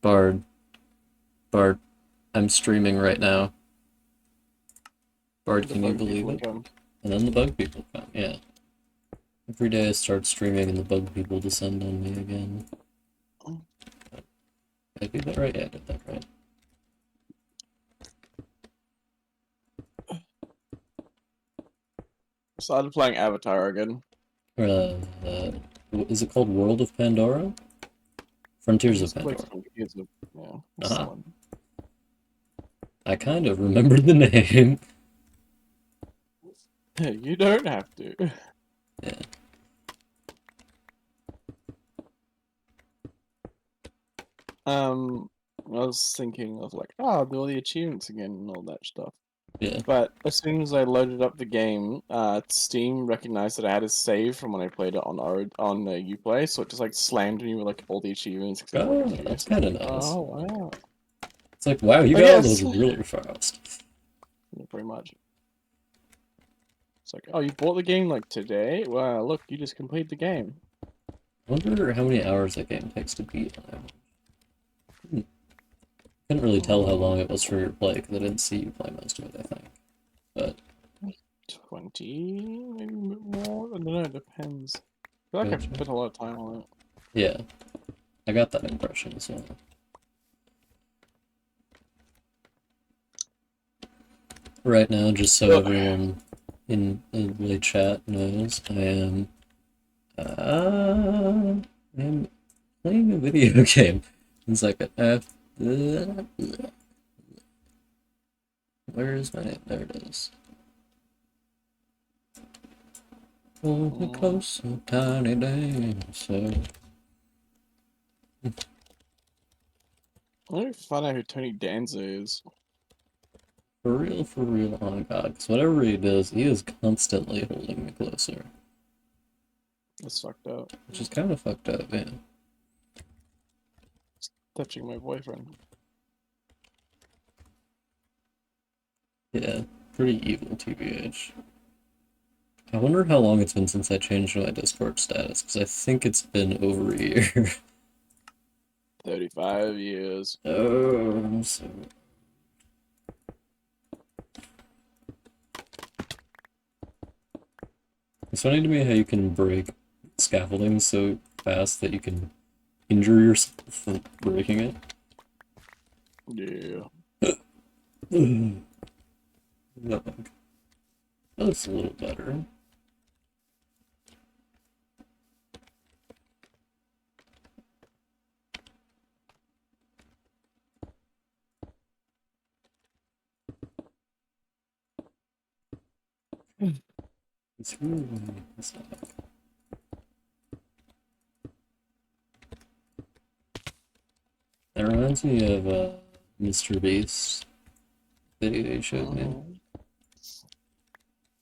Bard, Bard, I'm streaming right now. Bard, The can you bug believe people it? come. And then the bug people come, yeah. Every day I start streaming and the bug people descend on me again. Did I do that right? Yeah, I did that right. Started playing Avatar again. Uh, is it called World of Pandora? Frontiers of It's like Pandora. yeah, that's the Uh-huh. one. I kind of remembered the name. You don't have to. Yeah. I was thinking of like, oh, I'll do all the achievements again and all that stuff. Yeah. But as soon as I loaded up the game, Steam recognized that I had a save from when I played it on Uplay, so it just like slammed me with like all the achievements except for like Oh, a few. that's So I was kind of like, nice. oh wow. It's like, wow, you I got all those guess. really fast. Yeah, pretty much. It's like, oh, you bought the game like today? Wow, look, you just completed the game. I wonder how many hours that game takes to beat. Couldn't really tell how long it was for your play because I didn't see you play most of it, I think. But 20, maybe a bit more. I don't know, it depends. I feel like I've gotcha. spent a lot of time on it. Yeah, I got that impression as well. Right now, just so everyone in the chat knows, I am playing a video game. One second. Where is my name? There it is. Hold me closer, tiny dancer. I don't find out who Tony Danza is. For real, oh god. Because whatever he does, he is constantly holding me closer. That's fucked up. Which is kind of fucked up, man. Touching my boyfriend. Yeah, pretty evil, TBH. I wonder how long it's been since I changed my Discord status, because I think it's been over a year. 35 years. Oh, so... It's funny to me how you can break scaffolding so fast that you can injure yourself from breaking it. Yeah. That looks a little better. It's really it's not. That reminds me of Mr. Beast video you showed me.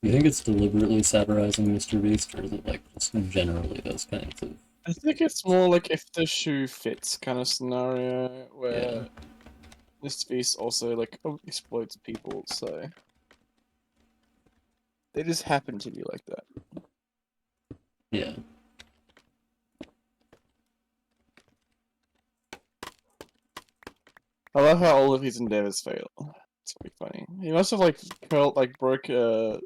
You think it's deliberately satirizing Mr. Beast, or is it like just generally those kinds of I think it's more like if the shoe fits kind of scenario yeah. where this beast also like exploits people, so they just happen to be like that. Yeah. I love how all of his endeavors fail. It's pretty funny. He must have like broke a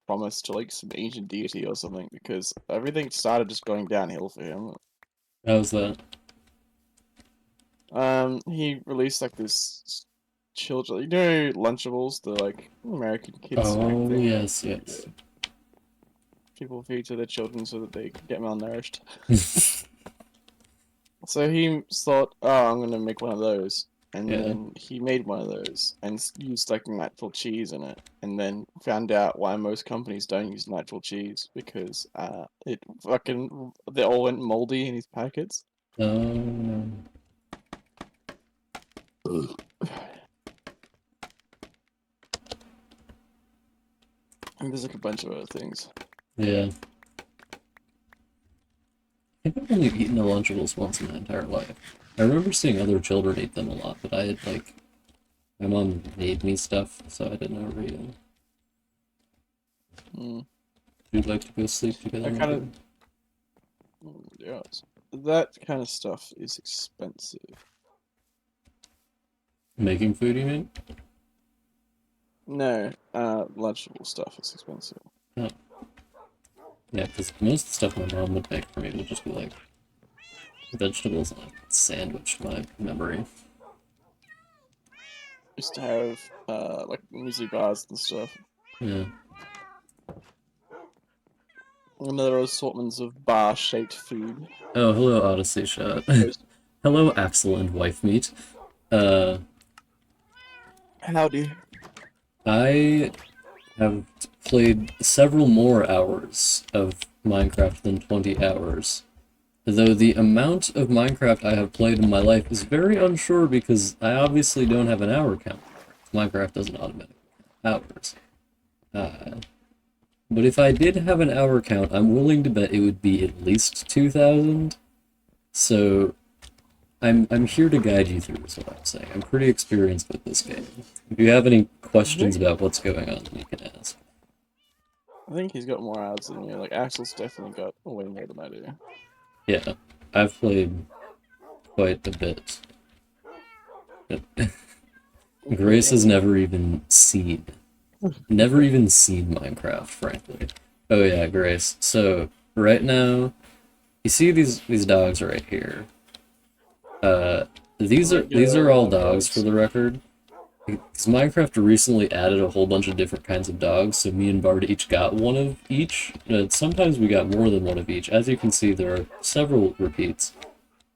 promise to like some ancient deity or something because everything started just going downhill for him. How's that? He released like this children, you know, Lunchables, the like American kids snack Oh thing that yes, yes. people feed to their children so that they get malnourished. So he thought, oh, I'm gonna make one of those. And Yeah. then he made one of those and used like natural cheese in it. And then found out why most companies don't use natural cheese because they all went moldy in his packets. Um, And there's like a bunch of other things. yeah. I think I've only eaten a Lunchables once in my entire life. I remember seeing other children eat them a lot, but I had like my mom made me stuff, so I didn't ever eat them. Mm. We'd like to go sleep I together, my kind of, dear. yes, that kind of stuff is expensive. Making food, you mean? No, vegetable stuff is expensive. Oh. Yeah, because most of the stuff my mom would make for me would just be like vegetables and a sandwich, to my memory. Used to have like muesli bars and stuff. Yeah. And there are assortments of bar-shaped food. Oh, hello, Odyssey Shot. Those- Hello, Axel and Wife Meat. Uh, Howdy. I have played several more hours of Minecraft than 20 hours. Though the amount of Minecraft I have played in my life is very unsure because I obviously don't have an hour count. Minecraft doesn't automatically count hours. But if I did have an hour count, I'm willing to bet it would be at least 2,000. So I'm here to guide you through, is what I'm saying. I'm pretty experienced with this game. If you have any questions about what's going on, you can ask. I think he's got more hours than you. Like Axel's definitely got way more than I do. Yeah, I've played quite a bit. Grace has never even seen Minecraft, frankly. Oh yeah, Grace. So right now, you see these dogs right here. These are all dogs for the record. Because Minecraft recently added a whole bunch of different kinds of dogs, so me and Bard each got one of each. Sometimes we got more than one of each. As you can see, there are several repeats.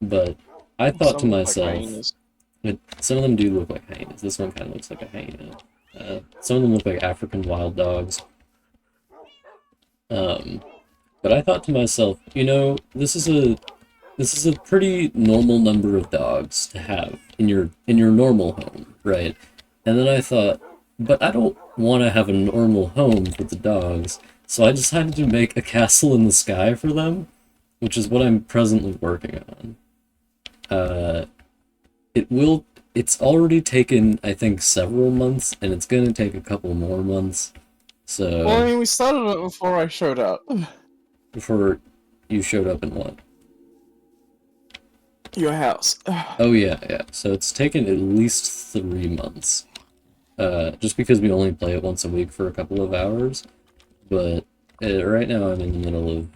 But I thought to Some look like myself, hyenas. some of them do look like hyenas. This one kind of looks like a hyena. Some of them look like African wild dogs. But I thought to myself, this is a pretty normal number of dogs to have in your normal home, right? And then I thought, but I don't want to have a normal home for the dogs, so I decided to make a castle in the sky for them, which is what I'm presently working on. Uh, it's already taken, I think, several months, and it's gonna take a couple more months. Well, I So, mean, we started it before I showed up. before you showed up in what? Your house. Oh yeah, yeah. So it's taken at least 3 months. Just because we only play it once a week for a couple of hours. But right now I'm in the middle of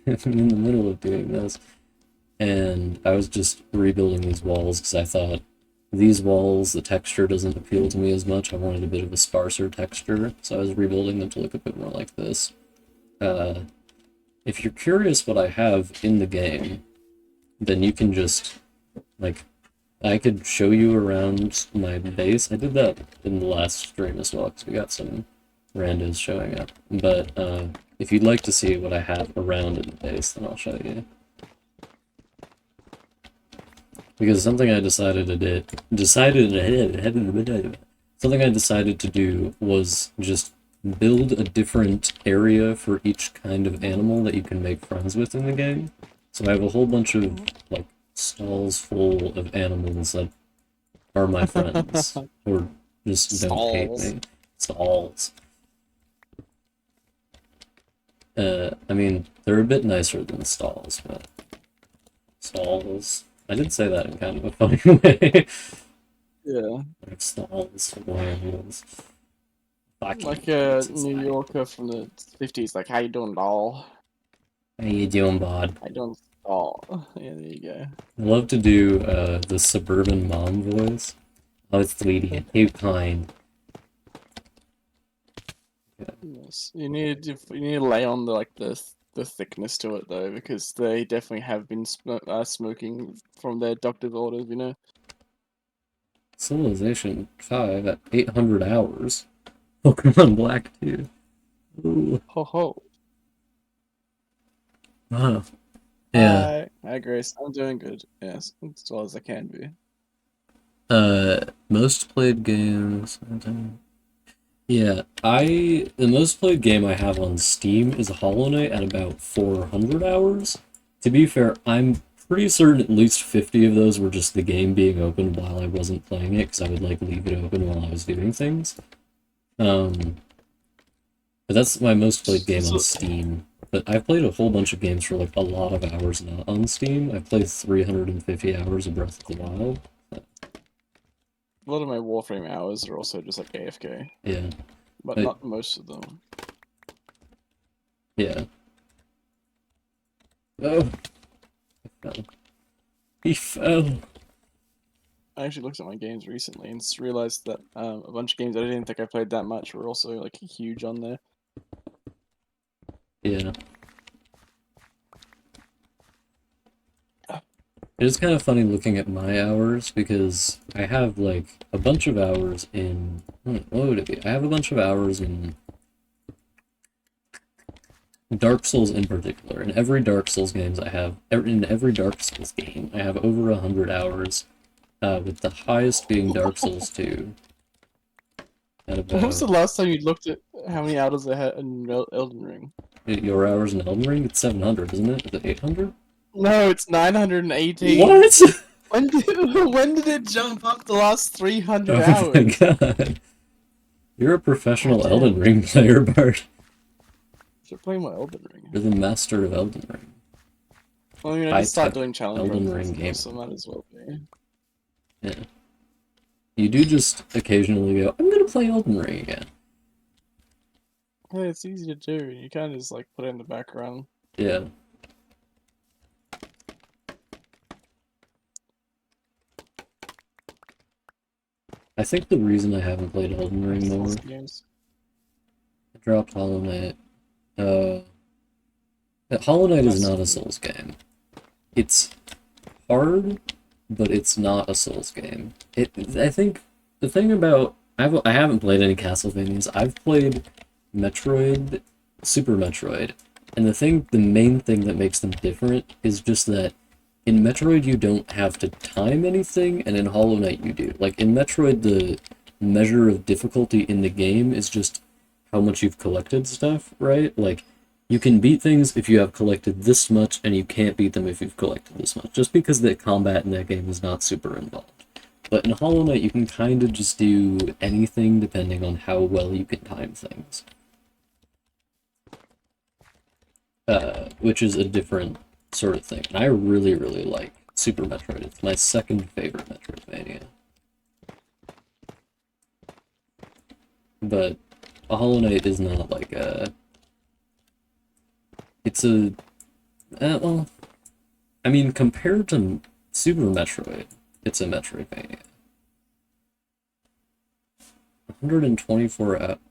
I'm in the middle of doing this, and I was just rebuilding these walls because I thought these walls, the texture doesn't appeal to me as much. I wanted a bit of a sparser texture, so I was rebuilding them to look a bit more like this. Uh, if you're curious what I have in the game, then you can just, like, I could show you around my base. I did that in the last stream as well, because we got some randos showing up. But if you'd like to see what I have around in the base, then I'll show you. Because something I decided to do was just build a different area for each kind of animal that you can make friends with in the game. So I have a whole bunch of like stalls full of animals that are my friends or just don't hate Stalls. me. Stalls. I mean, they're a bit nicer than stalls, but stalls. I did say that in kind of a funny way. Yeah. Like stalls for animals. Fucking Like a idiots New inside. Yorker from the 50s, like, how you doing, doll? How you doing, bud? How you doing, doll? Yeah, there you go. I love to do the suburban mom voice. Oh, sweetie, you kind. Yes. You need to lay on the thickness to it though, because they definitely have been smoking from their doctor's orders, you know. Civilization 5 at 800 hours. Pokemon Black 2. Ooh. Ho ho. Wow. Yeah. Hi Grace. I'm doing good. Yes, as well as I can be. Most played games. Yeah, the most played game I have on Steam is Hollow Knight at about 400 hours. To be fair, I'm pretty certain at least 50 of those were just the game being open while I wasn't playing it, because I would like leave it open while I was doing things. But that's my most played game on Steam. But I've played a whole bunch of games for like a lot of hours not on Steam. I've played 350 hours of Breath of the Wild. a lot of my Warframe hours are also just like AFK, Yeah, but I- not most of them. yeah. Oh, he fell. He fell. I actually looked at my games recently and just realized that a bunch of games I didn't think I played that much were also like huge on there. Yeah. It is kind of funny looking at my hours because I have like a bunch of hours in what would it be? I have a bunch of hours in Dark Souls in particular. In every Dark Souls games I have in every Dark Souls game I have over 100 hours, with the highest being Dark Souls 2 at When was the about last time you looked at how many hours I had in Elden Ring? your hours in Elden Ring. It's 700, isn't it? Is it 800? No, it's 918. What? When did it jump up the last 300 Oh my hours? god. You're a God professional Elden damn. Ring player, Bart. Should play more Elden Ring. You're the master of Elden Ring. Well, I mean, I did start High-tech doing challenge Elden runs Ring and game. stuff, so might as well be. Yeah. You do just occasionally go, I'm gonna play Elden Ring again. Hey, it's easy to do. You kind of just like put it in the background. Yeah. I think the reason I haven't played Elden Ring more, Souls games. I dropped Hollow Knight. Uh, Hollow Knight is That's not a Souls game. It's hard, but it's not a Souls game. I think the thing about I haven't played any Castlevanias. I've played Metroid, Super Metroid, and the main thing that makes them different is just that in Metroid you don't have to time anything, and in Hollow Knight you do. Like in Metroid, the measure of difficulty in the game is just how much you've collected stuff, right? Like you can beat things if you have collected this much, and you can't beat them if you've collected this much, just because the combat in that game is not super involved. But in Hollow Knight, you can kind of just do anything depending on how well you can time things. Which is a different sort of thing. And I really, really like Super Metroid. It's my second favorite Metroidvania. But a Hollow Knight is not like a... It's a... well, I mean, compared to Super Metroid, it's a Metroidvania.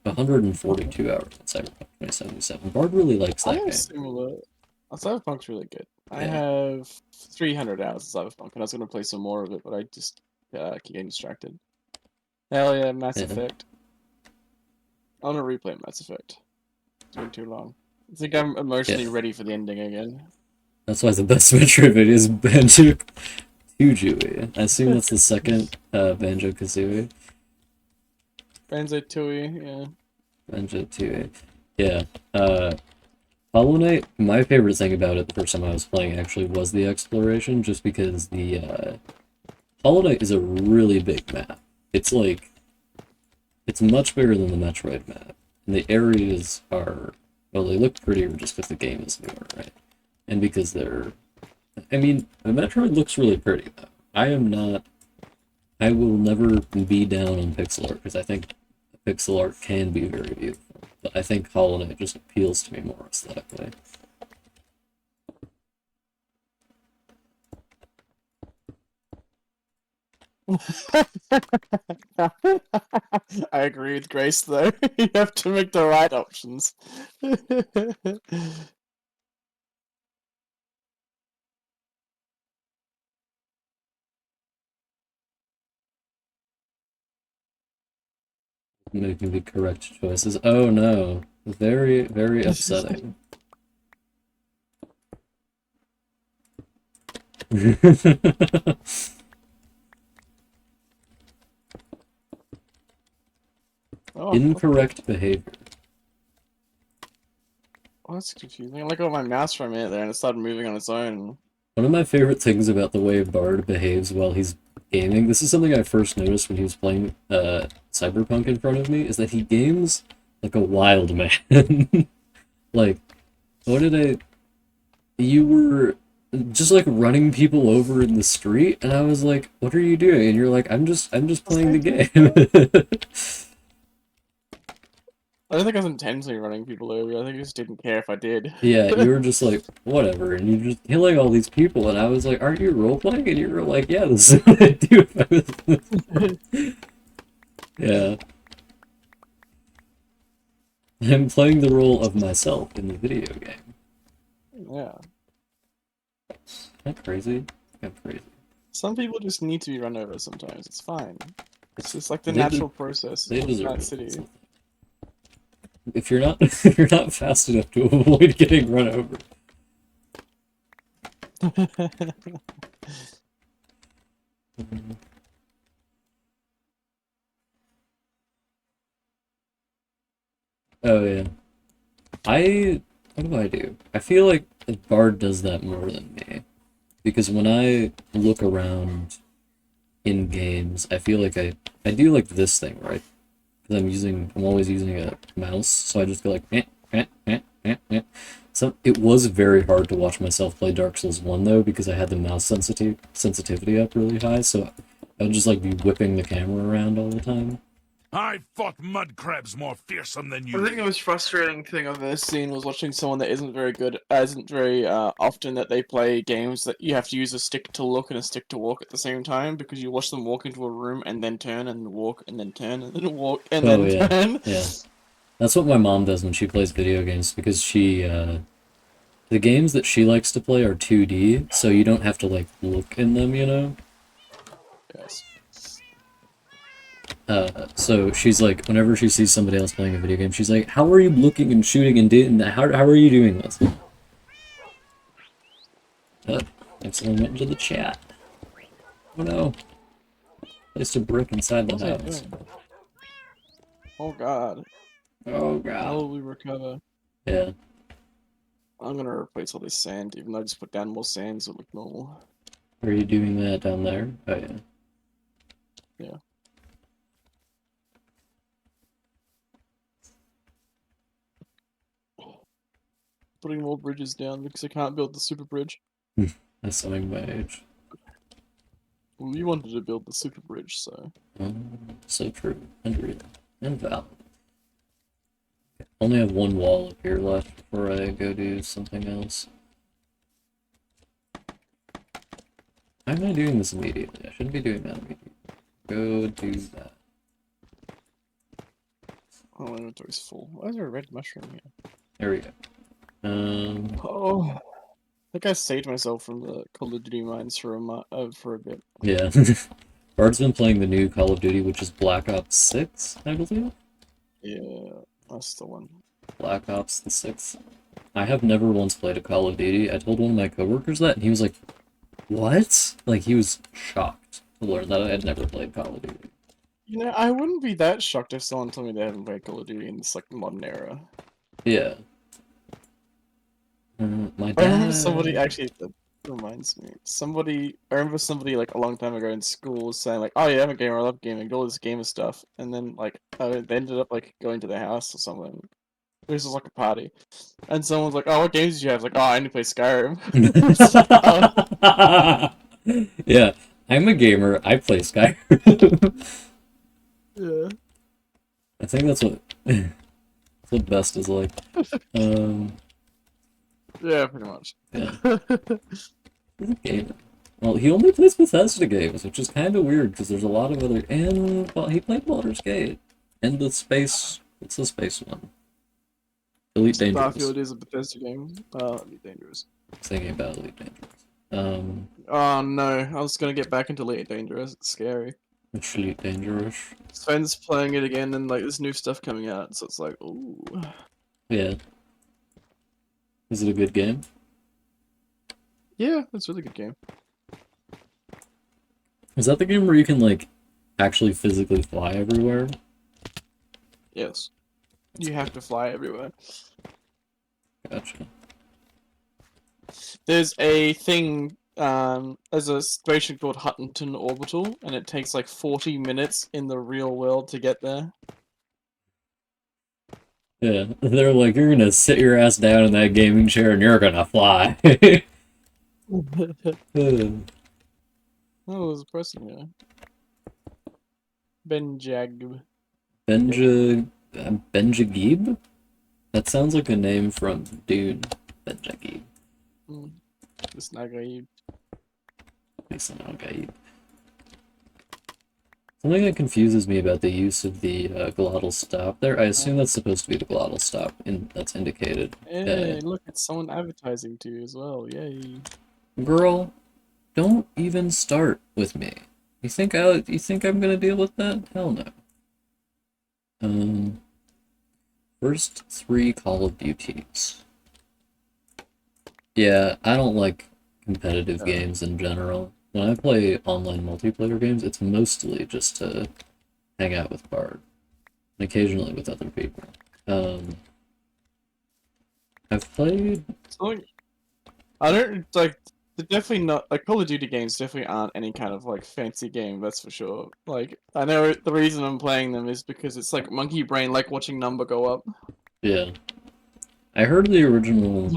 142 hours in Cyberpunk 2077. Bard really likes that I have game. similar. Cyberpunk's really good. I Yeah. have 300 hours of Cyberpunk, and I was gonna play some more of it, but I just keep getting distracted. Hell yeah, Mass Yeah. Effect. I want to replay Mass Effect. It's been too long. I think I'm emotionally ready for the ending again. That's why the best Metroidvania is Banjo Kazooie. I assume that's the second Banjo Kazooie. Banjo-Tooie, yeah. Banjo Tooie. Yeah. Hollow Knight, my favorite thing about it the first time I was playing actually was the exploration, just because the Hollow Knight is a really big map. It's like it's much bigger than the Metroid map. And the areas are well, they look prettier just because the game is newer, right? And because they're I mean, the Metroid looks really pretty though. I will never be down on pixel art because I think pixel art can be very beautiful. But I think Hollow Knight just appeals to me more aesthetically. I agree with Grace though. You have to make the right options. Making the correct choices. Oh no. Very, very upsetting. Oh, Incorrect behavior. that's confusing. I let go of my mouse for a minute there and it started moving on its own. One of my favorite things about the way Bard behaves while he's gaming, this is something I first noticed when he was playing Cyberpunk in front of me, is that he games like a wild man. Like, what did I... You were... just like running people over in the street, and I was like, "What are you doing?" And you're like, I'm just playing the game." I don't think I was intentionally running people over. I think I just didn't care if I did. Yeah, you were just like, whatever, and you're just killing all these people, and I was like, "Aren't you role playing?" And you were like, "Yeah, this is what I do if I was." Yeah, I'm playing the role of myself in the video game. Yeah. Isn't that crazy? I'm crazy. Some people just need to be run over sometimes. It's fine. It's just like the They natural de process they of deserve Night it. City. If you're not if you're not fast enough to avoid getting run over. Oh yeah. What do I do? I feel like Bard does that more than me. Because when I look around in games, I feel like I do like this thing, right? Because I'm always using a mouse, so I just go like So it was very hard to watch myself play Dark Souls 1 though, because I had the mouse sensitivity up really high, so I would just like be whipping the camera around all the time. I fought mud crabs more fearsome than I you. think the most frustrating thing I've ever seen was watching someone that isn't very often that they play games that you have to use a stick to look and a stick to walk at the same time because you watch them walk into a room and then turn and walk and then turn and then walk and Oh then yeah, turn. yeah. That's what my mom does when she plays video games because the games that she likes to play are 2D, so you don't have to like look in them, you know? Yes. So she's like, whenever she sees somebody else playing a video game, she's like, "How are you looking and shooting and doing that? How are you doing this?" And someone went into the chat. Oh no. Placed a brick inside the What's that house. doing? Oh god. Oh How god. will we recover? Yeah. I'm gonna replace all this sand, even though I just put down more sand so it look normal. Are you doing that down there? Oh yeah. Yeah. Putting more bridges down because I can't build the super bridge. That's something my age. Well, you wanted to build the super bridge, so. So true. And real. And valid. Only have one wall up here left before I go do something else. Why am I doing this immediately? I shouldn't be doing that immediately. Go do that. Oh, my inventory's full. Why is there a red mushroom here? There we go. Oh. I think I saved myself from the Call of Duty mines for a bit. Yeah. Bard's been playing the new Call of Duty, which is Black Ops 6, I believe? Yeah, that's the one. Black Ops the 6th. I have never once played a Call of Duty. I told one of my coworkers that, and he was like, "What?" Like, he was shocked to learn that I had never played Call of Duty. You know, I wouldn't be that shocked if someone told me they haven't played Call of Duty in this like modern era. Yeah. My I remember somebody dad... actually that reminds me. I remember somebody like a long time ago in school saying like, "Oh yeah, I'm a gamer. I love gaming. Do all this gamer stuff." And then like they ended up like going to their house or something. This was like a party, and someone's like, "Oh, what games did you have?" Like, "Oh, I only play Skyrim." It's like, oh, Yeah, I'm a gamer. I play Skyrim. yeah. I think that's what best is like. Um, Yeah, pretty much. yeah. He's a gamer. Well, he only plays Bethesda games, which is kind of weird because there's a lot of other. And well, he played Baldur's Gate and the space. What's the space one? Elite Dangerous. Starfield is a Bethesda game. Elite Dangerous. Thinking about Elite Dangerous. Oh no, I was gonna get back into Elite Dangerous. It's scary. Which Elite Dangerous? Sven's playing it again, and like there's new stuff coming out, so it's like, ooh. Yeah. Is it a good game? Yeah, it's a really good game. Is that the game where you can like actually physically fly everywhere? Yes. You have to fly everywhere. Gotcha. There's a thing, there's a station called Huttonton Orbital, and it takes like 40 minutes in the real world to get there. Yeah, they're like, you're gonna sit your ass down in that gaming chair and you're gonna fly. Oh, there's a person here. Benjag. Benjagib? That sounds like a name from Dune. Benjagib. This Nagaib. Gaib. Something that confuses me about the use of the glottal stop there, I assume that's supposed to be the glottal stop that's indicated. Hey, look, it's someone advertising to you as well. Yay. Girl, don't even start with me. You think I'm gonna deal with that? Hell no. First 3 Call of Duties. Yeah, I don't like competitive games in general. When I play online multiplayer games, it's mostly just to hang out with Bard, and occasionally with other people. I've played. So, like, I don't like. They're definitely not like Call of Duty games. Definitely aren't any kind of like fancy game. That's for sure. Like I know the reason I'm playing them is because it's like monkey brain, like watching number go up. Yeah, I heard the original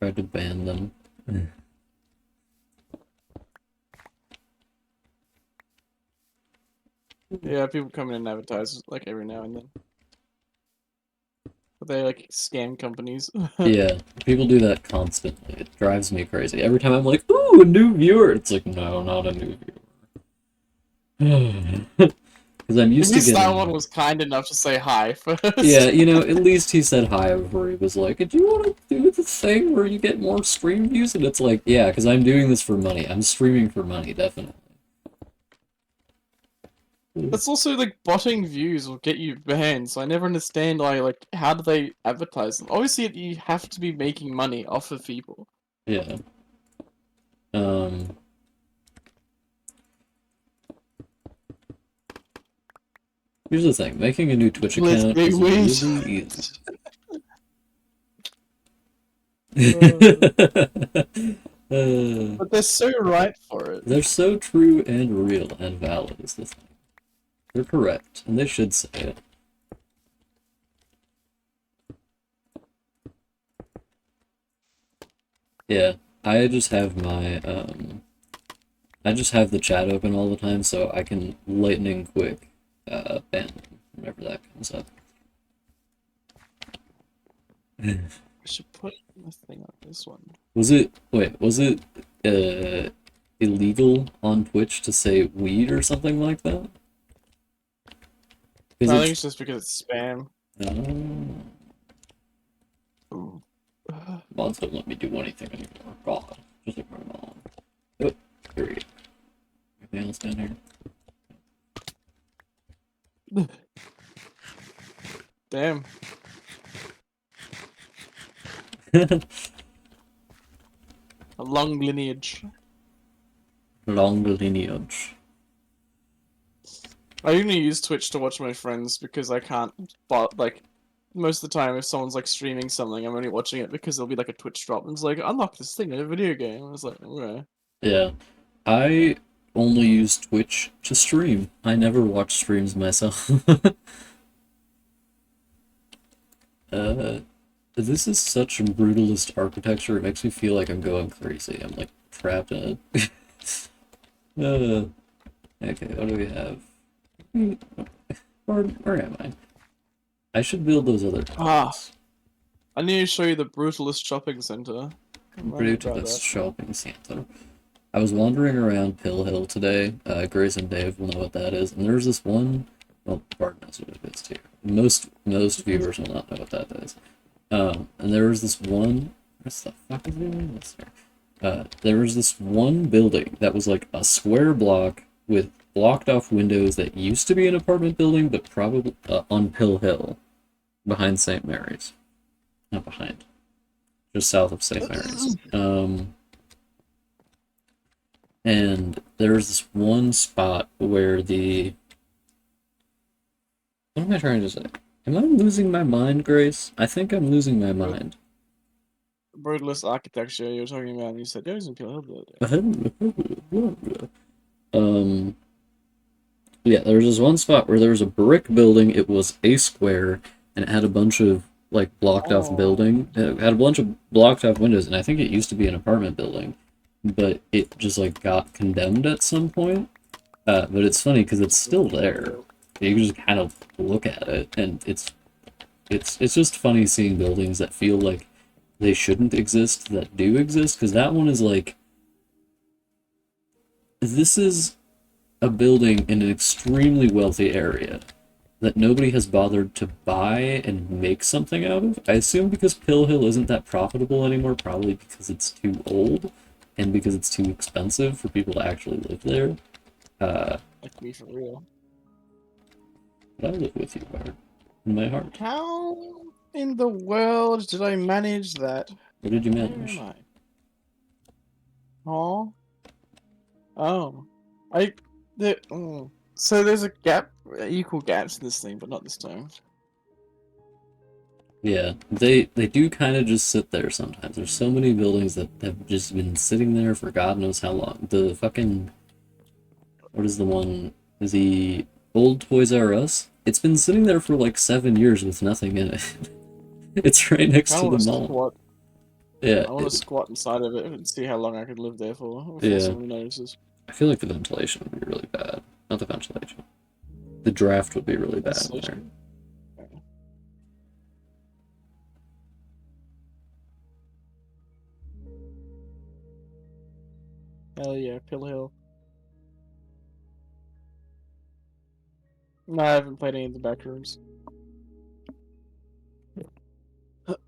tried to ban them. Yeah, people come in and advertise like every now and then. But they like scam companies. Yeah, people do that constantly. It drives me crazy. Every time I'm like, ooh, a new viewer. It's like, no, not a new viewer. Because I'm At used to least that getting. one was kind enough to say hi first. Yeah, you know, at least he said hi before he was like, do you want to do the thing where you get more stream views? And it's like, yeah, because I'm doing this for money. I'm streaming for money, definitely. That's also like botting views will get you banned, so I never understand why. Like, how do they advertise them? Obviously, you have to be making money off of people. Yeah. Here's the thing, making a new Twitch Let's account be is weird. really easy. But they're so right for it. They're so true and real and valid is the thing. They're correct, and they should say it. Yeah, I just have my, I just have the chat open all the time so I can lightning quick ban them whenever that comes up. I should put this thing on this one. Was it illegal on Twitch to say weed or something like that? I think it's just because it's spam. Oh. Mods don't let me do anything anymore. God, just like my mom. Oh, here we go. Anything else down here? Damn. A long lineage. Long lineage. I only use Twitch to watch my friends because I can't. But like, most of the time, if someone's like streaming something, I'm only watching it because there'll be like a Twitch drop and it's like, unlock this thing in a video game. I was like, okay. Yeah, I only use Twitch to stream. I never watch streams myself. This is such brutalist architecture. It makes me feel like I'm going crazy. I'm like trapped in it. Okay, what do we have? Where am I? I should build those other towers. I need to show you the brutalist shopping center. Brutalist shopping center. I was wandering around Pill Hill today. Grace and Dave will know what that is. And there's this one. Well, Bart knows what it is too. Most viewers will not know what that is. And there was this one. What the fuck is doing this here? There was this one building that was like a square block with blocked off windows that used to be an apartment building, but probably on Pill Hill, behind St. Mary's. Not behind, just south of St. Mary's. And there's this one spot where the... What am I trying to say? Am I losing my mind, Grace? I think I'm losing my mind. Brutalist architecture you're talking about, and you said, there's in Pill Hill. Yeah, there was this one spot where there was a brick building, it was a square, and it had a bunch of like blocked off Oh. building. It had a bunch of blocked off windows, and I think it used to be an apartment building, but it just like got condemned at some point. But it's funny because it's still there. You can just kind of look at it, and it's just funny seeing buildings that feel like they shouldn't exist that do exist. Because that one is like, this is a building in an extremely wealthy area that nobody has bothered to buy and make something out of. I assume because Pill Hill isn't that profitable anymore, probably because it's too old and because it's too expensive for people to actually live there. Like me for real. But I live with you, Bart, in my heart. How in the world did I manage that? What did you Where manage? am I? Oh. Oh. I. So there's a gap, equal gaps in this thing, but not this time. Yeah, they do kind of just sit there sometimes. There's so many buildings that have just been sitting there for God knows how long. The fucking, what is the one? The old Toys R Us? It's been sitting there for like 7 years with nothing in it. It's right next I to the want to mall. squat. Yeah, I want to squat inside of it and see how long I could live there for before Yeah. someone notices. I feel like the ventilation would be really bad. Not the ventilation. The draft would be really bad in there. Ventilation? Hell yeah, Pill Hill. No, I haven't played any of the back rooms.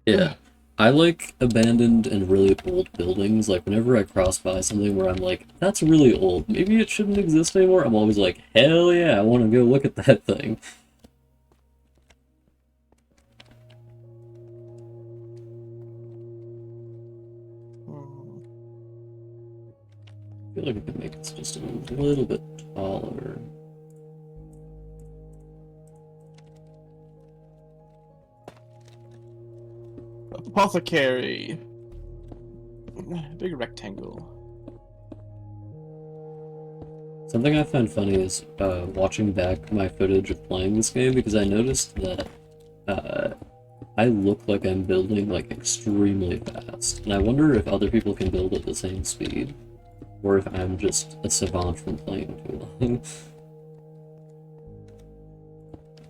Yeah. I like abandoned and really old buildings. Like, whenever I cross by something where I'm like, that's really old, maybe it shouldn't exist anymore, I'm always like, hell yeah, I want to go look at that thing. Hmm. I feel like we could make it just a little bit taller. Apothecary. Big rectangle. Something I find funny is watching back my footage of playing this game, because I noticed that I look like I'm building like extremely fast, and I wonder if other people can build at the same speed, or if I'm just a savant from playing too long.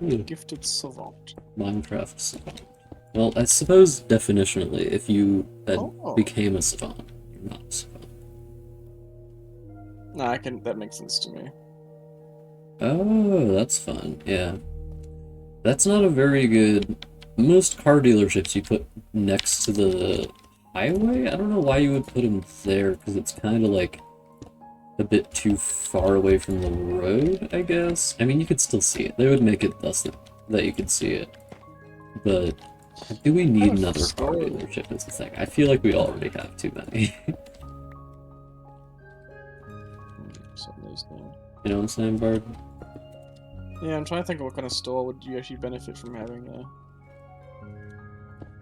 Ooh, Gifted savant. Minecraft savant. Well, I suppose definitionally, if you Oh. became a savant, you're not a savant. Nah, I can. That makes sense to me. Oh, that's fun. Yeah. That's not a very good... Most car dealerships you put next to the highway? I don't know why you would put them there, because it's kind of like a bit too far away from the road, I guess. I mean, you could still see it. They would make it thus that you could see it. But do we need Kind of another car scary. dealership is the thing. I feel like we already have too many. Set those down. You know what I'm saying, Bard? Yeah, I'm trying to think of what kind of store would you actually benefit from having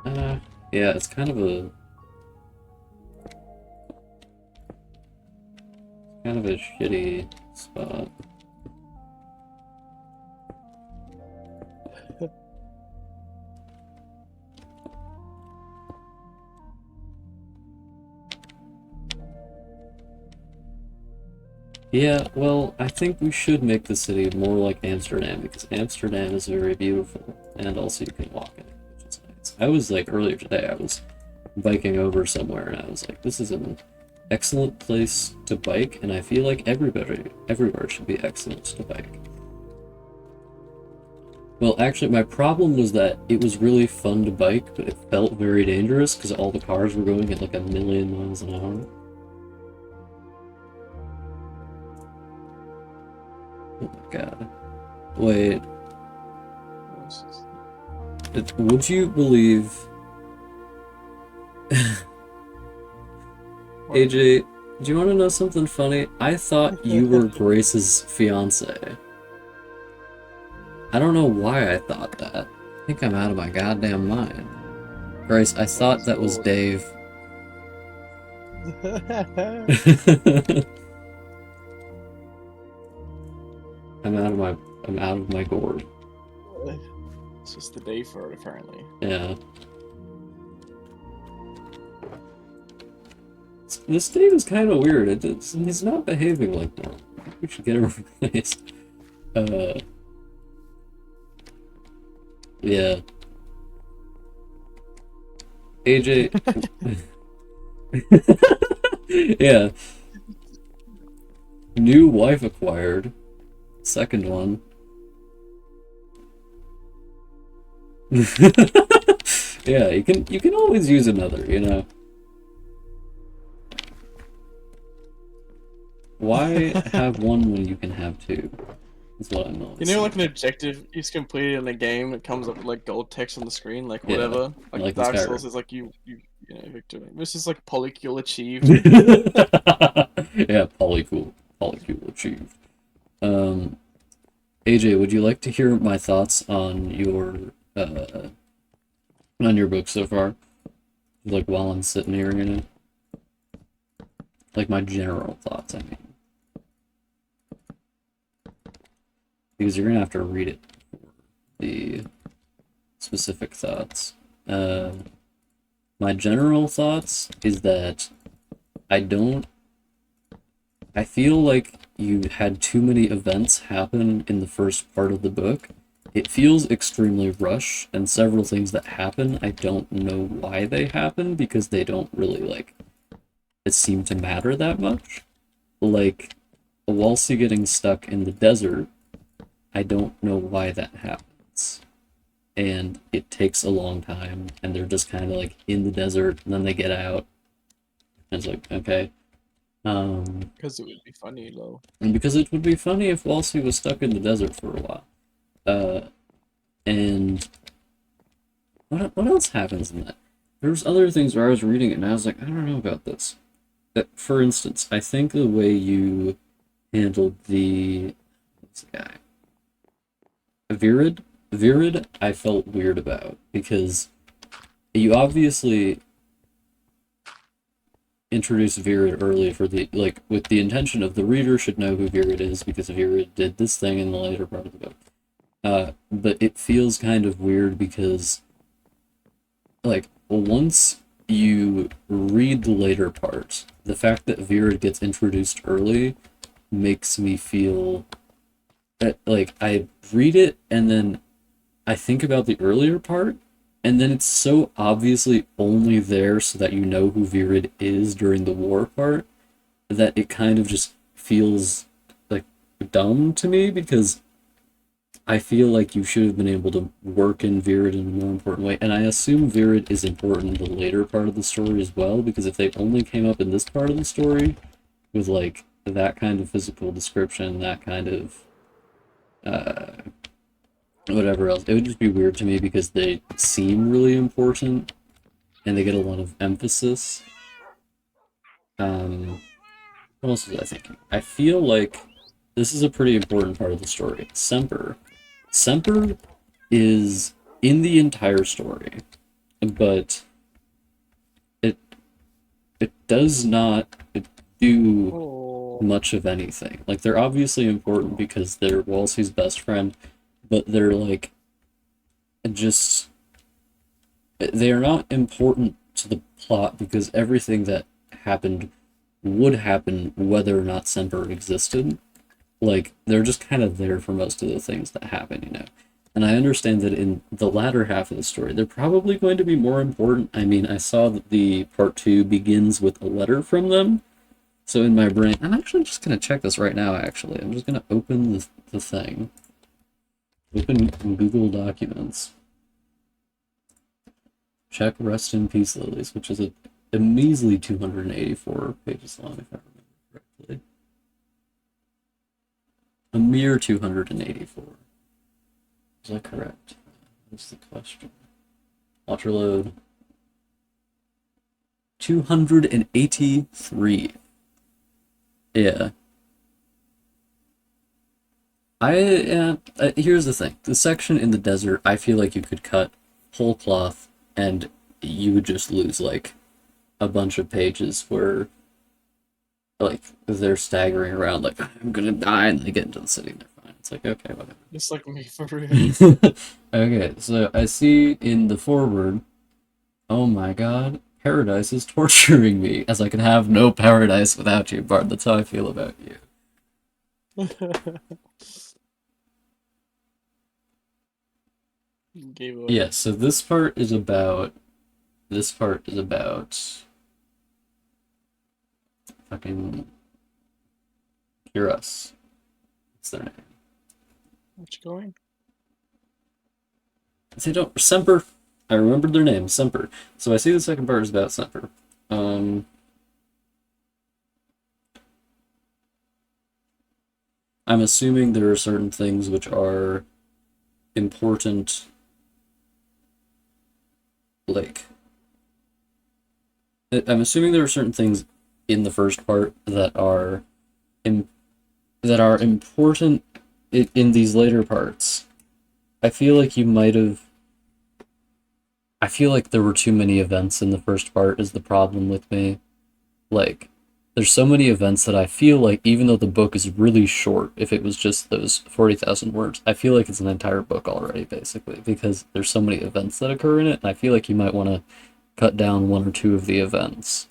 there. Yeah, it's kind of a shitty spot. Yeah, well, I think we should make the city more like Amsterdam, because Amsterdam is very beautiful, and also you can walk in it, which is nice. I was like, earlier today, I was biking over somewhere, and I was like, this is an excellent place to bike, and I feel like everywhere should be excellent to bike. Well, actually, my problem was that it was really fun to bike, but it felt very dangerous, because all the cars were going at like 1,000,000 miles an hour. Oh my god. Wait, would you believe... AJ, do you want to know something funny? I thought you were Grace's fiance. I don't know why I thought that. I think I'm out of my goddamn mind. Grace, I thought that was Dave. I'm out of my gourd. It's just the day for it, apparently. Yeah. This Dave is kind of weird. He's not behaving like that. We should get him replaced. Yeah. AJ. Yeah. New wife acquired. Second one. Yeah, you can always use another, you know. Why have one when you can have two? That's what I'm always You know, like saying. an objective is completed in a game, it comes up with like gold text on the screen, like Yeah, whatever. like Like in Dark Skyrim. Souls is like you know, victory. This is like polycule achieved. Yeah, polycule achieved. AJ, would you like to hear my thoughts on your book so far? Like while I'm sitting here, you know? Like my general thoughts, I mean. Because you're gonna have to read it for the specific thoughts. My general thoughts is that I feel like you had too many events happen in the first part of the book. It feels extremely rushed, and several things that happen, I don't know why they happen, because they don't really, it seem to matter that much. Like, Walsey getting stuck in the desert, I don't know why that happens. And it takes a long time, and they're just kind of like in the desert, and then they get out. And it's like, okay. Because it would be funny, though. And because it would be funny if Walsey was stuck in the desert for a while. And what else happens in that? There's other things where I was reading it, and I was like, I don't know about this. For instance, I think the way you handled what's the guy? Virid, I felt weird about, because you obviously introduced Virid early for with the intention of the reader should know who Virid is, because Virid did this thing in the later part of the book. But it feels kind of weird because, once you read the later parts, the fact that Virid gets introduced early makes me feel that, I read it and then I think about the earlier part, and then it's so obviously only there so that you know who Virid is during the war part, that it kind of just feels dumb to me, because I feel like you should have been able to work in Virid in a more important way. And I assume Virid is important in the later part of the story as well, because if they only came up in this part of the story with that kind of physical description, that kind of whatever else, it would just be weird to me, because they seem really important and they get a lot of emphasis. What else was I thinking? I feel like this is a pretty important part of the story. Semper is in the entire story, but it does not do Oh. much of anything. They're obviously important because they're Walsey's best friend, but they're they are not important to the plot, because everything that happened would happen whether or not Semper existed. They're just kind of there for most of the things that happen, you know. And I understand that in the latter half of the story, they're probably going to be more important. I mean, I saw that the part 2 begins with a letter from them. So in my brain, I'm actually just going to check this right now, actually. I'm just going to open the thing. Open Google Documents. Check Rest in Peace Lilies, which is a measly 284 pages long, if I remember correctly. A mere 284. Is that correct? That's the question. Watch your load. 283. Yeah. Here's the thing. The section in the desert, I feel like you could cut whole cloth and you would just lose a bunch of pages where they're staggering around I'm gonna die, and they get into the city and they're fine. It's like, okay, whatever. Just like me for real. Okay, so I see in the foreword, oh my god, paradise is torturing me, as I can have no paradise without you, Bard. That's how I feel about you. Gave away. Yeah, so this part is about fucking Kiras. What's their name? What you going? They don't Semper. I remembered their name, Semper. So I see the second part is about Semper. I'm assuming there are certain things which are important, like I'm assuming there are certain things in the first part that are important in these later parts. I feel like I feel like there were too many events in the first part is the problem with me. Like, there's so many events that I feel like, even though the book is really short, if it was just those 40,000 words, I feel like it's an entire book already, basically, because there's so many events that occur in it, and I feel like you might want to cut down one or two of the events,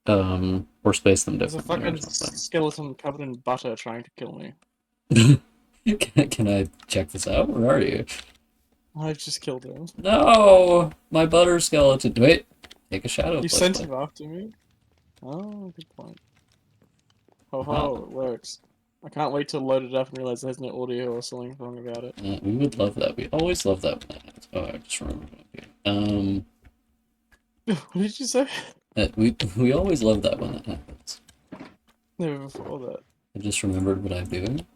or space them There's a differently or fucking something. skeleton covered in butter trying to kill me. Can I check this out? Where are you? I've just killed him. No! My butter skeleton. Wait, take a shadow. You play, sent play. him after me? Oh, good point. Ho Wow. ho, it works. I can't wait to load it up and realize there's no audio or something wrong about it. We would love that. We always love that when that happens. Oh, I just remembered. Okay. What did you say? We always love that when that happens. Never before that. I just remembered what I'm doing.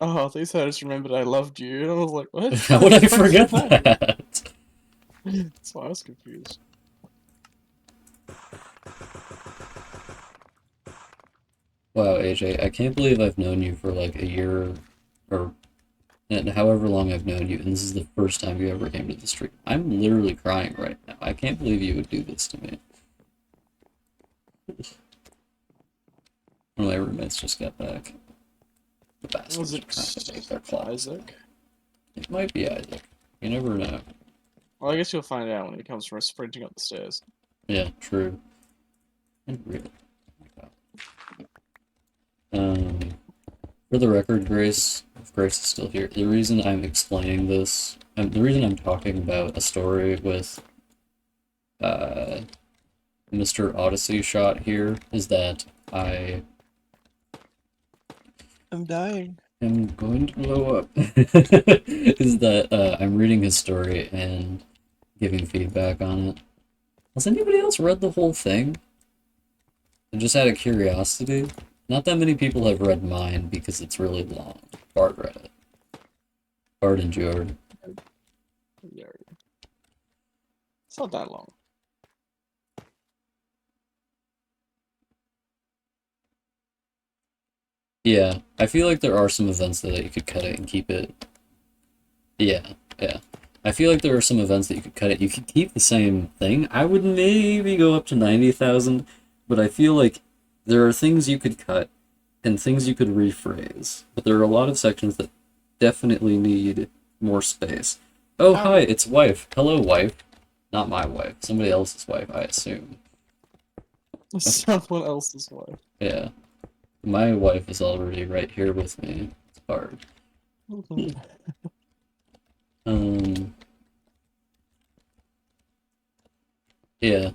Oh, at least I just remembered I loved you. And I was like, what? How would I forget that? That's why I was confused. Wow, AJ, I can't believe I've known you for like a year or and however long I've known you, and this is the first time you ever came to the stream. I'm literally crying right now. I can't believe you would do this to me. One of my roommates just got back. The bastards Was are trying to make their it claws. Isaac? It might be Isaac. You never know. Well, I guess you'll find out when he comes from sprinting up the stairs. Yeah, true. And real. For the record, Grace, if Grace is still here, the reason I'm explaining this, the reason I'm talking about a story with Mr. Odyssey shot here is that I I'm dying. am going to blow up. Is that I'm reading his story and giving feedback on it. Has anybody else read the whole thing? Just out of curiosity. Not that many people have read mine because it's really long. Bard read it. Bard enjoyed. Yeah. It's not that long. Yeah, I feel like there are some events that you could cut it and keep it. Yeah, yeah. I feel like there are some events that you could cut it. You could keep the same thing. I would maybe go up to 90,000, but I feel like there are things you could cut and things you could rephrase. But there are a lot of sections that definitely need more space. Oh, hi, it's wife. Hello, wife. Not my wife. Somebody else's wife, I assume. Someone else's wife. Yeah. My wife is already right here with me. It's hard. Yeah.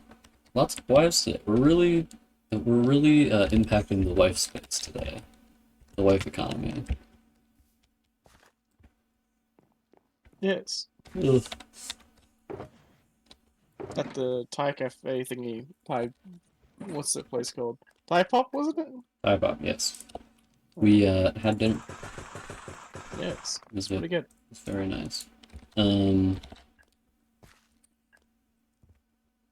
Lots of wives today. We're really impacting the wife space today. The wife economy. Yes. Ugh. At the Thai cafe thingy. Thai. What's that place called? Thai Pop, wasn't it? Hi, Bob. Yes. We had dinner. Yes. It was Pretty good. It's very nice.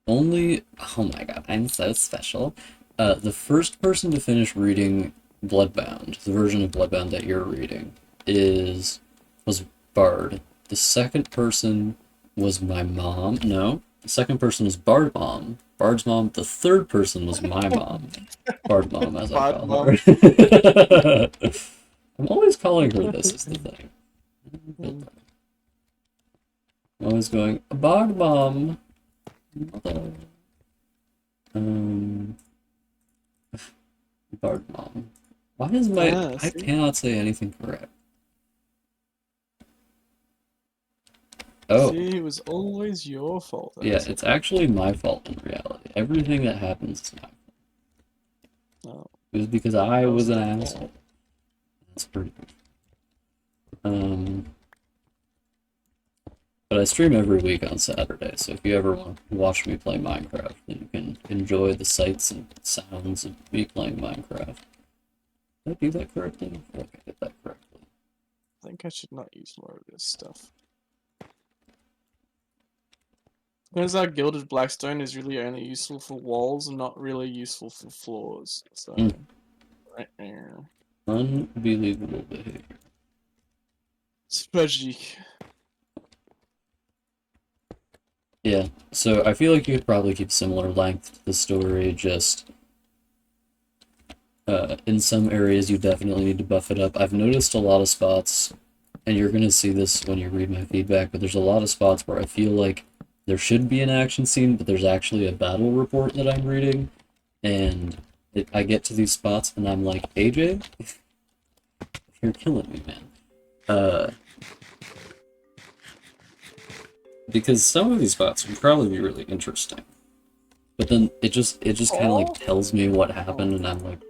Only, oh my god, I'm so special. The first person to finish reading Bloodbound, the version of Bloodbound that you're reading, was Bard. The second person was my mom. No, the second person was Bard mom. Bard's mom. The third person was my mom. Bard mom, as I Bard call her. I'm always calling her this is the thing. I'm always going, Bog Mom. Mother. Bard Mom. Why is my... Ah, I see? cannot say anything correct. Oh, See, it was always your fault. yeah, it's actually my fault in reality. Everything that happens is my fault. Oh, It was because I that was was an their fault. asshole. That's pretty good. But I stream every week on Saturday, so if you ever want to watch me play Minecraft, then you can enjoy the sights and sounds of me playing Minecraft. Did I do that correctly? I feel like I did that correctly. I think I should not use more of this stuff. Turns out gilded blackstone is really only useful for walls and not really useful for floors. So, right there. Unbelievable behavior. Strategy. Yeah, so I feel like you could probably keep similar length to the story, just in some areas you definitely need to buff it up. I've noticed a lot of spots, and you're gonna see this when you read my feedback, but there's a lot of spots where I feel like there should be an action scene, but there's actually a battle report that I'm reading, and I get to these spots and I'm like, AJ, you're killing me, man. Because some of these spots would probably be really interesting, but then it just kind of like tells me what happened, and I'm like,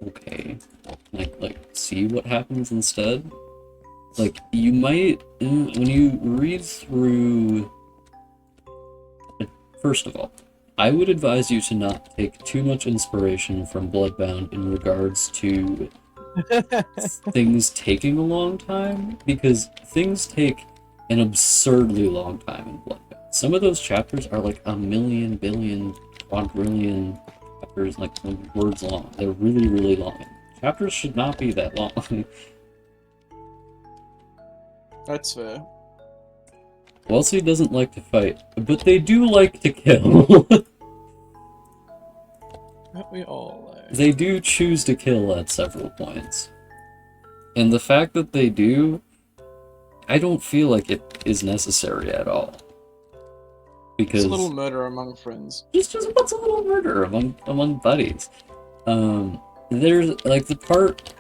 okay, can I like see what happens instead? Like you might when you read through. First of all, I would advise you to not take too much inspiration from Bloodbound in regards to things taking a long time, because things take an absurdly long time in Bloodbound. Some of those chapters are like a million, billion, quadrillion chapters, like words long. They're really, really long. Chapters should not be that long. That's fair. Wellesley doesn't like to fight, but they do like to kill. Aren't we all like? They do choose to kill at several points. And the fact that they do, I don't feel like it is necessary at all. Because It's a little murder among friends. just what's a little murder among buddies. There's like the part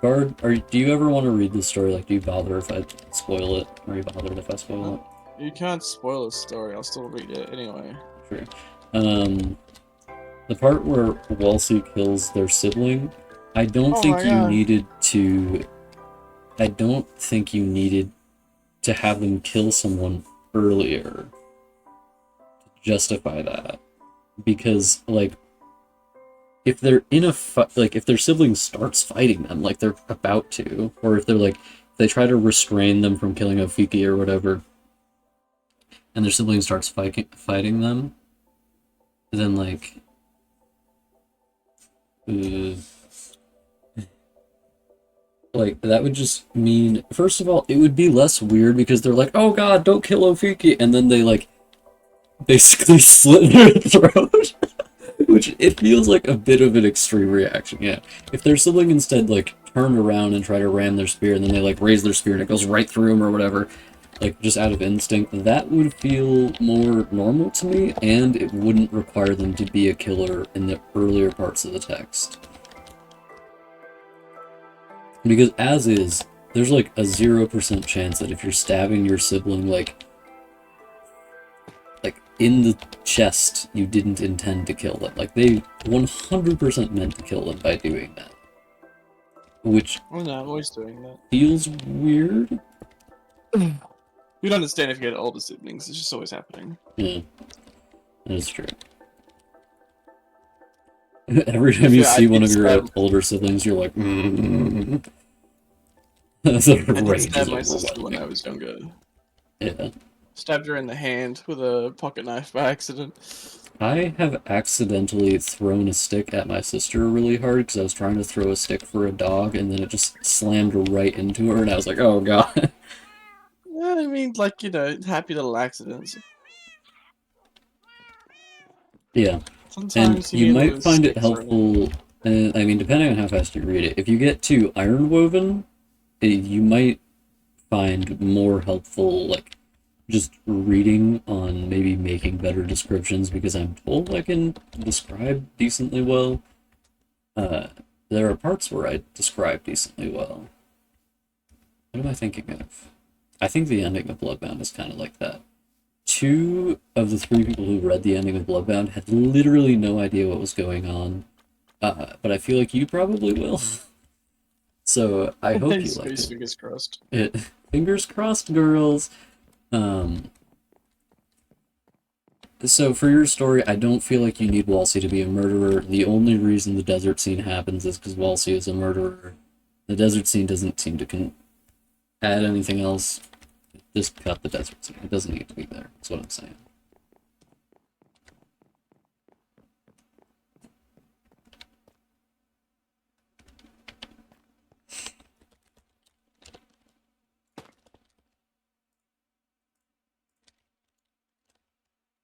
Bard, do you ever want to read this story? Like, do you bother if I spoil it? Are you bothered if I spoil it? You can't spoil a story. I'll still read it anyway. True. The part where Wellesley kills their sibling, I don't Oh think my you God. needed to. I don't think you needed to have them kill someone earlier to justify that, because like, if they're in a fight, like if their sibling starts fighting them, like they're about to, or if they're like, they try to restrain them from killing Ofiki or whatever, and their sibling starts fighting them, then like, like that would just mean, first of all, it would be less weird because they're like, oh god, don't kill Ofiki, and then they like basically slit their throat. Which, it feels like a bit of an extreme reaction, yeah. If their sibling instead, like, turned around and tried to ram their spear, and then they, like, raise their spear and it goes right through them or whatever, like, just out of instinct, that would feel more normal to me, and it wouldn't require them to be a killer in the earlier parts of the text. Because, as is, there's, like, a 0% chance that if you're stabbing your sibling, like, in the chest, you didn't intend to kill them. Like, they 100% meant to kill them by doing that. Which Oh no, I'm always doing that. feels weird. You'd understand if you had older siblings. It's just always happening. Yeah, that's true. Every time you Yeah, see I one did of your stab- older siblings, you're like, The I did rage stab is my sister when overwhelming. I was younger. Yeah. Stabbed her in the hand with a pocket knife by accident. I have accidentally thrown a stick at my sister really hard because I was trying to throw a stick for a dog, and then it just slammed right into her, and I was like, oh god. Yeah, I mean, like, you know, happy little accidents. Yeah. And Sometimes you need might those find it sticks around. helpful I mean, depending on how fast you read it, if you get to Ironwoven, you might find more helpful, like, just reading on maybe making better descriptions because I'm told I can describe decently well. Uh, there are parts where I describe decently well. What am I thinking of? I think the ending of Bloodbound is kind of like that. Two of the three people who read the ending of Bloodbound had literally no idea what was going on, but I feel like you probably will. So I hope you like it. Fingers crossed. Fingers crossed, girls. Um, so for your story, I don't feel like you need Walsey to be a murderer. The only reason the desert scene happens is because Walsey is a murderer. The desert scene doesn't seem to add anything else. Just cut the desert scene. It doesn't need to be there. That's what I'm saying.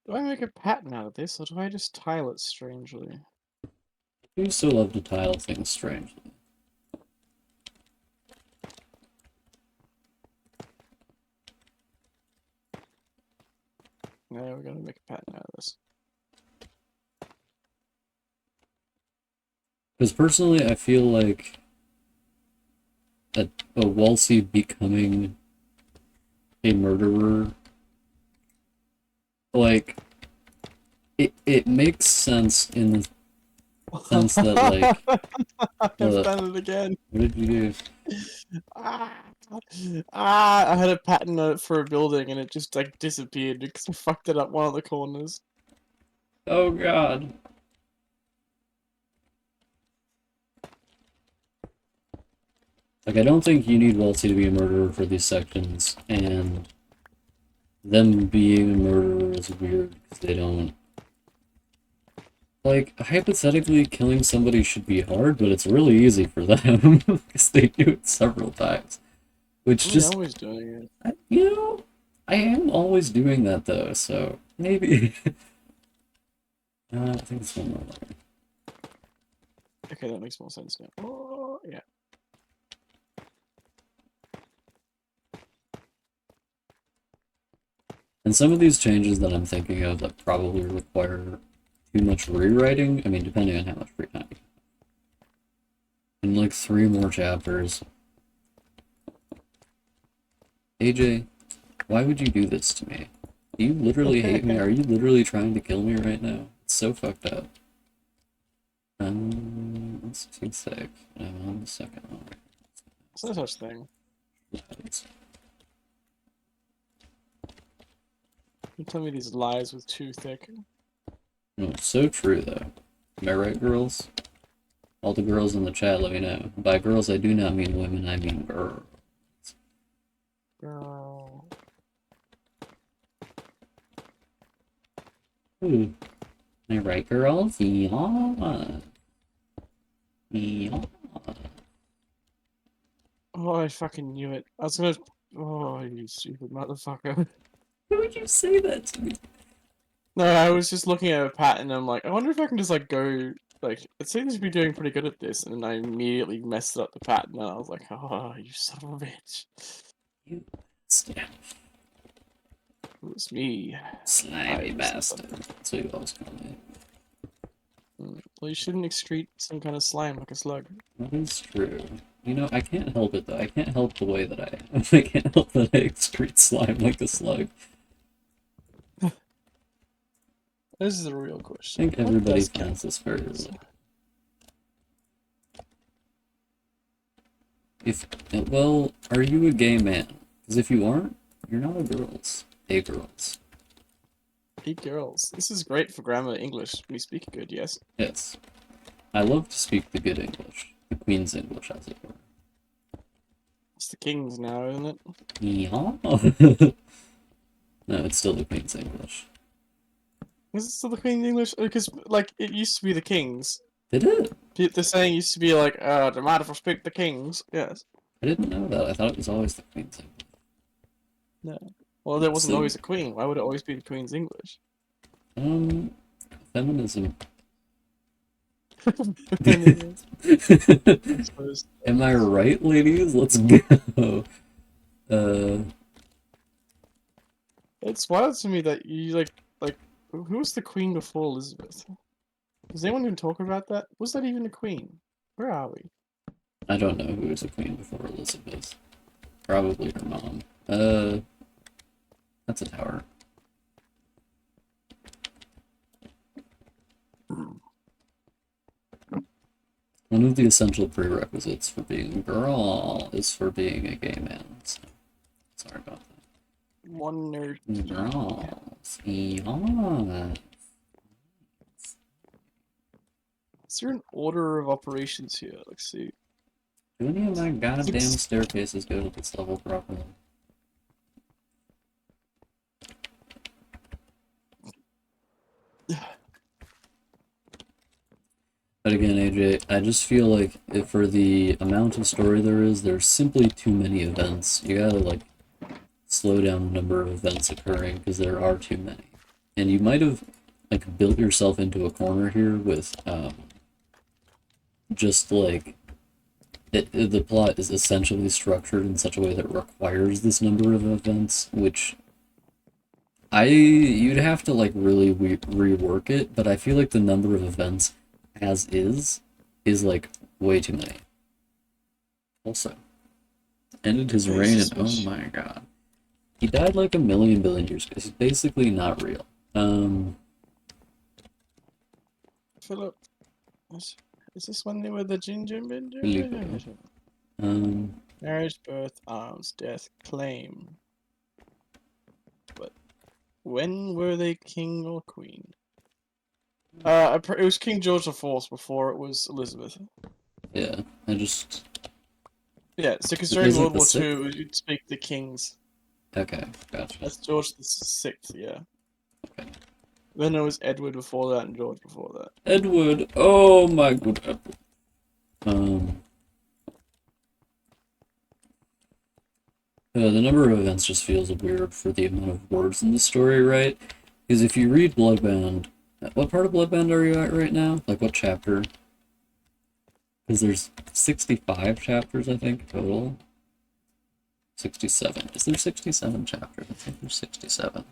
Do I make a pattern out of this, or do I just tile it strangely? You still love to tile things strangely. No, we're gonna make a pattern out of this. Because personally, I feel like a Walsey becoming a murderer, like, it makes sense in the sense that, like, I've done it again. what did you do? I had a pattern on it for a building and it just like disappeared because I fucked it up one of the corners. Oh god. Like, I don't think you need Walsey to be a murderer for these sections, and them being a murderer is weird because they don't. Like, hypothetically, killing somebody should be hard, but it's really easy for them because they do it several times. Which I'm just, always doing it. you know, I am always doing that though, so maybe. I think it's one more layer. Okay, that makes more sense now. Oh, yeah. And some of these changes that I'm thinking of that probably require too much rewriting, I mean, depending on how much free time you have. In like 3 more chapters. AJ, why would you do this to me? Do you literally hate me? Are you literally trying to kill me right now? It's so fucked up. That's too thick. I'm on the second one. It's no such thing. You tell me these lies with too thick. No, it's so true though. Am I right, girls? All the girls in the chat, let me know. By girls, I do not mean women, I mean girls. Girl. Ooh. Am I right, girls? Yeah. Yeah. Oh, I fucking knew it. I was gonna. Oh, you stupid motherfucker. Why would you say that to me? No, I was just looking at a pattern and I'm like, I wonder if I can just like go. Like, it seems to be doing pretty good at this, and then I immediately messed up the pattern and I was like, oh, you son of a bitch. You bastard. It was me. Slimy I bastard. That's what you always call me. Well, you shouldn't excrete some kind of slime like a slug. That is true. You know, I can't help it though. I can't help the way that I am. I can't help that I excrete slime like a slug. This is a real I question. think What everybody does finds this very relatable. Well, are you a gay man? Because if you aren't, you're not a girls. A girls. Eight girls. This is great for grammar English. We speak good, yes. Yes. I love to speak the good English. The Queen's English, as it were. It's the king's now, isn't it? Yeah. No, it's still the Queen's English. Is it still the Queen's English? Because, like, it used to be the king's. Did it? The saying used to be like, the matter for speak the king's. Yes. I didn't know that. I thought it was always the Queen's English. No. Well, there wasn't So- always a queen. Why would it always be the Queen's English? Feminism. Women, I suppose. Am I right, ladies? Let's go. Uh, It's wild to me that you like who was the queen before Elizabeth? Does anyone even talk about that? Was that even a queen? Where are we? I don't know who was a queen before Elizabeth. Probably her mom. That's a tower. One of the essential prerequisites for being a girl is for being a gay man. So, sorry about One nerd. that. Girls. Yeah. Is there an order of operations here? Let's see. Do any of my goddamn Six. staircases go to this level properly? But again, AJ, I just feel like for the amount of story there is, there's simply too many events. You gotta like slow down the number of events occurring because there are too many. And you might have like built yourself into a corner here with just like the plot is essentially structured in such a way that requires this number of events, which you'd have to like really rework it, but I feel like the number of events as is like way too many. Also, ended his reign and oh my god. He died like a million billion years ago. He's basically not real. Philip, is this one with the ginger Filippo. Marriage, birth, arms, death, claim. But when were they king or queen? It was King George IV before it was Elizabeth. Yeah, I just Yeah, so because during Is it World the War sixth? II, you'd speak the kings. Okay, gotcha. That's George VI, yeah. Okay. Then there was Edward before that and George before that. Edward, oh my good Edward. The number of events just feels weird for the amount of words in the story, right? Because if you read Bloodbound, what part of Bloodbound are you at right now? Like what chapter? Because there's 65 chapters, I think, total. 67. Is there 67 chapters? I think there's 67.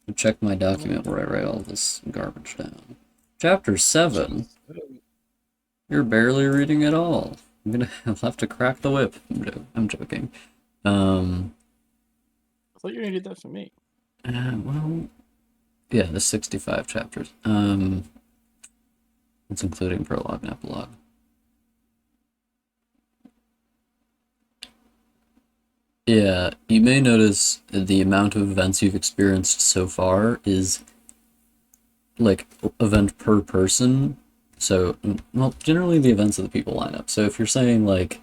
I'll check my document where I write all this garbage down. Chapter 7? You're barely reading at all. I'll have to crack the whip. I'm joking. I thought you only did that for me. Well, yeah, there's 65 chapters. It's including prologue and epilogue. Yeah, you may notice the amount of events you've experienced so far is like event per person. So, well, generally the events of the people line up. So if you're saying like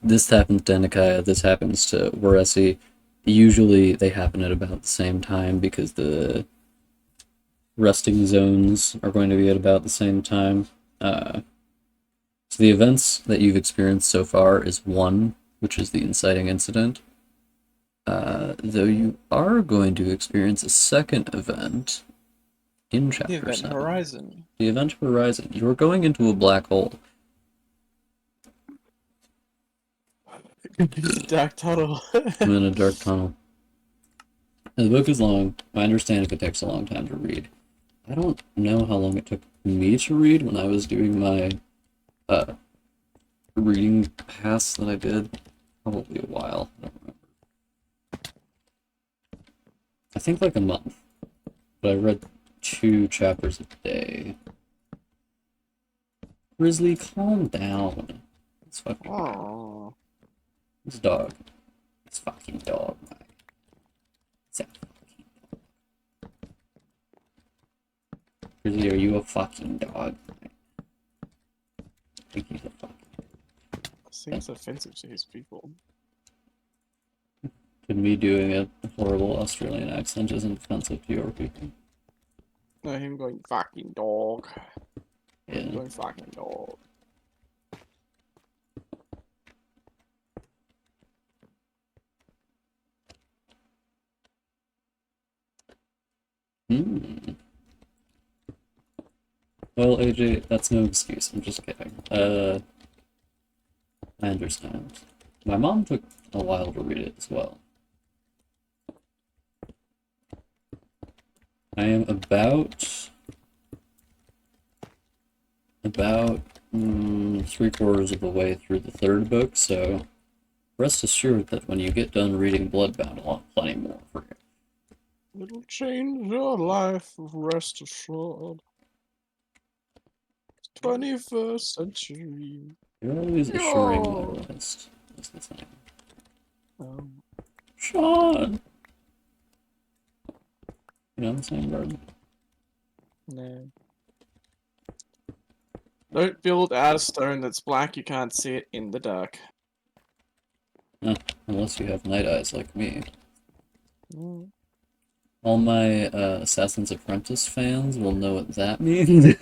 this happens to Enikia, this happens to Waresi, usually they happen at about the same time because the resting zones are going to be at about the same time. So the events that you've experienced so far is 1, which is the inciting incident. Though you are going to experience a second event in The chapter Event 7. Horizon. The Event Horizon. You're going into a black hole. Dark Tunnel. I'm in a dark tunnel. And the book is long. I understand if it takes a long time to read. I don't know how long it took me to read when I was doing my reading pass that I did. Probably a while. I don't remember. I think like a month. But I read 2 chapters a day. Grizzly, calm down. It's fucking bad. Oh. This dog. This fucking dog, man. It's a fucking dog. Grizzly, are you a fucking dog? I think he's a fucking dog. Seems offensive to his people. And me doing a horrible Australian accent isn't offensive to your people. No, him going fucking dog. Yeah. Going fucking dog. Hmm. Well, AJ, that's no excuse. I'm just kidding. I understand. My mom took a while to read it as well. I am about 3/4 of the way through the third book, so rest assured that when you get done reading Bloodbound, I'll have plenty more for you. It'll change your life, rest assured. 21st century. You're always assuring my Yo. list. What's the thing? Um, Sean! You know what I'm saying, bro? no. Don't build out of stone that's black, you can't see it in the dark. Unless you have night eyes like me. Mm. All my Assassin's Apprentice fans will know what that means.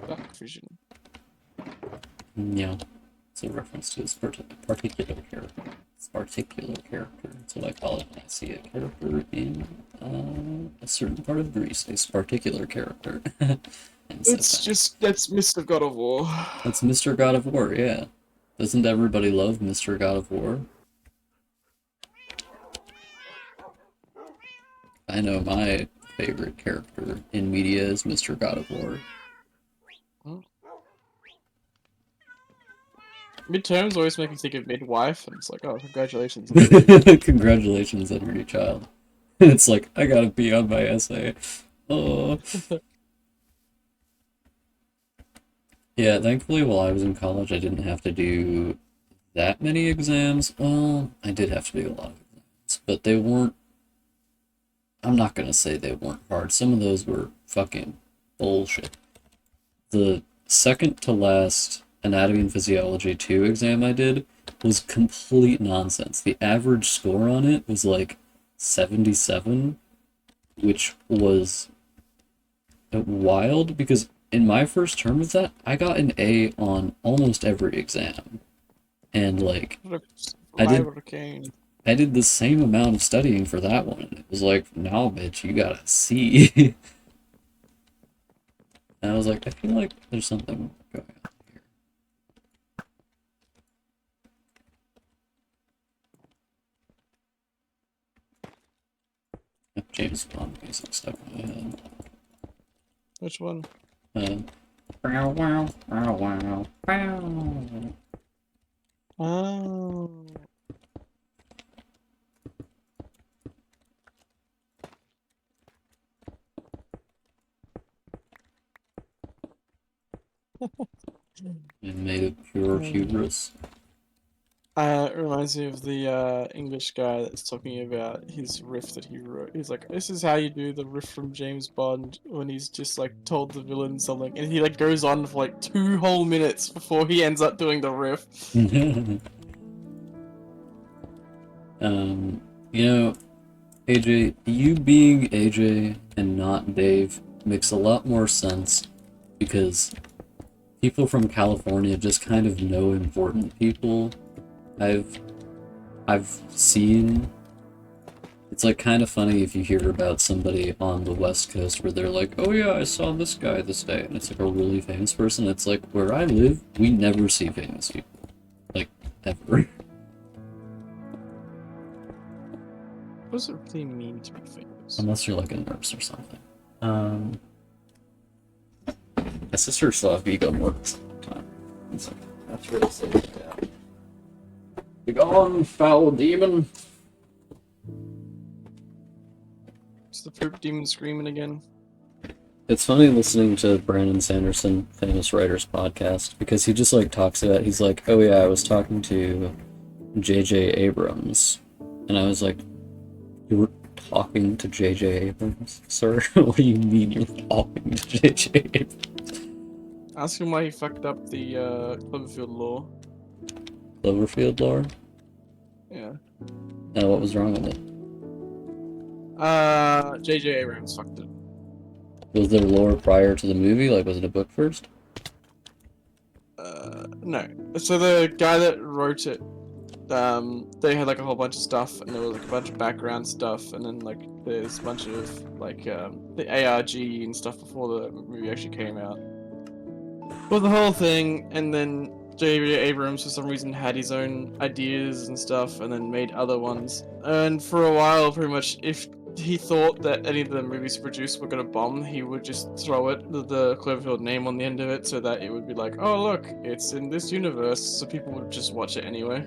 Dark vision. Yeah, it's a reference to his particular character. It's particular character. That's what I call it when I see a character in a certain part of Greece. A particular character. And so That's Mr. God of War. that's Mr. God of War, yeah. Doesn't everybody love Mr. God of War? I know my favorite character in media is Mr. God of War. Midterms always make me think of midwife, and it's like, oh, congratulations. Congratulations on your new child. It's like, I gotta be on my essay. Oh. Yeah, thankfully while I was in college I didn't have to do that many exams. Well, I did have to do a lot of exams, but they weren't, I'm not gonna say they weren't hard. Some of those were fucking bullshit. The second to last Anatomy and Physiology 2 exam I did was complete nonsense. The average score on it was like 77, which was wild because in my first term of that, I got an A on almost every exam. And like, I did the same amount of studying for that one. It was like, no, bitch, you got a C. And I was like, I feel like there's something going on here. James Bond music stuck in my head. Which one? Wow, wow, wow, wow, wow. Oh. Made of pure hubris. It reminds me of the English guy that's talking about his riff that he wrote. He's like, "This is how you do the riff from James Bond," when he's just like told the villain something, and he like goes on for like 2 whole minutes before he ends up doing the riff. You know, AJ, you being AJ and not Dave makes a lot more sense because people from California just kind of know important people. I've seen, it's like kind of funny if you hear about somebody on the West Coast where they're like, oh yeah, I saw this guy this day, and it's like a really famous person. It's like, where I live, we never see famous people. Like, ever. What does it really mean to be famous? Unless you're like a nurse or something. My sister still have vegan works all the time. It's like, that's really sick. Yeah. Be gone, foul demon. Is the poop demon screaming again? It's funny listening to Brandon Sanderson, Famous Writers podcast, because he just like talks about, he's like, oh yeah, I was talking to J.J. Abrams. And I was like, you were talking to J.J. Abrams? Sir, what do you mean you're talking to J.J. Abrams? Ask him why he fucked up the Cloverfield lore. Cloverfield lore? Yeah. What was wrong with it? J.J. Abrams fucked it. Was there lore prior to the movie? Like, was it a book first? No. So the guy that wrote it they had like a whole bunch of stuff, and there was like a bunch of background stuff, and then like there's a bunch of like the ARG and stuff before the movie actually came out. Well, the whole thing, and then J.J. Abrams for some reason had his own ideas and stuff, and then made other ones. And for a while, pretty much, if he thought that any of the movies he produced were gonna bomb, he would just throw the Cloverfield name on the end of it, so that it would be like, oh look, it's in this universe, so people would just watch it anyway.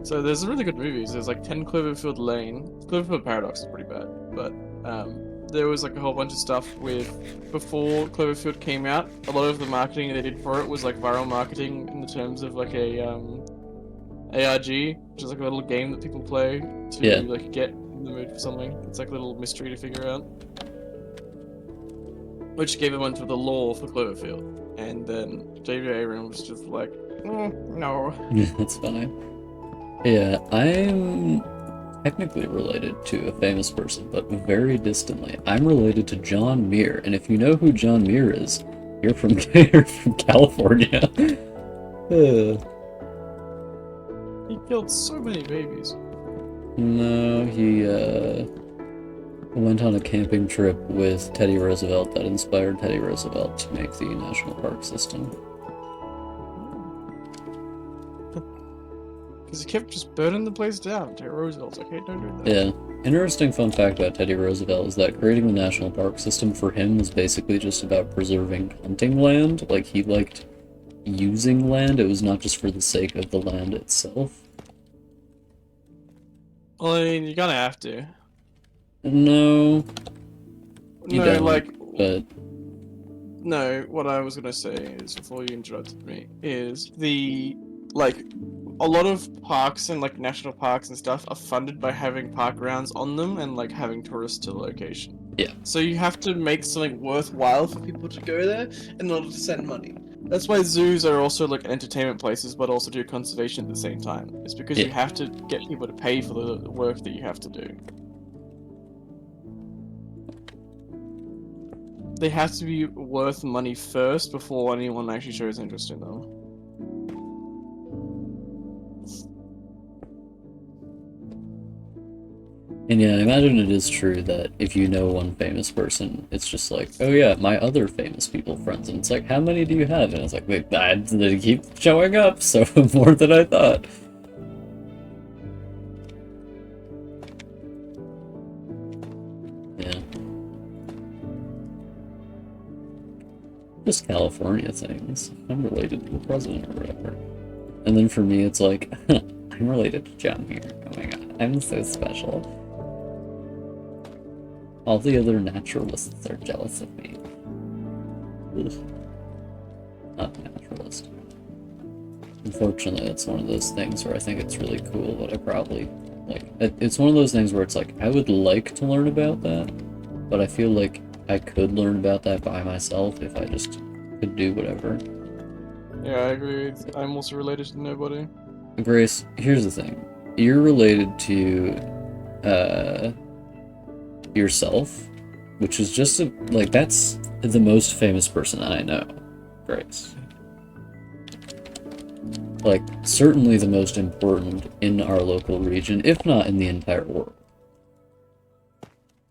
So there's really good movies. There's like 10 Cloverfield Lane. Cloverfield Paradox is pretty bad, but there was like a whole bunch of stuff with before Cloverfield came out. A lot of the marketing they did for it was like viral marketing in the terms of like a ARG, which is like a little game that people play to like get in the mood for something. It's like a little mystery to figure out, which gave a bunch of the lore for Cloverfield. And then J.J. Abrams was just like, no. That's fine. Yeah, I'm technically related to a famous person, but very distantly. I'm related to John Muir, and if you know who John Muir is, you're from California. He killed so many babies. No, he went on a camping trip with Teddy Roosevelt that inspired Teddy Roosevelt to make the national park system. Because he kept just burning the place down. Teddy Roosevelt's like, hey, don't do that. Yeah. Interesting fun fact about Teddy Roosevelt is that creating the national park system for him was basically just about preserving hunting land. Like, he liked using land, it was not just for the sake of the land itself. Well, I mean, you're gonna have to. No, you No, don't, like, but no, what I was gonna say is, before you interrupted me, is like, a lot of parks and, like, national parks and stuff are funded by having park grounds on them and, like, having tourists to the location. Yeah. So you have to make something worthwhile for people to go there in order to send money. That's why zoos are also, like, entertainment places, but also do conservation at the same time. It's because you have to get people to pay for the work that you have to do. They have to be worth money first before anyone actually shows interest in them. And yeah, I imagine it is true that if you know one famous person, it's just like, oh yeah, my other famous people friends, and it's like, how many do you have? And it's like, wait, they keep showing up, so more than I thought. Yeah. Just California things. I'm related to the president or whatever. And then for me, it's like, I'm related to John Muir. Oh my god, I'm so special. All the other naturalists are jealous of me. Ugh. Not naturalist. Unfortunately, it's one of those things where I think it's really cool, but I probably, like, it's one of those things where it's like, I would like to learn about that, but I feel like I could learn about that by myself if I just could do whatever. Yeah, I agree. I'm also related to nobody. Grace, here's the thing. You're related to, yourself, which is just like, that's the most famous person I know, Grace. Like, certainly the most important in our local region, if not in the entire world.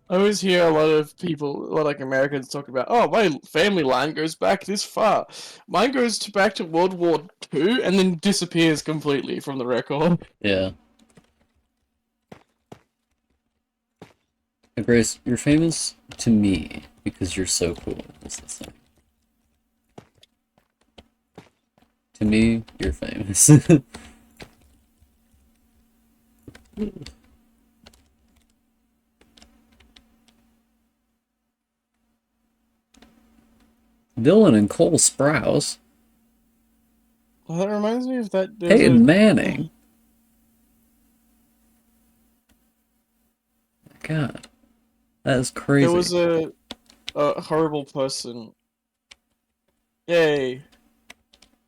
I always hear a lot of people, a lot of, like, Americans talk about, oh, my family line goes back this far. Mine goes back to World War II and then disappears completely from the record. Yeah. Grace, you're famous to me because you're so cool. Is this thing. To me, you're famous. Dylan and Cole Sprouse. Well, that reminds me of that. Peyton Manning. God. That is crazy. There was a horrible person. Yay.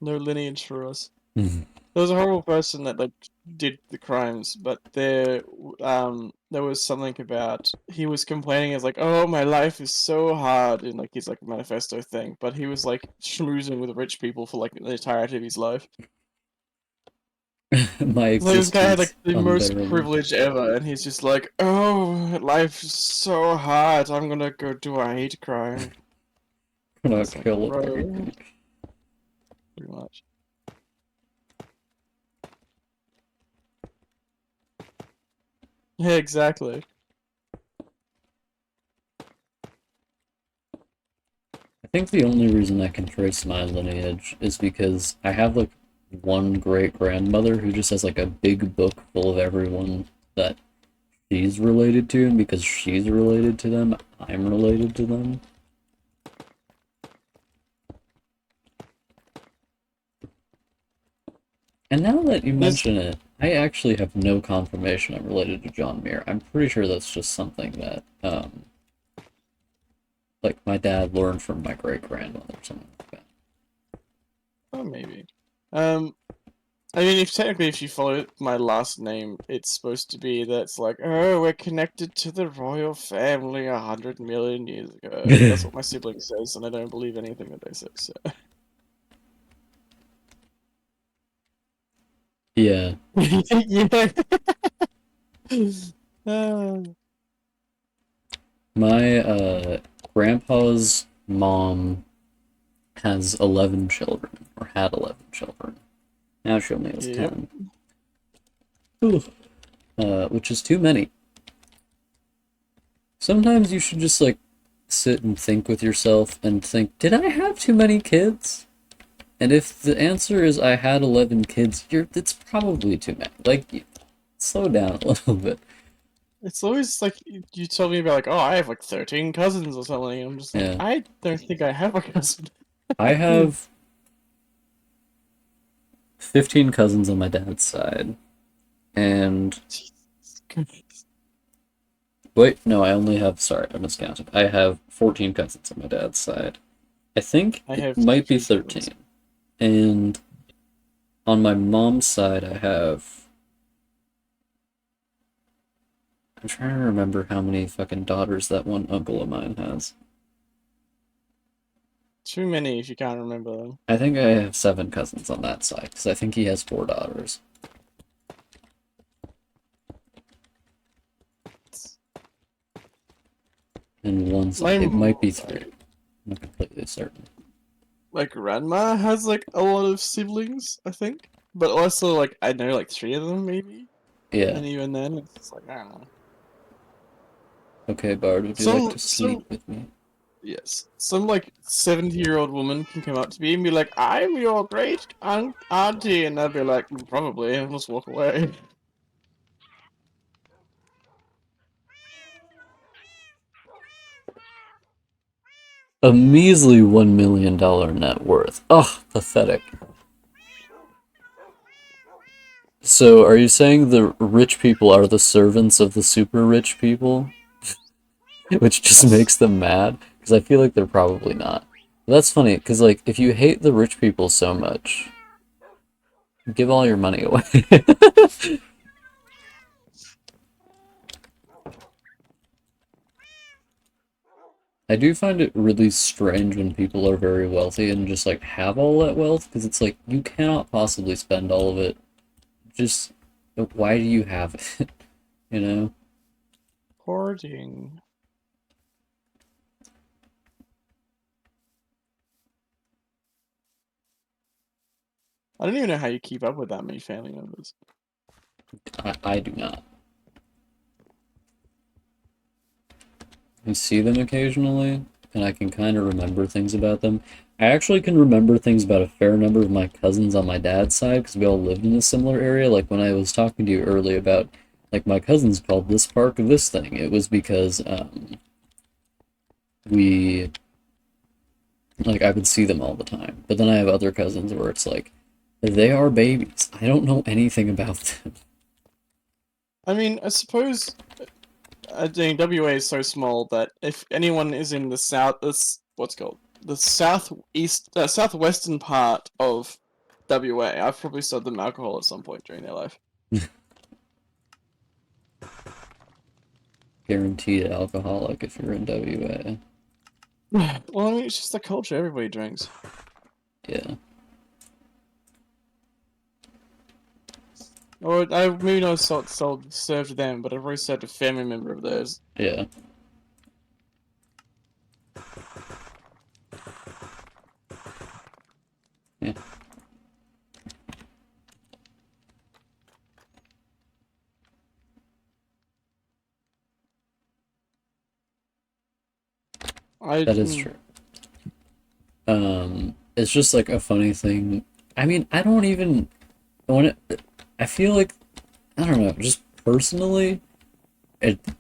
No lineage for us. There was a horrible person that, like, did the crimes, but there was something about he was complaining as like, oh, my life is so hard in like his like manifesto thing, but he was like schmoozing with rich people for like the entirety of his life. My So this guy had like existence the most unbearable. privilege ever, and he's just like, oh, life is so hard. I'm gonna go do a hate crime. Gonna It's like, kill bro, everything. pretty much. Yeah, exactly. I think the only reason I can trace my lineage is because I have like one great grandmother who just has like a big book full of everyone that she's related to, and because she's related to them, I'm related to them. And now that you There's mention it, I actually have no confirmation I'm related to John Muir. I'm pretty sure that's just something that, like my dad learned from my great grandmother or something like that. oh maybe. Um, I mean, if technically if you follow my last name, it's supposed to be that it's like, oh, we're connected to the royal family 100 million years ago. That's what my sibling says, and I don't believe anything that they say. So. Yeah, Yeah. Ah. my grandpa's mom has 11 children, or had 11 children. Now she only has Yep. 10. Ooh. Which is too many. Sometimes you should just like sit and think with yourself and think, did I have too many kids? And if the answer is I had 11 kids, it's probably too many. Like, slow down a little bit. It's always like you tell me about like, oh, I have like 13 cousins or something. And I'm just like, Yeah. I don't think I have a cousin. I have 15 cousins on my dad's side. And Jesus Christ. wait, no, I only have, sorry, I miscounted. I have 14 cousins on my dad's side. I think I it have might be 13 cousins. 13. And on my mom's side, I have. I'm trying to remember how many fucking daughters that one uncle of mine has. Too many if you can't remember them. I think I have 7 cousins on that side, because I think he has 4 daughters. And one son. It might be 3. I'm not completely certain. My grandma has like a lot of siblings, I think. But also like I know like 3 of them maybe. Yeah. And even then it's just like I don't know. Okay, Bard, would you like to sleep with me? Yes. Some like 70-year-old woman can come up to me and be like, I'm your great auntie, and I'd be like, probably, and just walk away. A measly $1 million net worth. Ugh, pathetic. So, are you saying the rich people are the servants of the super rich people? Which just makes them mad? Because I feel like they're probably not. But that's funny, because, like, if you hate the rich people so much, give all your money away. I do find it really strange when people are very wealthy and just, like, have all that wealth, because it's like, you cannot possibly spend all of it. Just, why do you have it? You know? Hoarding. I don't even know how you keep up with that many family members. I do not. I see them occasionally, and I can kind of remember things about them. I actually can remember things about a fair number of my cousins on my dad's side because we all lived in a similar area. Like when I was talking to you earlier about, like my cousins called this park this thing. It was because we, like, I would see them all the time. But then I have other cousins where it's like, they are babies. I don't know anything about them. I mean, I suppose WA is so small that if anyone is in the south, this what's it called the southwestern part of WA, I've probably sold them alcohol at some point during their life. Guaranteed alcoholic if you're in WA. Well, I mean, it's just the culture. Everybody drinks. Yeah. Or I maybe not sold served to them, but I've already served a family member of theirs. Yeah. Yeah. That is true. It's just like a funny thing. I mean, I don't even when it, I feel like I don't know, just personally,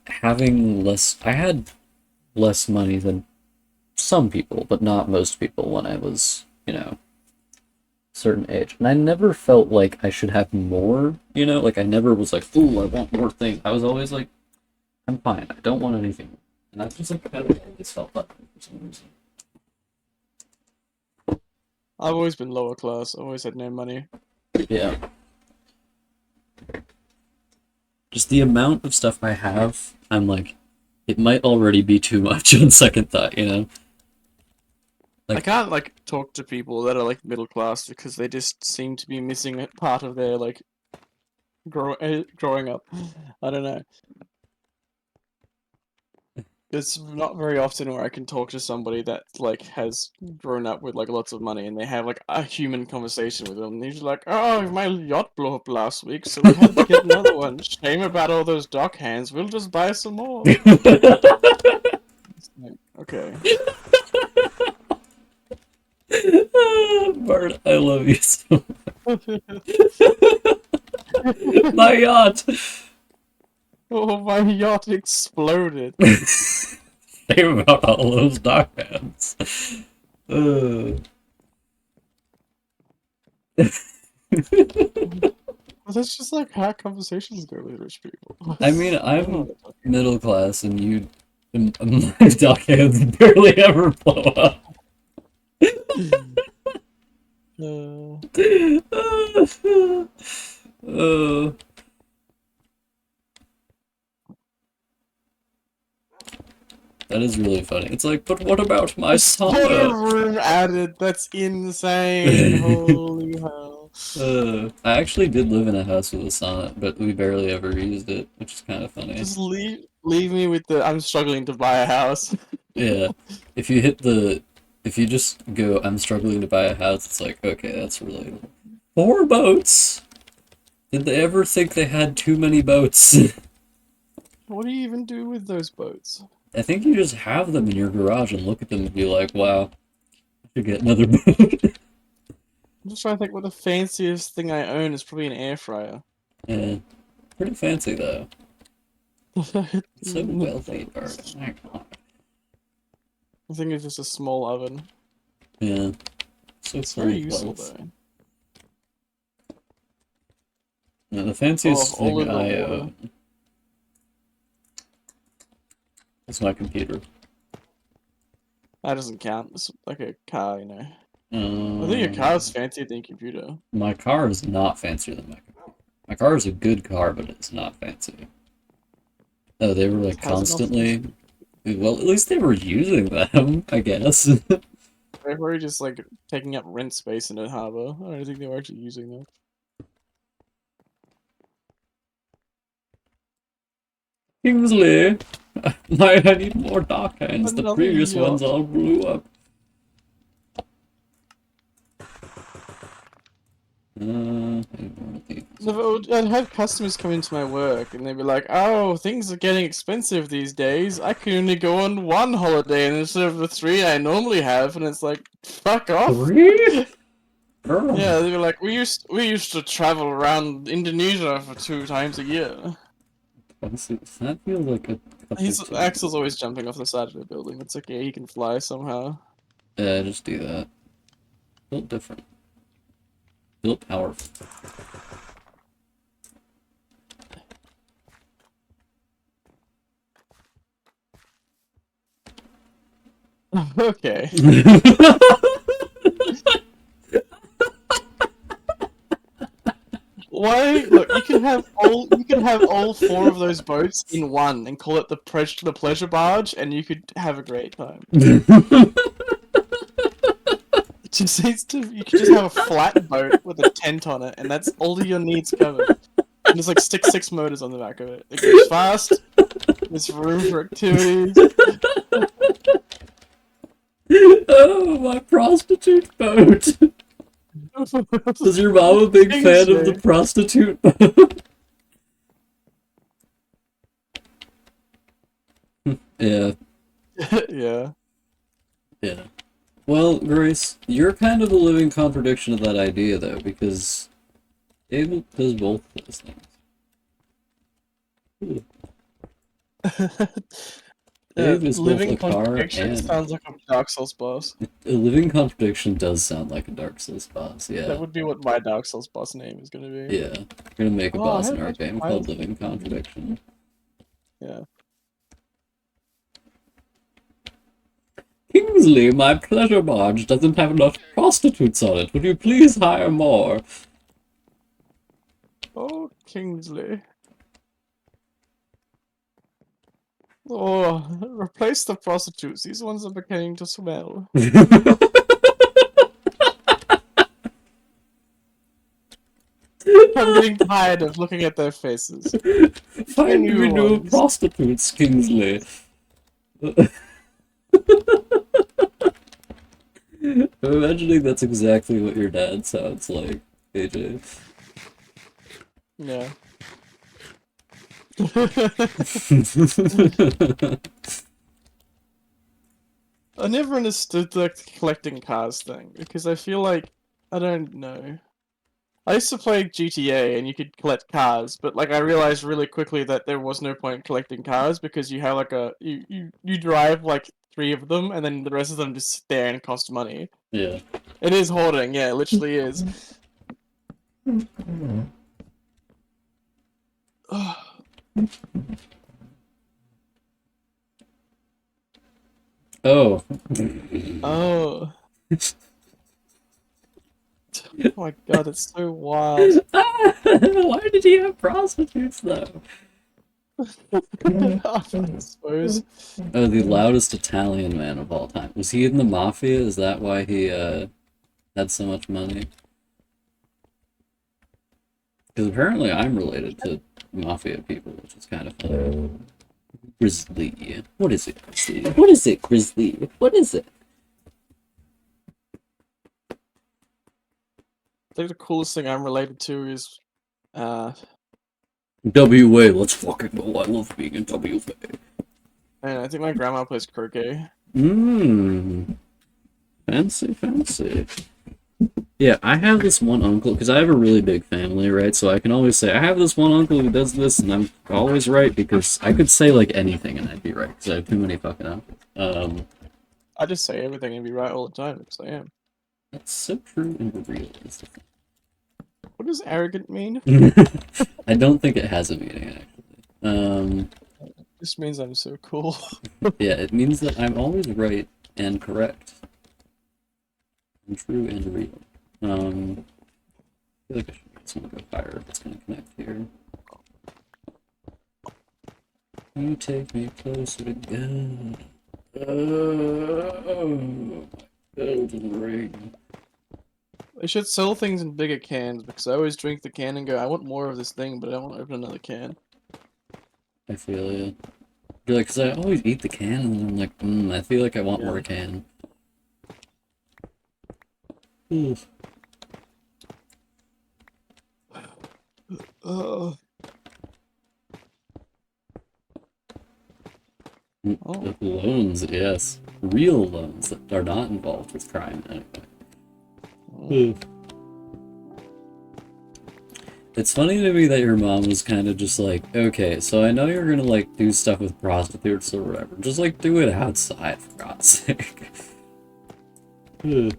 having less. I had less money than some people, but not most people when I was, certain age. And I never felt like I should have more, like I never was like, ooh, I want more things. I was always like, I'm fine. I don't want anything. And I just like kind of always felt that way for some reason. I've always been lower class. I always had no money. Yeah. Just the amount of stuff I have, I'm like, it might already be too much on second thought, I Like- can't like talk to people that are like middle class because they just seem to be missing a part of their like growing up. I don't know. It's not very often where I can talk to somebody that like has grown up with like lots of money and they have like a human conversation with them. And they're just like, "Oh, my yacht blew up last week, so we had to get another one. Shame about all those dock hands. We'll just buy some more." It's like, okay. Bart, I love you so much. My yacht! Oh, my yacht exploded. Think about all those dock hands. Well, that's just like how conversations go with rich people. I mean, I don't know I'm what they're talking middle class, and my dock hands barely ever blow up. Uh, that is really funny. It's like, but what about my Total sauna? room added. That's insane. Holy hell. I actually did live in a house with a sauna, but we barely ever used it, which is kind of funny. Just leave me with the I'm struggling to buy a house. Yeah, if you just go, I'm struggling to buy a house, it's like, okay, that's relatable. 4 boats? Did they ever think they had too many boats? What do you even do with those boats? I think you just have them in your garage and look at them and be like, wow, I should get another boat. I'm just trying to think what the fanciest thing I own is probably an air fryer. Yeah, pretty fancy though. So I wealthy, Bart. My God. think it's just a small oven. Yeah, so It's very full of useful wealth. though. Yeah, the fanciest all thing in the I water. own is my computer. That doesn't count. It's like a car, you know. I think your car is fancier than your computer. My car is not fancier than my computer. My car is a good car, but it's not fancy. Oh, they were like How's it not constantly. Well, at least they were using them, I guess. They're probably just like taking up rent space in a harbor. I don't think they were actually using them. Kingsley, I need more dock hands. The Another previous yacht. ones all blew up. I'd have customers come into my work and they'd be like, "Oh, things are getting expensive these days. I can only go on one holiday instead of the 3 I normally have." And it's like, fuck off. 3? Girl. Yeah, they were like, we used to travel around Indonesia for 2 times a year. That feels like a couple too Axel's many. always jumping off the side of the building. It's okay, he can fly somehow. Yeah, just do that. Built different. Built powerful. Okay. Why? Look, you can have have all 4 of those boats in one and call it the pleasure barge, and you could have a great time. It just needs to. You could just have a flat boat with a tent on it, and that's all of your needs covered. And there's like six motors on the back of it. It goes fast. There's room for activities. Oh, my prostitute boat. Was your mom a big fan of the prostitute boat? Yeah. Yeah. Yeah. Well, Grace, you're kind of a living contradiction of that idea, though, because Abel does both those things. Dave is both living a car contradiction and... sounds like a Dark Souls boss. A living contradiction does sound like a Dark Souls boss, yeah. That would be what my Dark Souls boss name is gonna be. Yeah. We're gonna make a Oh, boss I in our have game I- called Living Contradiction. Yeah. Kingsley, my pleasure barge doesn't have enough prostitutes on it. Would you please hire more? Oh, Kingsley. Oh, replace the prostitutes. These ones are beginning to smell. I'm getting tired of looking at their faces. Find me New new ones. prostitutes, Kingsley. I'm imagining that's exactly what your dad sounds like, AJ. Yeah. I never understood the collecting cars thing because I feel like I don't know. I used to play GTA and you could collect cars, but like I realized really quickly that there was no point in collecting cars because you have like you drive like 3 of them and then the rest of them just sit there and cost money. Yeah. It is hoarding, yeah, it literally is. Oh. Oh. Oh my god, it's so wild. Why did he have prostitutes, though? I suppose. Oh, the loudest Italian man of all time. Was he in the mafia? Is that why he had so much money? Because apparently I'm related to mafia people, which is kind of funny. Grizzly. What is it, Grizzly? What is it, Grizzly? What is it? I think the coolest thing I'm related to is WA, let's fucking go. I love being in WA. and I think my grandma plays croquet. Mmm. Fancy, fancy. Yeah, I have this one uncle, because I have a really big family, right? So I can always say, I have this one uncle who does this, and I'm always right, because I could say, like, anything, and I'd be right, because I have too many fucking uncles. I just say everything and be right all the time because I am. That's so true and real. Is the What does arrogant mean? thing. I don't think it has a meaning, actually. This means I'm so cool. Yeah, it means that I'm always right and correct. And true and real. I feel like I should get someone to go higher if it's gonna connect here. You take me closer to God. Oh, my golden ring. They should sell things in bigger cans because I always drink the can and go, I want more of this thing, but I don't want to open another can. I feel you. You're like, because I always eat the can, and then I'm like, I feel like I want more can. Oof. Oh. Oh. Loans, yes. Real loans that are not involved with crime, anyway. It's funny to me that your mom was kind of just like, okay, so I know you're gonna, like, do stuff with prostitutes or whatever. Just, like, do it outside, for God's sake. You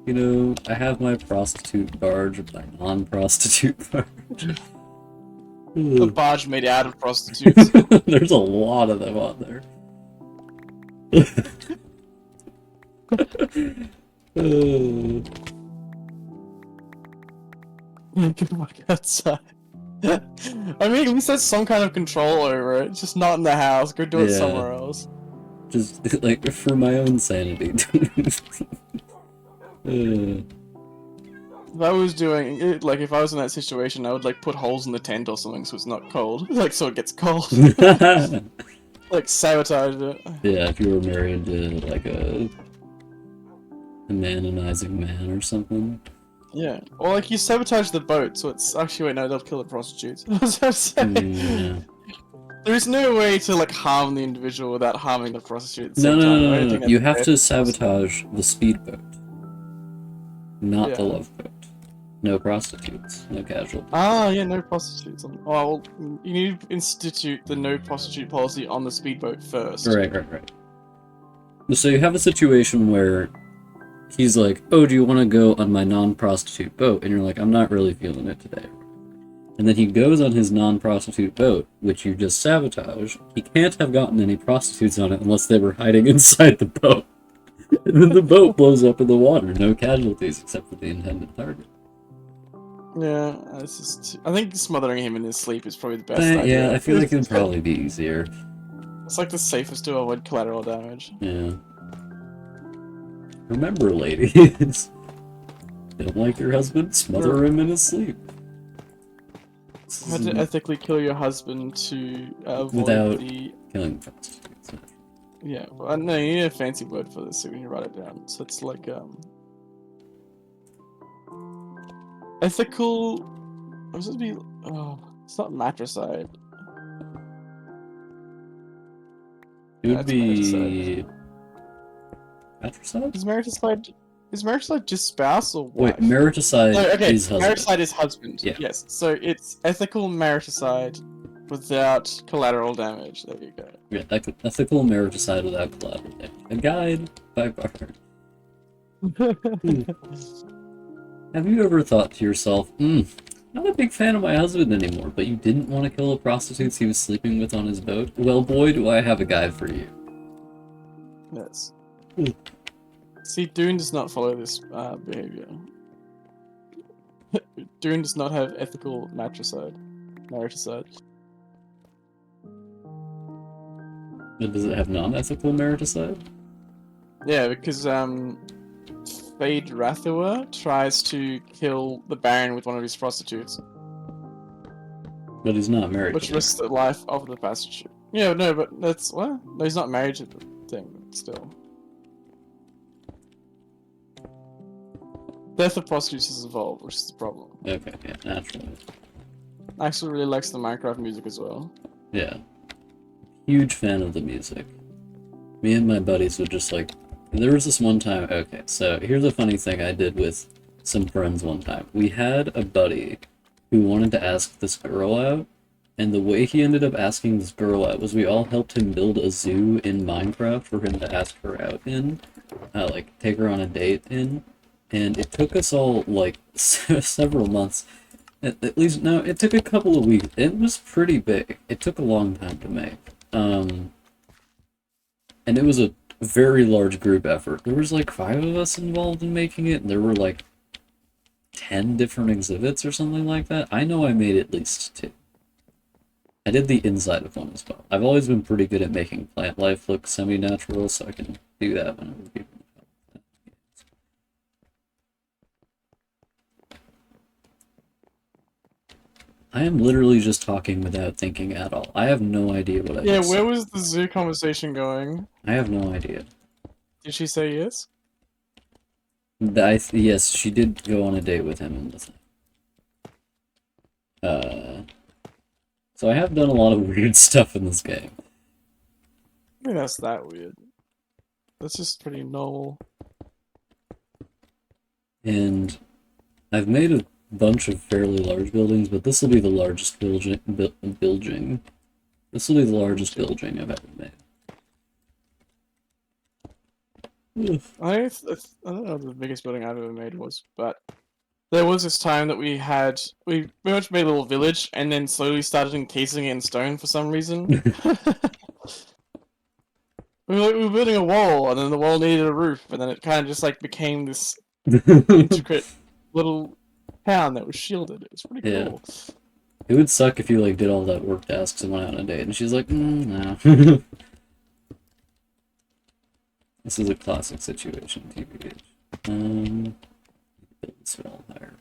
know, I have my prostitute barge, my non-prostitute barge. The barge made out of prostitutes. There's a lot of them on there. Get the fuck outside. I mean, at least there's some kind of control over it. Just not in the house. Go do it Yeah. somewhere else. Just like for my own sanity. If I was doing it, like if I was in that situation, I would like put holes in the tent or something so it's not cold. Like so it gets cold. Like sabotage it. Yeah, if you were married to like a manonizing man or something. Yeah. Or like you sabotage the boat so it's actually wait no they'll kill the prostitutes. I was gonna say. Yeah. There's no way to like harm the individual without harming the prostitute at the No, same no, time. I no, don't no, think no. You that's have fair to the prostitute. sabotage the speedboat, not the Yeah. love boat. No prostitutes, no casualties. Ah, yeah, no prostitutes. Oh, well, you need to institute the no prostitute policy on the speedboat first. Right. So you have a situation where he's like, "Oh, do you want to go on my non-prostitute boat?" And you're like, "I'm not really feeling it today." And then he goes on his non-prostitute boat, which you just sabotage. He can't have gotten any prostitutes on it unless they were hiding inside the boat. And then the boat blows up in the water. No casualties except for the intended target. Yeah, it's just. I think smothering him in his sleep is probably the best idea. Yeah, I feel like it'd probably be easier. It's like the safest to avoid collateral damage. Yeah. Remember, ladies. Don't like your husband? Smother him in his sleep. How to ethically kill your husband to avoid Without- the. Killing prostitutes. Yeah, well, no, you need a fancy word for this when you write it down. So it's like, ethical. What should it be? Oh, it's not matricide. It would That's be... Matricide? Is matricide just spouse or Wait, wife? mariticide No, okay, is husband. matricide is husband. Yeah. Yes, so it's ethical matricide without collateral damage. There you go. Yeah, ethical mariticide without collateral damage. A guide by Bart. Have you ever thought to yourself, not a big fan of my husband anymore, but you didn't want to kill the prostitutes he was sleeping with on his boat? Well, boy, do I have a guide for you. Yes. See, Dune does not follow this behavior. Dune does not have ethical matricide. But does it have non-ethical mariticide? Yeah, because Fade Rathua tries to kill the Baron with one of his prostitutes, But he's not married. which to her. risks the life of the prostitute. Yeah, no, but that's what? No, he's not married to the thing, but still. Death of prostitutes is involved, which is the problem. Okay, yeah, naturally. I actually really likes the Minecraft music as well. Yeah. Huge fan of the music. Me and my buddies would just like... There was this one time... Okay, so here's a funny thing I did with some friends one time. We had a buddy who wanted to ask this girl out, and the way he ended up asking this girl out was we all helped him build a zoo in Minecraft for him to ask her out in. Like, take her on a date in. And it took us all, like, several months. At least, no, it took a couple of weeks. It was pretty big. It took a long time to make. And it was a very large group effort. There was like 5 of us involved in making it, and there were like 10 different exhibits or something like that. I know I made at least 2. I did the inside of one as well. I've always been pretty good at making plant life look semi-natural, so I can do that whenever people... I am literally just talking without thinking at all. I have no idea what I Yeah, just where said. was the zoo conversation going? I have no idea. Did she say yes? Yes, she did go on a date with him and the thing. So I have done a lot of weird stuff in this game. I think that's that weird. That's just pretty normal. And I've made a bunch of fairly large buildings, but this will be the largest building. This will be the largest building I've ever made. Oof. I don't know what the biggest building I've ever made was, but there was this time that we pretty much made a little village and then slowly started encasing it in stone for some reason. we were building a wall and then the wall needed a roof and then it kind of just like became this intricate little town that was shielded. It was pretty Yeah. cool. It would suck if you like did all that work tasks and went out on a date, and she's like, no. This is a classic situation, TBH. Build this wall higher.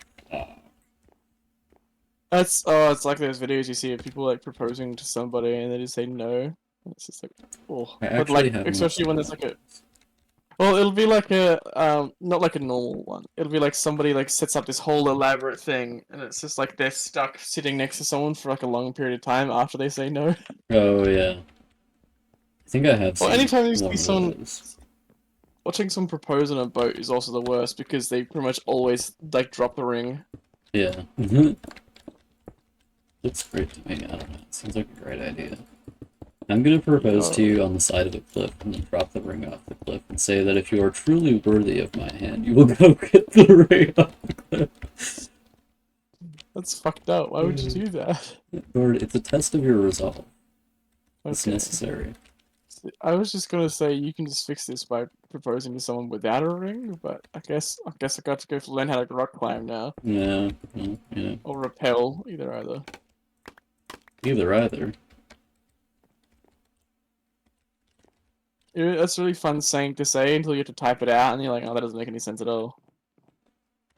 It's like those videos you see of people like proposing to somebody and they just say no. And it's just like, oh, I but actually like have especially no when there's like a, well, it'll be like a not like a normal one. It'll be like somebody like sets up this whole elaborate thing, and it's just like they're stuck sitting next to someone for like a long period of time after they say no. Oh yeah. I think I have Well, seen anytime you one see of someone those. watching someone propose on a boat is also the worst because they pretty much always like drop the ring. Yeah. Looks great to me. I don't know. It seems like a great idea. I'm gonna propose to you on the side of a cliff and then drop the ring off the cliff and say that if you are truly worthy of my hand, you will go get the ring off the cliff. That's fucked up. Why would you do that? Lord, it's a test of your resolve. It's Okay. necessary. I was just gonna say you can just fix this by proposing to someone without a ring, but I guess I got to go learn how to rock climb now Yeah, well, you know, or rappel, either. either. That's really fun saying to say until you have to type it out, and you're like, oh, that doesn't make any sense at all.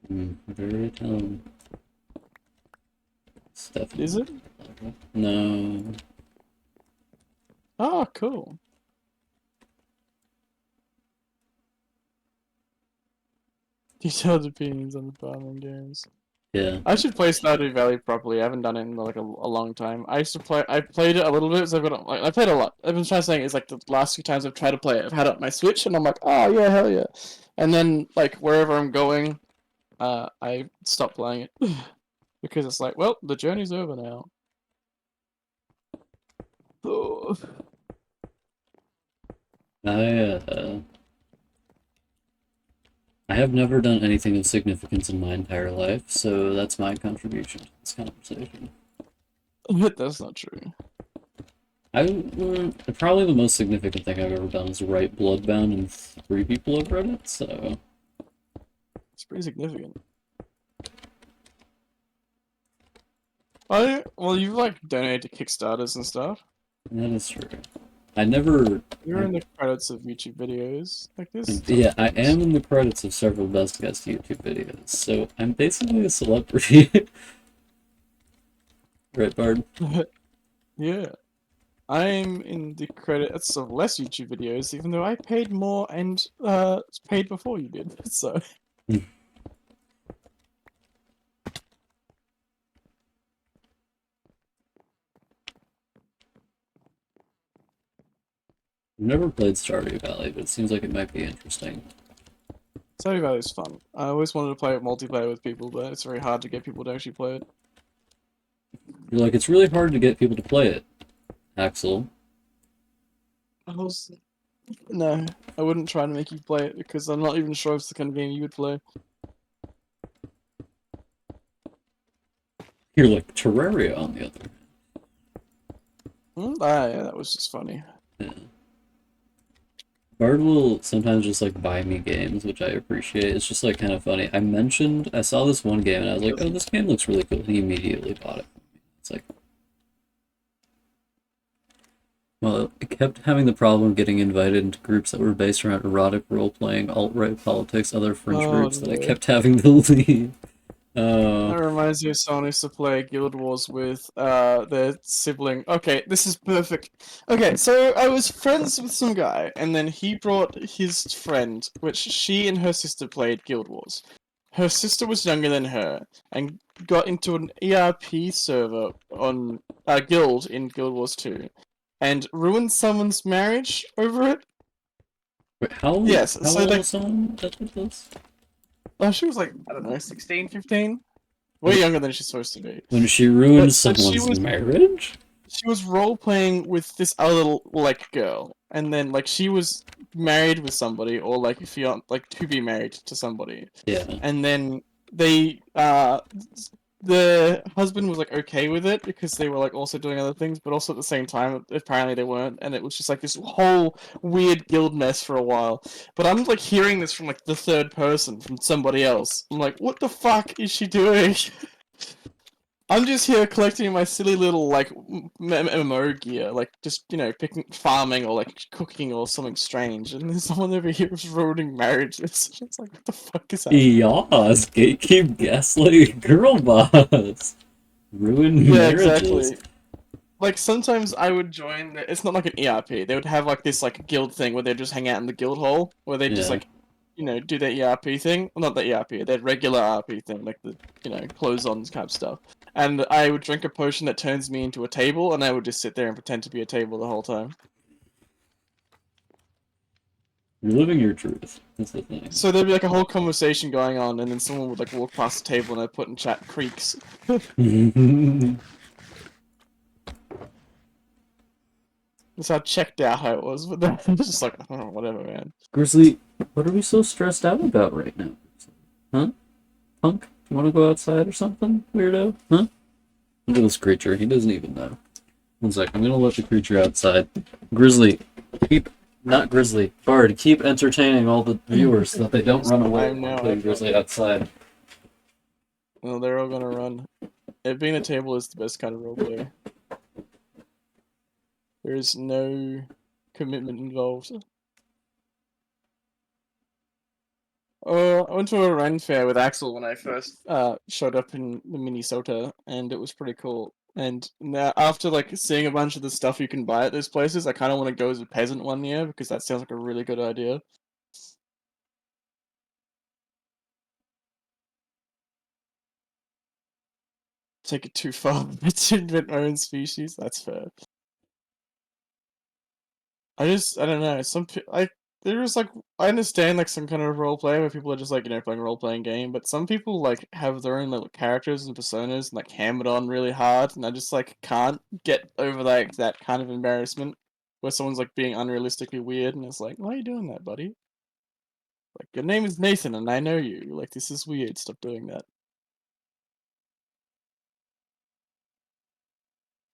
Very telling. Stephanie. Is it? No. Oh, cool. Detailed opinions on the farming games. Yeah. I should play Stardew Valley properly. I haven't done it in like a long time. I played it a little bit, so I've got like I played a lot. I've been trying to say it's like the last few times I've tried to play it, I've had it on my Switch, and I'm like, oh yeah, hell yeah. And then like wherever I'm going, I stop playing it because it's like, well, the journey's over now. Oh. I have never done anything of significance in my entire life, so that's my contribution to this conversation. That's not true. Probably the most significant thing I've ever done is write Bloodbound, and 3 people have read it, so... It's pretty significant. Well, you've like donated to Kickstarters and stuff. That is true. I never... You're in the credits of YouTube videos like this. Yeah, I am in the credits of several Best Guest YouTube videos, so I'm basically a celebrity. Right, Bard? Yeah. I'm in the credits of less YouTube videos, even though I paid more and paid before you did, so... I've never played Stardew Valley, but it seems like it might be interesting. Stardew Valley is fun. I always wanted to play it multiplayer with people, but it's very hard to get people to actually play it. You're like, it's really hard to get people to play it, Axel. No, I wouldn't try to make you play it because I'm not even sure if it's the kind of game you would play. You're like, Terraria, on the other hand. Yeah, that was just funny. Yeah. Bard will sometimes just like buy me games, which I appreciate. It's just like kind of funny. I saw this one game and I was like, oh, this game looks really cool. And he immediately bought it. It's like, well, I kept having the problem of getting invited into groups that were based around erotic role-playing, alt-right politics, other fringe groups that I kept having to leave. That reminds me of someone who used to play Guild Wars with their sibling. Okay, this is perfect. Okay, so I was friends with some guy, and then he brought his friend, which she and her sister played Guild Wars. Her sister was younger than her, and got into an ERP server on Guild in Guild Wars 2, and ruined someone's marriage over it. Wait, how Yes, how so old they- was someone that did this? She was like, I don't know, 16, 15? Way younger than she's supposed to be. When she ruined But- so she someone's was- marriage? She was role playing with this other like girl, and then like she was married with somebody, or like if you're like to be married to somebody, Yeah. and then they the husband was like okay with it because they were like also doing other things, but also at the same time apparently they weren't, and it was just like this whole weird guild mess for a while. But I'm like hearing this from like the third person from somebody else. I'm like, what the fuck is she doing? I'm just here collecting my silly little like MMO gear, like just picking farming or like cooking or something strange, and there's someone over here who's ruining marriages. It's like, what the fuck is happening? Yas, gatekeep gaslight girl boss. Ruin Yeah, marriages. exactly. Like sometimes I would join. It's not like an ERP. They would have like this like guild thing where they just hang out in the guild hall, where they just Yeah. like, do their ERP thing. Well, not the ERP, their regular RP thing, like the close on kind of stuff. And I would drink a potion that turns me into a table, and I would just sit there and pretend to be a table the whole time. You're living your truth. That's the thing. So there'd be like a whole conversation going on, and then someone would like walk past the table, and I'd put in chat creaks. That's how checked out I was, but then I'm just like, oh, whatever, man. Grizzly, what are we so stressed out about right now? Huh? Punk? You want to go outside or something, weirdo? Huh? Look at this creature. He doesn't even know. One sec. I'm gonna let the creature outside. Grizzly, not Grizzly. Bard, keep entertaining all the viewers so that they don't run away. I know, Putting I Grizzly outside. Well, they're all gonna run. It being a table is the best kind of roleplay. There is no commitment involved. I went to a Ren fair with Axel when I first showed up in Minnesota, and it was pretty cool. And now, after like seeing a bunch of the stuff you can buy at those places, I kind of want to go as a peasant one year because that sounds like a really good idea. Take it too far to invent my own species. That's fair. I don't know. There's like I understand like some kind of role play where people are just like playing a role playing game, but some people like have their own little characters and personas and like hammer it on really hard, and I just like can't get over like that kind of embarrassment where someone's like being unrealistically weird, and it's like, why are you doing that, buddy? Like your name is Nathan, and I know you. Like this is weird. Stop doing that.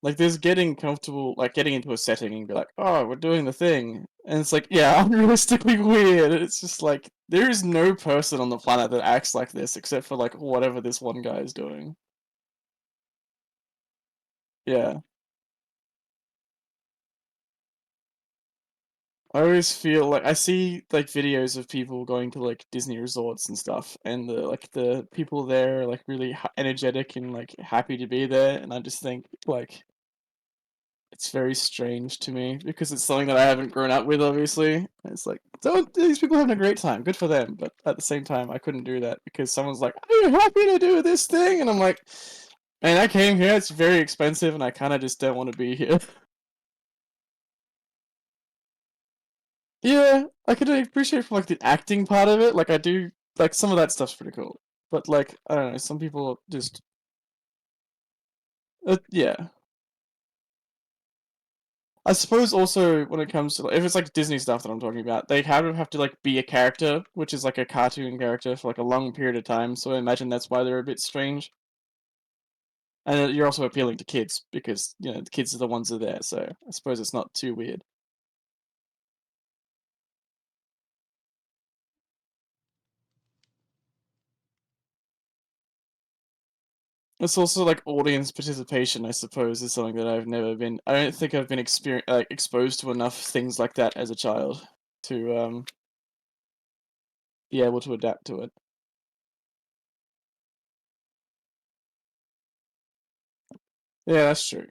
Like there's getting comfortable, like getting into a setting and be like, oh, we're doing the thing. And it's like, yeah, unrealistically weird. It's just like, there is no person on the planet that acts like this except for like whatever this one guy is doing. Yeah. I always feel like I see like videos of people going to like Disney resorts and stuff, and the people there are like really energetic and like happy to be there, and I just think like it's very strange to me because it's something that I haven't grown up with, obviously. It's like, don't these people are having a great time, good for them. But at the same time, I couldn't do that because someone's like, are you happy to do this thing? And I'm like, man, I came here, it's very expensive, and I kind of just don't want to be here. Yeah, I could appreciate from like the acting part of it. Like, I do, like, some of that stuff's pretty cool. But, like, I don't know, some people just, yeah. I suppose also when it comes to if it's like Disney stuff that I'm talking about, they kind of have to like be a character, which is like a cartoon character for like a long period of time. So I imagine that's why they're a bit strange. And you're also appealing to kids because the kids are the ones that are there. So I suppose it's not too weird. It's also like audience participation. I suppose is something that I've never been. I don't think I've been exposed to enough things like that as a child to be able to adapt to it. Yeah, that's true.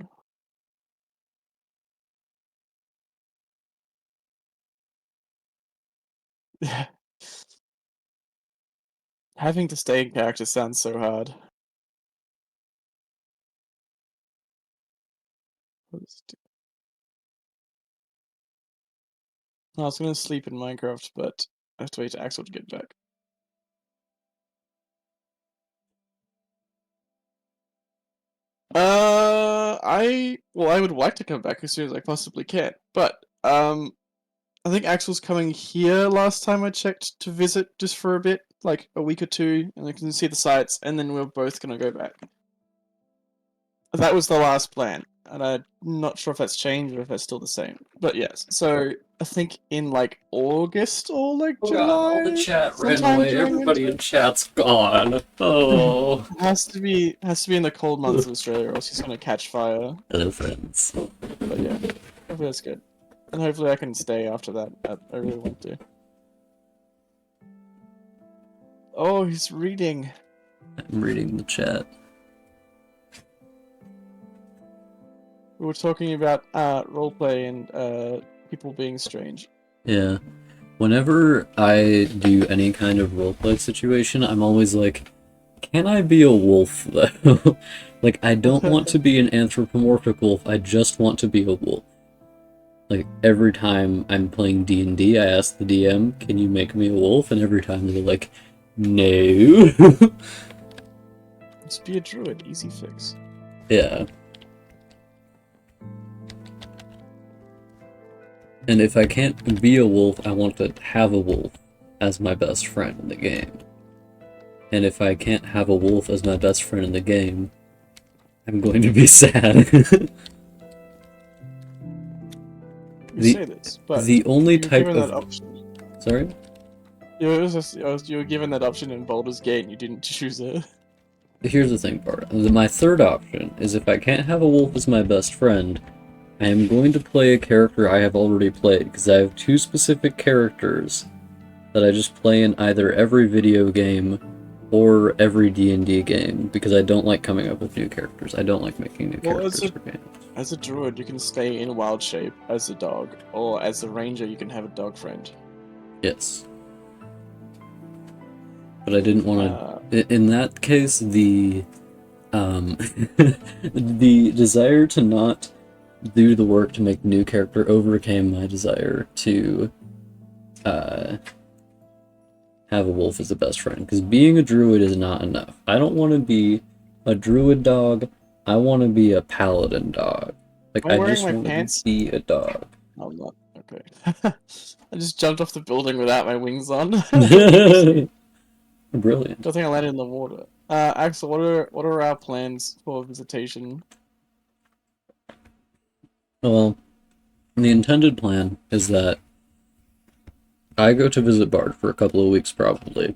Having to stay in character sounds so hard. I was gonna sleep in Minecraft, but I have to wait for Axel to get back. I would like to come back as soon as I possibly can, but I think Axel's coming here last time I checked to visit just for a bit, like a week or two, and I can see the sights, and then we're both gonna go back. that was the last plan, and I'm not sure if that's changed or if that's still the same. But yes, so I think in like August or like All the July, chat ran sometime away. during Everybody winter. in chat's gone. Oh. Has to be in the cold months of Australia, or else he's gonna catch fire. Hello, friends. But yeah, hopefully that's good, and hopefully I can stay after that. I really want to. Oh, he's reading. I'm reading the chat. We were talking about roleplay and people being strange. Yeah. Whenever I do any kind of roleplay situation, I'm always like, can I be a wolf, though? Like, I don't want to be an anthropomorphic wolf, I just want to be a wolf. Like, every time I'm playing D&D, I ask the DM, can you make me a wolf? And every time they're like, no. Just be a druid, easy fix. Yeah. And if I can't be a wolf, I want to have a wolf as my best friend in the game. And if I can't have a wolf as my best friend in the game, I'm going to be sad. You The- say this, but the only you were type given that of... option. Sorry? You were given that option in Baldur's Gate and you didn't choose it. Here's the thing, Bart. My third option is if I can't have a wolf as my best friend, I am going to play a character I have already played, because I have two specific characters that I just play in either every video game or every D&D game, because I don't like coming up with new characters. I don't like making new Well, characters for games. As a druid, you can stay in wild shape as a dog, or as a ranger, you can have a dog friend. Yes. But I didn't want Uh, to... In that case, the... the desire to not do the work to make a new character overcame my desire to have a wolf as the best friend, because being a druid is not enough. I don't want to be a druid dog, I want to be a paladin dog. Like, I'm I wearing just my want to pants. be a dog. I'm not. Okay. I just jumped off the building without my wings on. Brilliant. Don't think I landed in the water. Axel, what are our plans for visitation? Well, the intended plan is that I go to visit Bard for a couple of weeks, probably,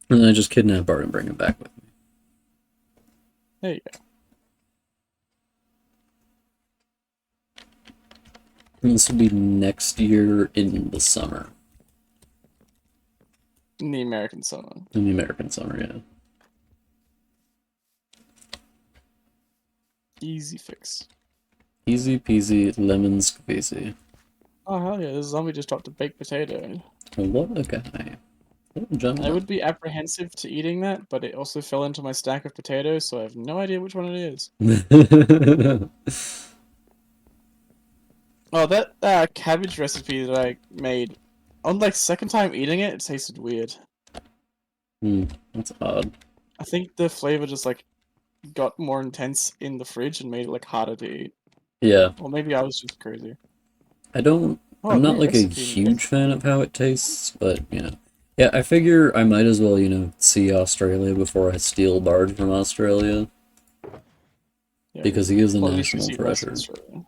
and then I just kidnap Bard and bring him back with me. There you go. And this will be next year in the summer. In the American summer. In the American summer, yeah. Easy fix. Easy peasy, lemon squeezy. Oh hell yeah, this zombie just dropped a baked potato. What a guy. What a I gentleman. would be apprehensive to eating that, but it also fell into my stack of potatoes, so I have no idea which one it is. Oh, that cabbage recipe that I made, on like second time eating it, it tasted weird. That's odd. I think the flavor just like got more intense in the fridge and made it like harder to eat. Yeah. Or maybe I was just crazy. I'm Oh, not new like a recipe. huge fan of how it tastes, but, you know. Yeah, I figure I might as well, see Australia before I steal Bard from Australia, Yeah, because he is a well, at least you national see less treasure. Australia.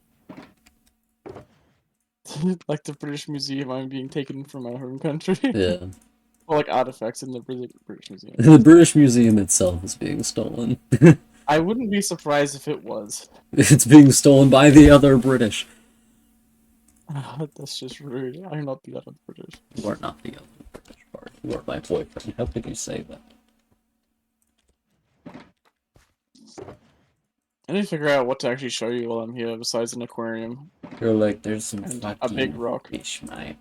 Like the British Museum, I'm being taken from my home country. Yeah. Or like artifacts in the British Museum. The British Museum itself is being stolen. I wouldn't be surprised if it was. It's being stolen by the other British. That's just rude. I'm not the other British. You are not the other British Bard. You are my boyfriend. How could you say that? I need to figure out what to actually show you while I'm here besides an aquarium You're like, there's some and fucking a big rock. fish, mate.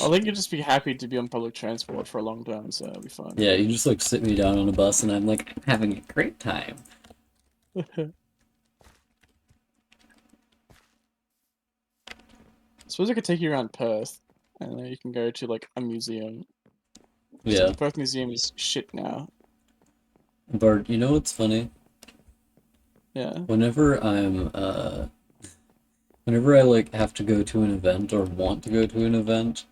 I think you'd just be happy to be on public transport for a long time, so it'll be fine. Yeah, you just like sit me down on a bus and I'm like, I'm having a great time. Suppose I could take you around Perth, and then you can go to like a museum. Yeah. The Perth Museum is shit now. Bard, you know what's funny? Yeah. Whenever whenever I like have to go to an event or want to go to an event,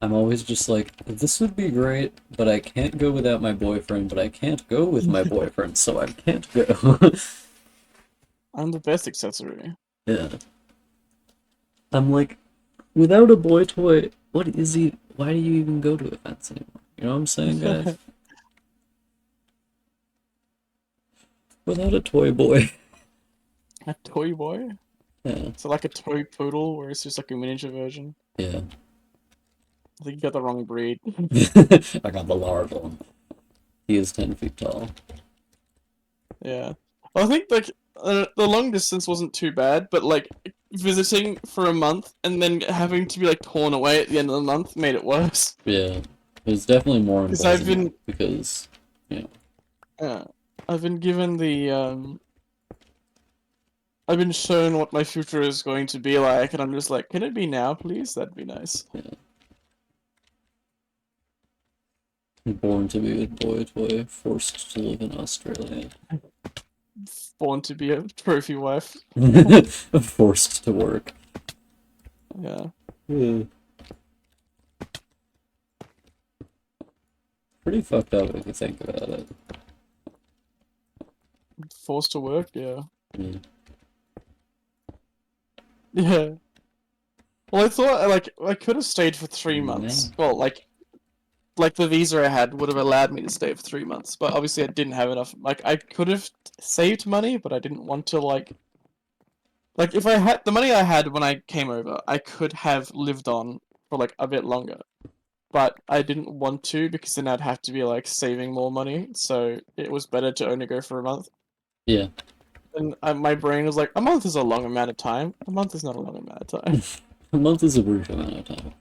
I'm always just like, this would be great, but I can't go without my boyfriend, but I can't go with my boyfriend, so I can't go. I'm the best accessory. Yeah. I'm like, without a boy toy, what is he? Why do you even go to events anymore? You know what I'm saying, guys? Without a toy boy. A toy boy? Yeah. So like a toy poodle, where it's just like a miniature version. Yeah. I think you got the wrong breed. I got the large one. He is 10 feet tall. Yeah. Well, I think like the long distance wasn't too bad, but like visiting for a month and then having to be like torn away at the end of the month made it worse. Yeah. It's definitely more Because I've unpleasant been because, you know, uh, I've been given the I've been shown what my future is going to be like, and I'm just like, can it be now, please? That'd be nice. born to be a boy toy, forced to live in Australia. Born to be a trophy wife. Forced to work. Yeah. Yeah. Pretty fucked up if you think about it. Forced to work, yeah. Yeah. Yeah. Well, I thought like I could have stayed for 3 months. Man. Well, like the visa I had would have allowed me to stay for 3 months, but obviously I didn't have enough. Like I could have saved money, but I didn't want to like if I had the money I had when I came over, I could have lived on for like a bit longer. But I didn't want to because then I'd have to be like saving more money, so it was better to only go for a month. Yeah. And my brain was like, a month is a long amount of time. A month is not a long amount of time. A month is a brief amount of time.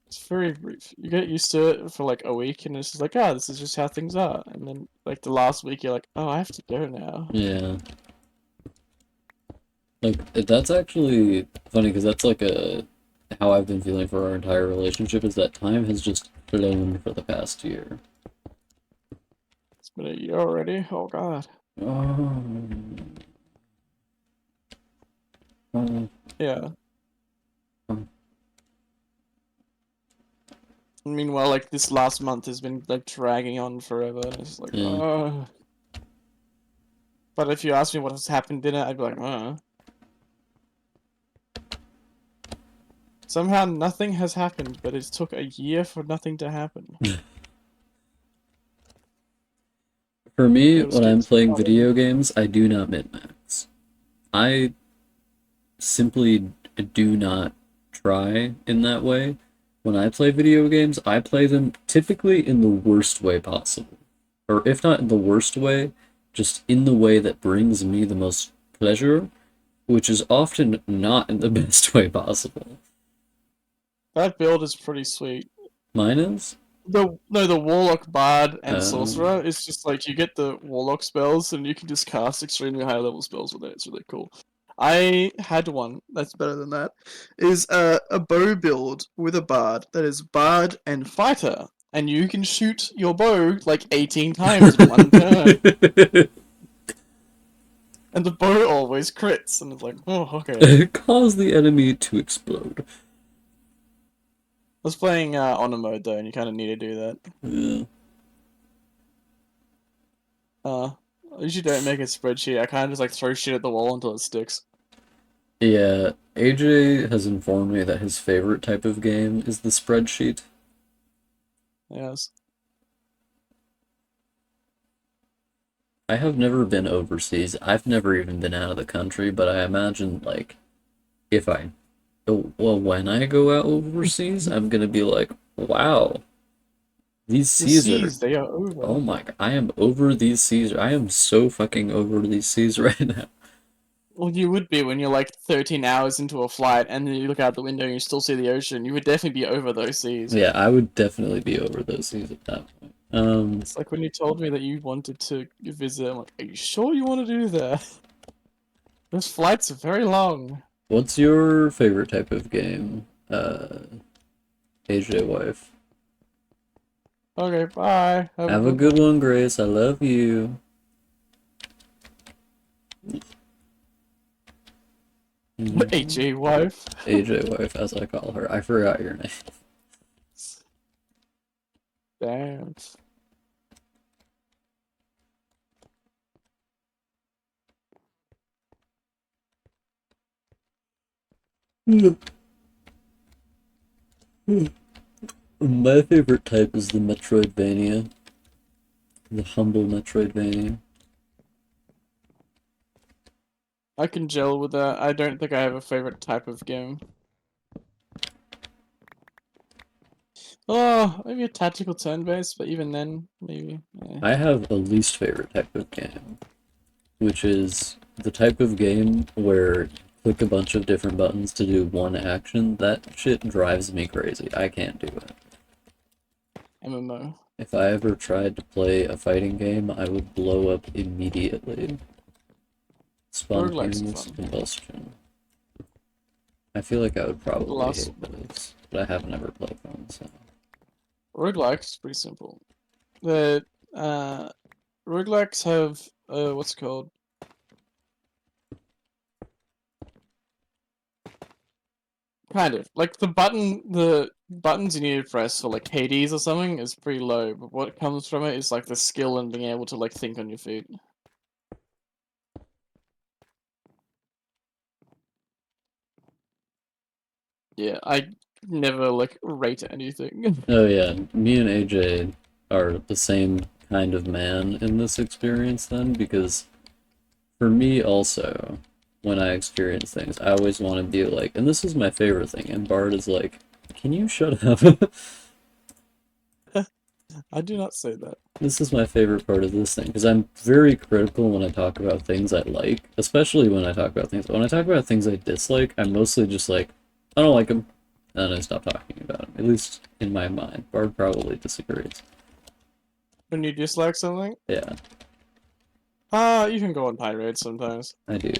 It's very brief. You get used to it for like a week, and it's just like, ah, this is just how things are. And then like the last week, you're like, oh, I have to go now. Yeah. Like, that's actually funny because that's like how I've been feeling for our entire relationship is that time has just flown for the past year. It's been a year already. Oh God. Oh. Oh. Yeah. Hmm. Meanwhile, like this last month has been like dragging on forever, and it's like, Yeah. oh. But if you ask me what has happened in it, I'd be like, Somehow nothing has happened, but it took a year for nothing to happen. For me, Those when I'm games playing are video games, I do not min-max. I simply do not try in that way. When I play video games, I play them typically in the worst way possible. Or if not in the worst way, just in the way that brings me the most pleasure, which is often not in the best way possible. That build is pretty sweet. Mine is? The Warlock, Bard, and Um, Sorcerer is just like you get the Warlock spells and you can just cast extremely high level spells with it. It's really cool. I had one that's better than that. Is a bow build with a Bard that is Bard and Fighter, and you can shoot your bow like 18 times in one turn, and the bow always crits. And it's like, oh, okay. Cause the enemy to explode. I was playing honor mode though, and you kind of need to do that. Yeah. I usually don't make a spreadsheet. I kind of just like throw shit at the wall until it sticks. Yeah, AJ has informed me that his favorite type of game is the spreadsheet. Yes. I have never been overseas. I've never even been out of the country, but I imagine, like, if I, well, when I go out overseas, I'm gonna be like, wow, these The seas are, seas, they are over. oh my God, I am over these seas. I am so fucking over these seas right now. Well, you would be when you're like 13 hours into a flight and then you look out the window and you still see the ocean. You would definitely be over those seas. Yeah, I would definitely be over those seas at that point. It's like when you told me that you wanted to visit, I'm like, are you sure you want to do that? Those flights are very long. What's your favorite type of game, AJ wife? Okay, bye. Have a good one, Grace. I love you. AJ wife. AJ wife, as I call her. I forgot your name. Damn. My favorite type is the Metroidvania. The humble Metroidvania. I can gel with that. I don't think I have a favorite type of game. Oh, maybe a tactical turn-based, but even then, maybe. I have a least favorite type of game, which is the type of game where you click a bunch of different buttons to do one action. That shit drives me crazy. I can't do it. MMO. If I ever tried to play a fighting game, I would blow up immediately. Roguelikes are Spontaneous fun. combustion. I feel like I would probably Last- hate those, but I haven't ever played one, so. Roguelikes is pretty simple. The roguelikes have what's it called? Kind of like the buttons you need to press for like Hades or something is pretty low, but what comes from it is like the skill and being able to like think on your feet. Yeah, I never like rate anything. Oh yeah, me and AJ are the same kind of man in this experience then, because for me also, when I experience things, I always want to be like, and this is my favorite thing, and Bard is like, can you shut up? I do not say that. This is my favorite part of this thing, because I'm very critical when I talk about things I like, especially when I talk about things. When I talk about things I dislike, I'm mostly just like, I don't like them, and I stop talking about them. At least in my mind. Bard probably disagrees. When you dislike something, Yeah, you can go on tirade sometimes. I do.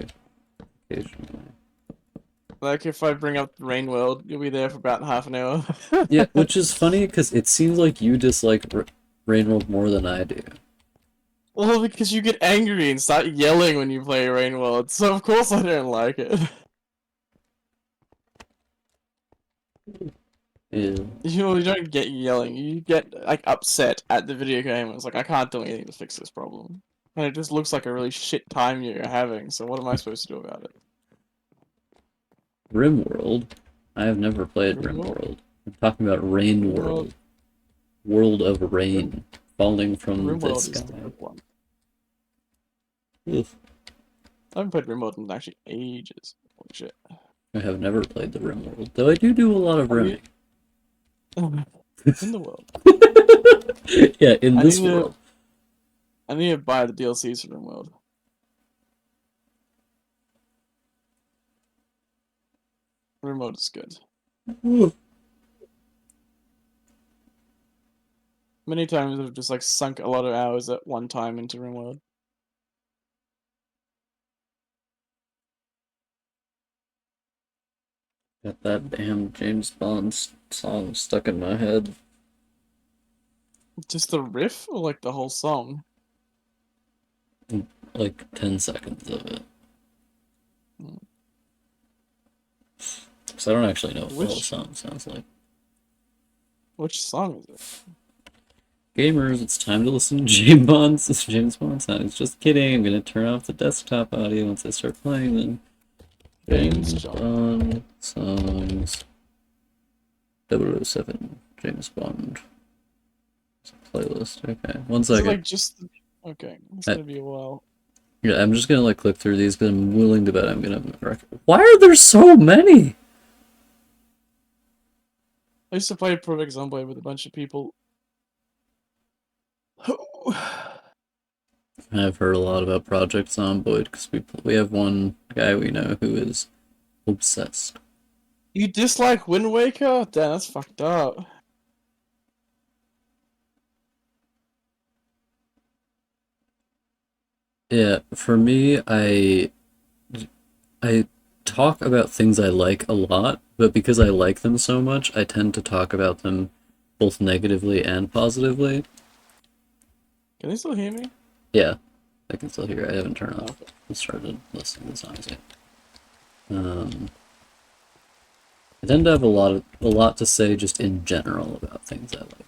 Occasionally. Like if I bring up Rain World, you'll be there for about half an hour. Yeah, which is funny, because it seems like you dislike Rainworld more than I do. Well, because you get angry and start yelling when you play Rain World, so of course I don't like it. Yeah. You don't get yelling, you get like upset at the video game. It's like I can't do anything to fix this problem. And it just looks like a really shit time you're having, so what am I supposed to do about it? RimWorld? I have never played RimWorld? RimWorld. I'm talking about Rain World. World of rain falling from the RimWorld is sky. the good one. Oof. I haven't played RimWorld in actually ages. Holy shit. I have never played the RimWorld, though I do a lot of Have you- rimming. In the world. Yeah, in I this need to- world. I need to buy the DLCs for RimWorld. RimWorld is good. Oof. Many times I've just like sunk a lot of hours at one time into RimWorld. Got that damn James Bond song stuck in my head. Just the riff or like the whole song? Like 10 seconds of it. Hmm. Because I don't actually know what the whole Which- song sounds like. Which song is it? Gamers, it's time to listen to James Bond songs. Just kidding, I'm gonna turn off the desktop audio once I start playing them. James Bond songs. 007 James Bond playlist. Okay, one Is it second. like just okay, it's gonna be a while. Yeah, I'm just gonna like click through these because I'm willing to bet I'm gonna. Why are there so many? I used to play Project Zomboid with a bunch of people. I've heard a lot about Project Zomboid because we have one guy we know who is obsessed. You dislike Wind Waker? Damn, that's fucked up. Yeah, for me, I talk about things I like a lot, but because I like them so much, I tend to talk about them both negatively and positively. Can they still hear me? Yeah, I can still hear it. I haven't turned off. Okay. I started listening to the songs yet. I tend to have a lot to say just in general about things I like.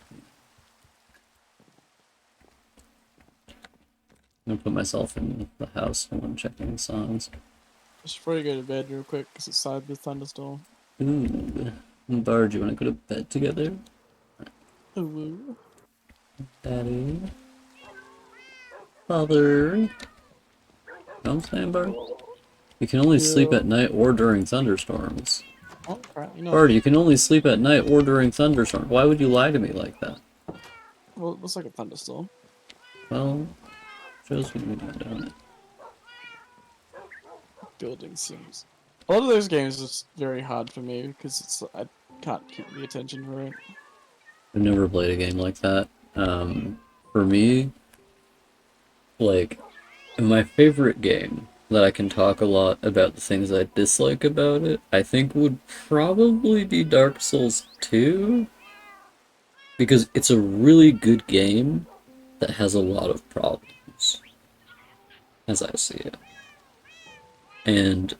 I'm gonna put myself in the house when I'm checking songs. Just before you go to bed, real quick, because it's started the thunderstorm. Ooh, Bar, do you want to go to bed together, Ooh. Daddy? Father? You know what I'm saying, Bard? You can only sleep Yeah. at night or during thunderstorms. Oh crap! You know. Bard, you can only sleep at night or during thunderstorms. Why would you lie to me like that? Well, it looks like a thunderstorm. Well, shows me you're not doing it. Building sims. A lot of those games is very hard for me because I can't keep the attention for it. I've never played a game like that. For me, like, my favorite game that I can talk a lot about the things I dislike about it, I think would probably be Dark Souls 2. Because it's a really good game that has a lot of problems, as I see it. And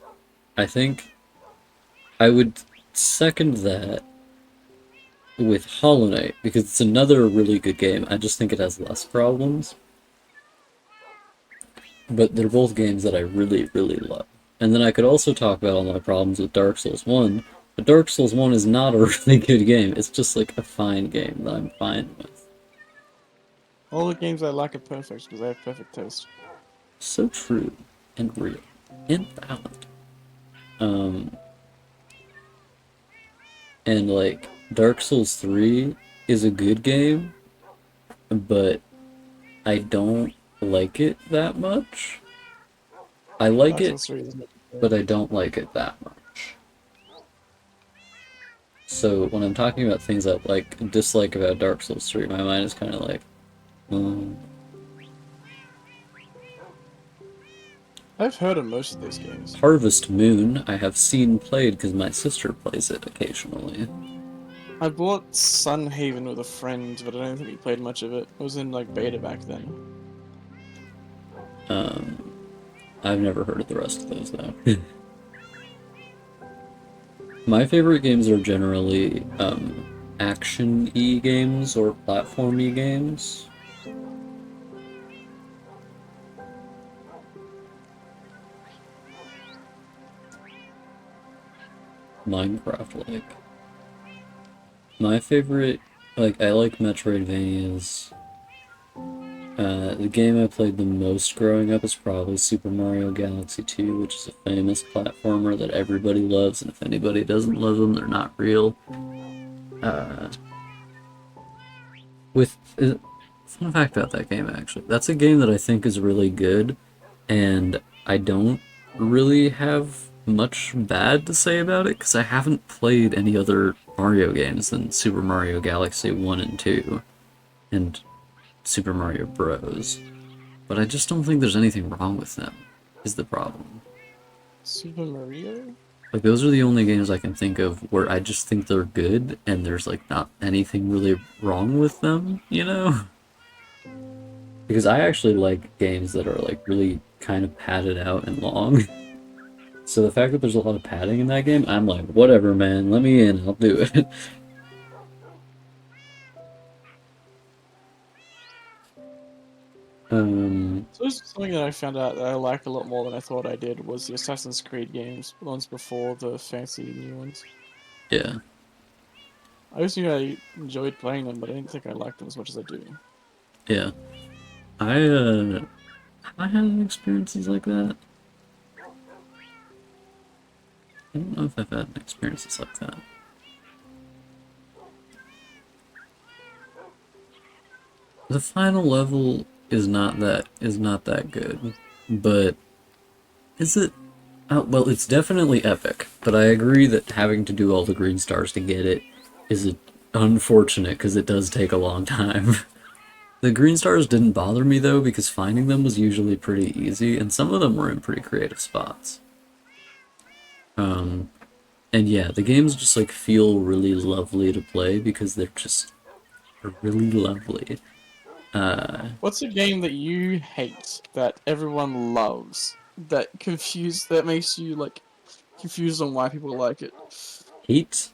I think I would second that with Hollow Knight, because it's another really good game. I just think it has less problems. But they're both games that I really, really love. And then I could also talk about all my problems with Dark Souls 1, but Dark Souls 1 is not a really good game. It's just like a fine game that I'm fine with. All the games I like are perfect because I have perfect taste. So true and real and valid. Um, and like Dark Souls 3 is a good game, but I don't like it that much. I like Dark it, Souls 3 isn't it? but I don't like it that much. So when I'm talking about things I like dislike about Dark Souls 3, my mind is kind of like, um, I've heard of most of these games. Harvest Moon I have seen played because my sister plays it occasionally. I bought Sunhaven with a friend, but I don't think we played much of it. It was in like beta back then. I've never heard of the rest of those though. My favorite games are generally action-y games or platform-y games. Minecraft-like. My favorite, like, I like Metroidvanias. The game I played the most growing up is probably Super Mario Galaxy 2, which is a famous platformer that everybody loves, and if anybody doesn't love them, they're not real. With fun fact about that game, actually, that's a game that I think is really good, and I don't really have much bad to say about it because I haven't played any other Mario games than Super Mario Galaxy 1 and 2 and Super Mario Bros. But I just don't think there's anything wrong with them, is the problem. Super Mario? Like, those are the only games I can think of where I just think they're good and there's, like, not anything really wrong with them, you know? Because I actually like games that are, like, really kind of padded out and long. So the fact that there's a lot of padding in that game, I'm like, whatever, man, let me in, I'll do it. So this is something that I found out that I like a lot more than I thought I did was the Assassin's Creed games, the ones before the fancy new ones. Yeah. I always knew I enjoyed playing them, but I didn't think I liked them as much as I do. Yeah. Have I had any experiences like that? I don't know if I've had experiences like that. The final level is not that good, but is it? Well, it's definitely epic, but I agree that having to do all the green stars to get it is unfortunate because it does take a long time. The green stars didn't bother me though because finding them was usually pretty easy, and some of them were in pretty creative spots. And yeah, the games just like feel really lovely to play because they're really lovely. What's a game that you hate that everyone loves that makes you like confused on why people like it. Hate?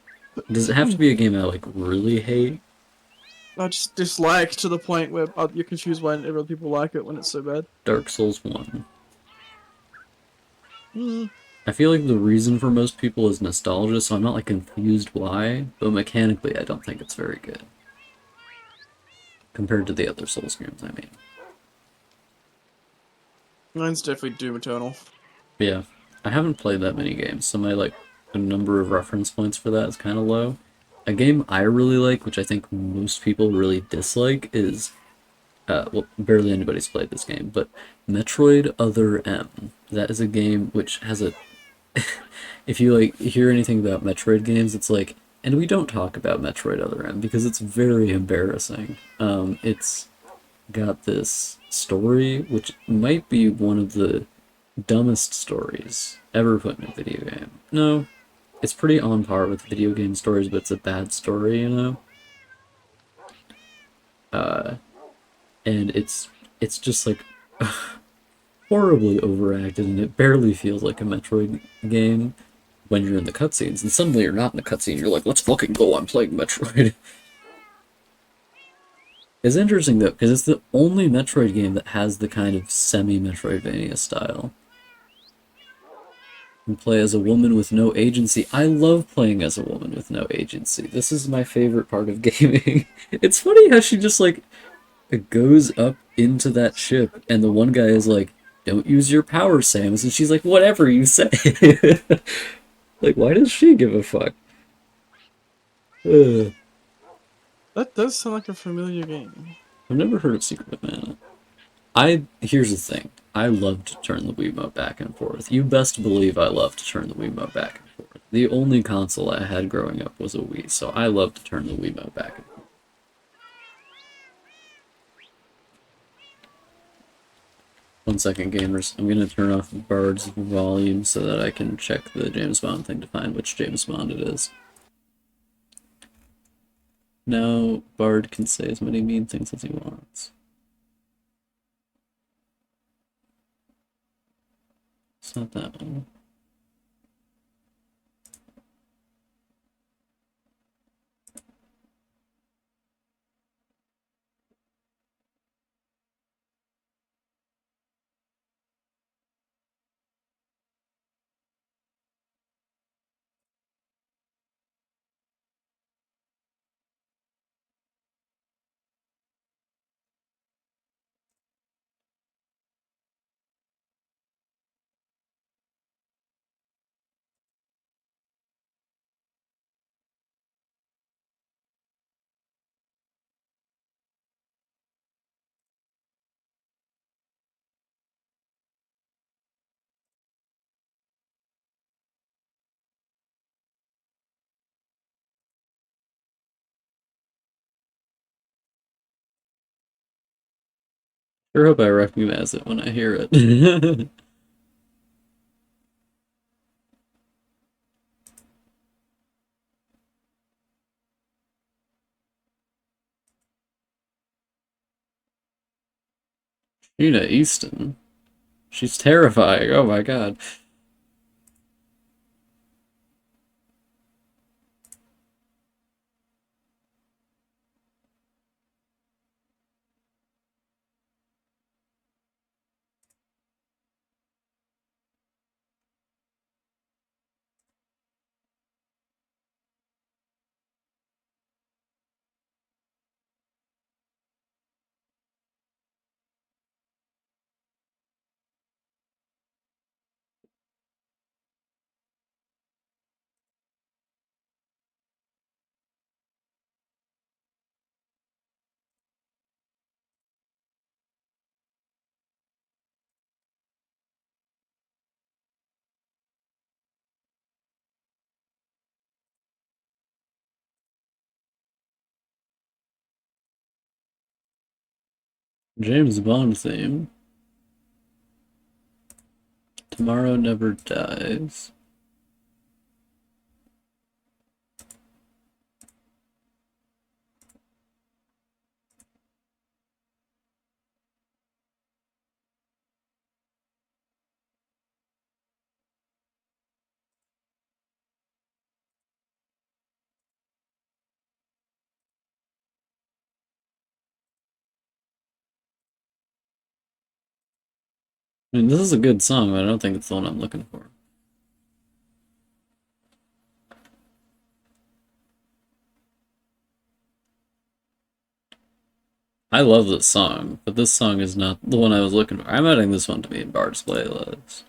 Does it have to be a game I like really hate? I just dislike to the point where you're confused why other people like it when it's so bad. Dark Souls 1. Mm. I feel like the reason for most people is nostalgia, so I'm not like confused why, but mechanically I don't think it's very good. Compared to the other Souls games, I mean. Mine's definitely Doom Eternal. Yeah. I haven't played that many games, so my like the number of reference points for that is kind of low. A game I really like, which I think most people really dislike, is well, barely anybody's played this game, but Metroid Other M. That is a game which has a if you like hear anything about Metroid games, it's like, and we don't talk about Metroid Other M because it's very embarrassing. It's got this story which might be one of the dumbest stories ever put in a video game. No, it's pretty on par with video game stories, but it's a bad story, you know? And it's just like horribly overacted, and it barely feels like a Metroid game when you're in the cutscenes, and suddenly you're not in the cutscene, you're like, let's fucking go, I'm playing Metroid. It's interesting though, because it's the only Metroid game that has the kind of semi-Metroidvania style. You play as a woman with no agency. I love playing as a woman with no agency. This is my favorite part of gaming. It's funny how she just like goes up into that ship, and the one guy is like, don't use your power, Samus, and she's like, whatever you say. Like, why does she give a fuck? Ugh. That does sound like a familiar game. I've never heard of Secret of Mana. Here's the thing. I love to turn the Wiimote back and forth. You best believe I love to turn the Wiimote back and forth. The only console I had growing up was a Wii, so I love to turn the Wiimote back and forth. One second, gamers. I'm gonna turn off Bard's volume so that I can check the James Bond thing to find which James Bond it is. Now, Bard can say as many mean things as he wants. It's not that one. Sure hope I recognize it when I hear it. Sheena Easton. She's terrifying. Oh my god. James Bond theme. Tomorrow Never Dies. I mean, this is a good song, but I don't think it's the one I'm looking for. I love this song, but this song is not the one I was looking for. I'm adding this one to me in Bard's playlist.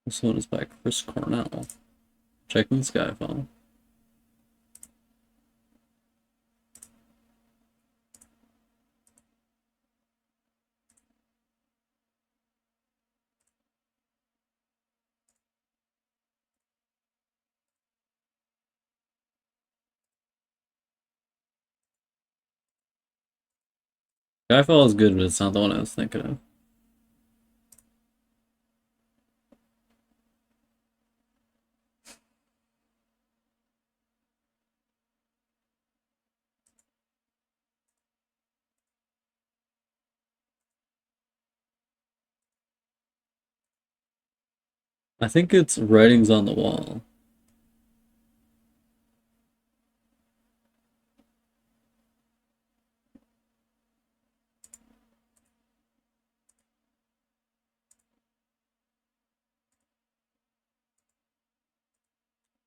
This one is by Chris Cornell. Checking Skyfall. Skyfall is good, but it's not the one I was thinking of. I think it's Writings on the Wall.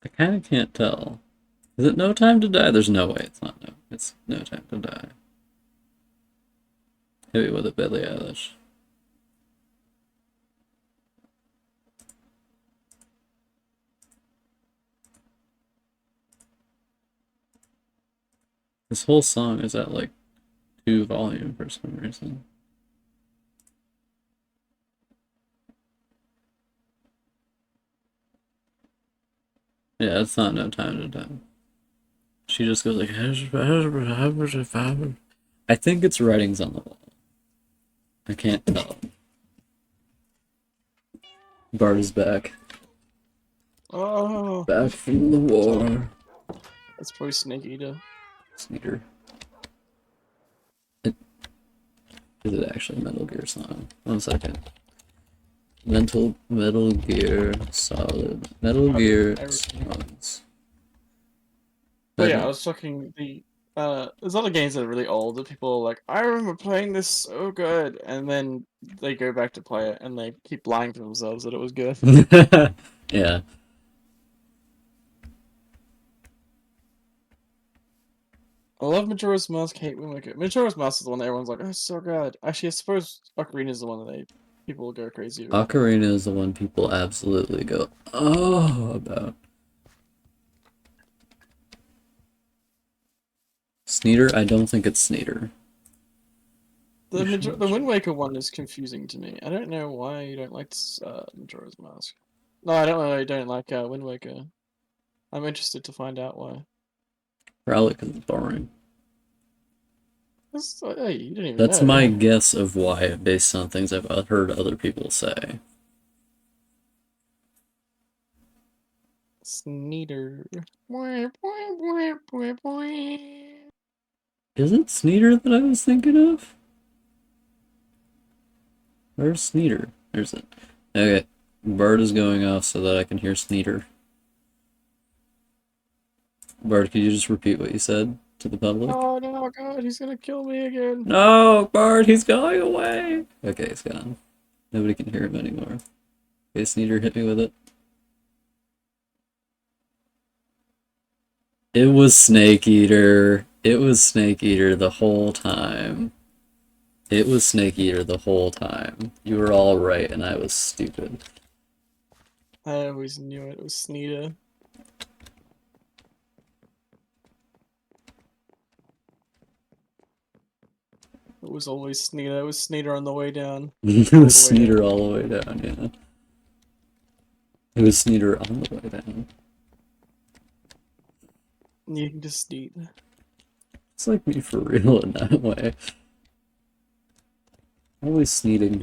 I kind of can't tell. Is it No Time to Die? There's no way it's not no. It's No Time to Die. Hit me with it, Billie Eilish. This whole song is at like 2 volume for some reason. Yeah, it's not No Time to Die. She just goes like, I think it's Writings on the Wall. I can't tell. Bart is back. Oh, Back from the war. that's probably Snake Eater. Sneaker. Is it actually a Metal Gear song? 1 second. Metal Gear Solid. Metal Gear songs. But yeah, I was talking the there's other games that are really old that people are like, I remember playing this so good, and then they go back to play it and they keep lying to themselves that it was good. Yeah. I love Majora's Mask, hate Wind Waker. Majora's Mask is the one that everyone's like, oh, it's so good. Actually, I suppose Ocarina is the one that people will go crazy about. Ocarina is the one people absolutely go, oh, about. Sneeder? I don't think it's Sneeder. The Wind Waker one is confusing to me. I don't know why you don't like Majora's Mask. No, I don't know why you don't like Wind Waker. I'm interested to find out why. Probably because it's boring. Hey, you didn't even That's know. my guess of why, based on things I've heard other people say. Sneeder. Is it Sneeder that I was thinking of? Where's Sneeder? There's it. Okay. Bard is going off so that I can hear Sneeder. Bard, could you just repeat what you said to the public? Oh no, God, he's gonna kill me again. No, Bard, he's going away. Okay, he's gone. Nobody can hear him anymore. Okay, Sneeder, hit me with it. It was Snake Eater. It was Snake Eater the whole time. It was Snake Eater the whole time. You were all right, and I was stupid. I always knew it was Sneeda. It was always Sneeda. It was Sneeder on the way down. It was Sneeder all the way down, yeah. It was Sneeder on the way down. You can just Sneed. It's like me for real in that way. Always sneeding.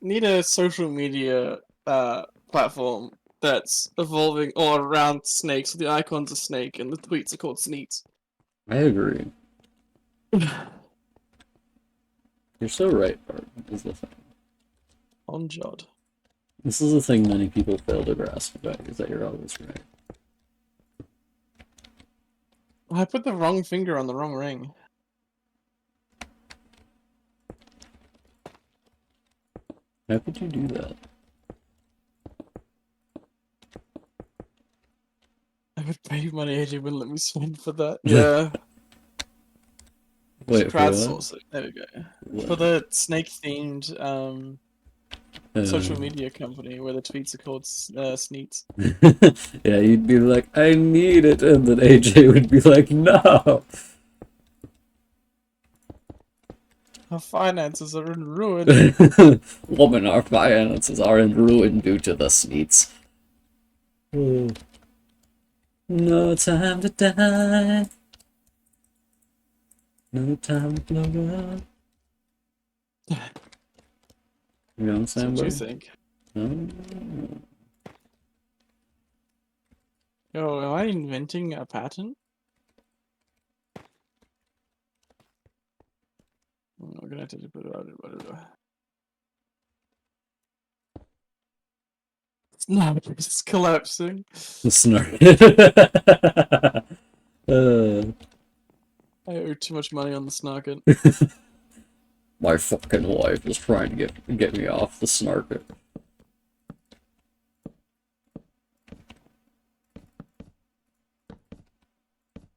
Need a social media platform that's evolving all around snakes. The icon's a snake and the tweets are called Sneets. I agree. You're so right, Bart, is the thing. On Jod. This is the thing many people fail to grasp about you, is that you're always right. I put the wrong finger on the wrong ring. How could you do that? I would pay money AJ wouldn't let me spend for that. Yeah. Wait, for what? Crowdsource it. There we go. For the snake themed social media company where the tweets are called Sneets. Yeah, you'd be like, I need it, and then AJ would be like, no. Our finances are in ruin. Woman, our finances are in ruin due to the Sneets. No time to die. No time to blow up. You know what I'm So saying, what do you bro? think? No? Yo, am I inventing a pattern? I'm gonna have to put it out. No, it's collapsing. The snark. I owe too much money on the snarket. My fucking wife is trying to get me off the snarker.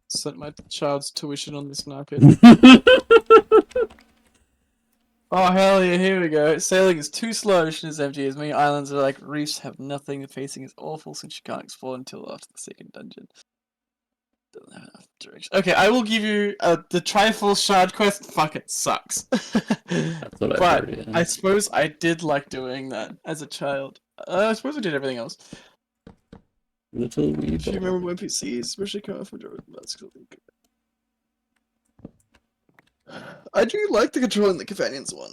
Sent my child's tuition on the snarket. Oh hell yeah, here we go. Sailing is too slow, ocean is empty, as many islands are like reefs have nothing, the pacing is awful since you can't explore until after the second dungeon. Doesn't have enough direction. Okay, I will give you the Trifle Shard quest fucking sucks. That's what I've But heard, yeah. I suppose I did like doing that as a child. I suppose I did everything else. Little wee If you dog. remember when PCs, especially coming from Jordan, that's cool. I do like the controlling the companions one.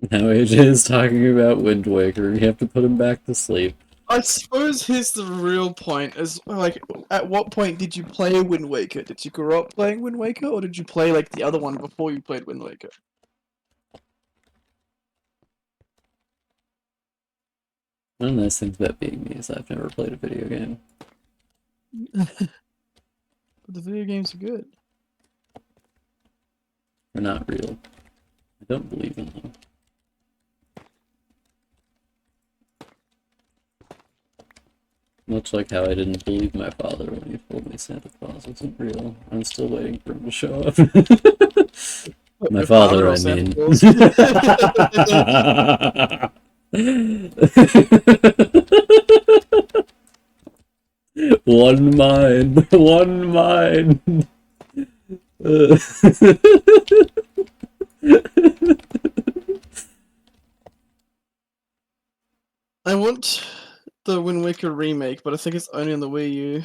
Now AJ is talking about Wind Waker. You have to put him back to sleep. I suppose here's the real point: is like, at what point did you play Wind Waker? Did you grow up playing Wind Waker, or did you play like the other one before you played Wind Waker? One of the nice things about being me is I've never played a video game. But the video games are good. They're not real. I don't believe in them. Much like how I didn't believe my father when he told me Santa Claus wasn't real. I'm still waiting for him to show up. My Your father, or I Santa mean. One mind. One mind. I want the Wind Waker remake, but I think it's only on the Wii U.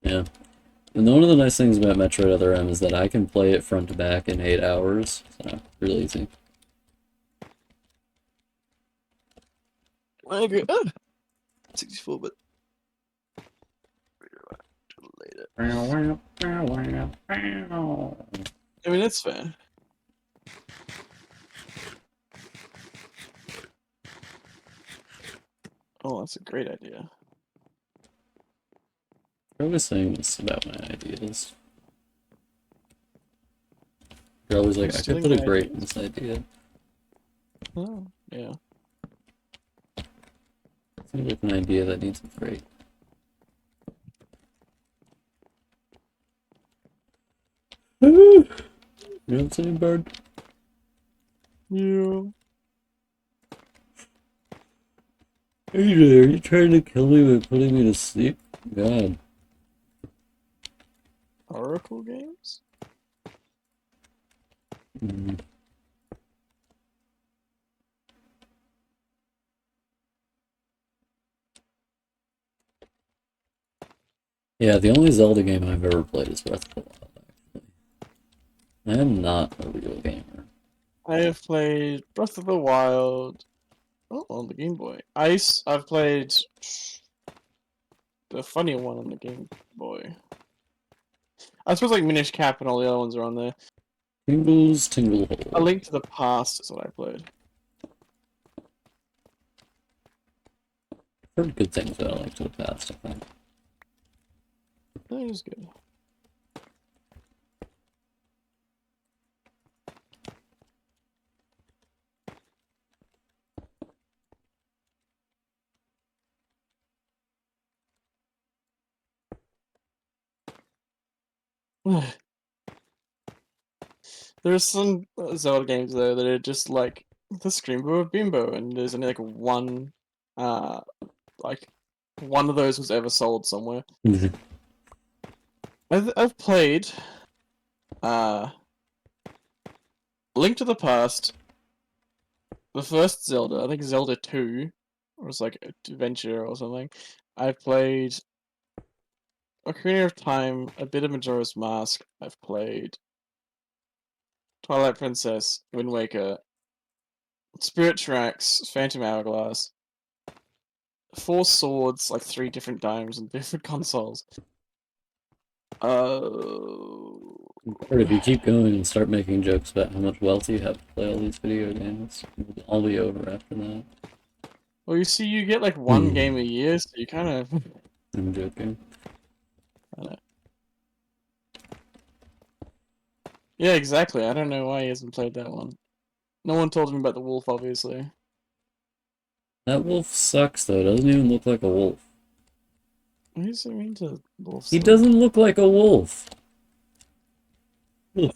Yeah. And one of the nice things about Metroid Other M is that I can play it front to back in 8 hours. So, really easy. I agree. 64 bit. Later. I mean, it's fair. Oh, that's a great idea. You're always saying this about my ideas. You're always like, I could Stealing put a my grate in ideas? this idea. Oh, yeah. Seems like an idea that needs a grate. You know what I'm saying, Bird? Yeah. AJ, are you trying to kill me by putting me to sleep? God. Oracle games? Mm. Yeah, the only Zelda game I've ever played is Breath of the Wild, actually. I am not a real gamer. I have played Breath of the Wild. Oh, on the Game Boy. Ice, I've played the funny one on the Game Boy. I suppose like Minish Cap and all the other ones are on there. Tingles, Tingle A Hole. Link to the Past is what I played. Heard good things about Link to the Past, I think. That is good. There's some Zelda games though that are just like the Screambo of Bimbo, and there's only like one, like one of those was ever sold somewhere. I've played, Link to the Past, the first Zelda, I think Zelda 2, or it's like Adventure or something. I've played Ocarina of Time, a bit of Majora's Mask. I've played Twilight Princess, Wind Waker, Spirit Tracks, Phantom Hourglass, Four Swords, like 3 different times on different consoles. Or if you keep going and start making jokes about how much wealth you have to play all these video games, it'll all be over after that. Well, you see, you get like one game a year, so you kind of. I'm joking. I know. Yeah, exactly. I don't know why he hasn't played that one. No one told him about the wolf, obviously. That wolf sucks though, doesn't even look like a wolf. Why is so mean to wolves? He doesn't look like a wolf. What,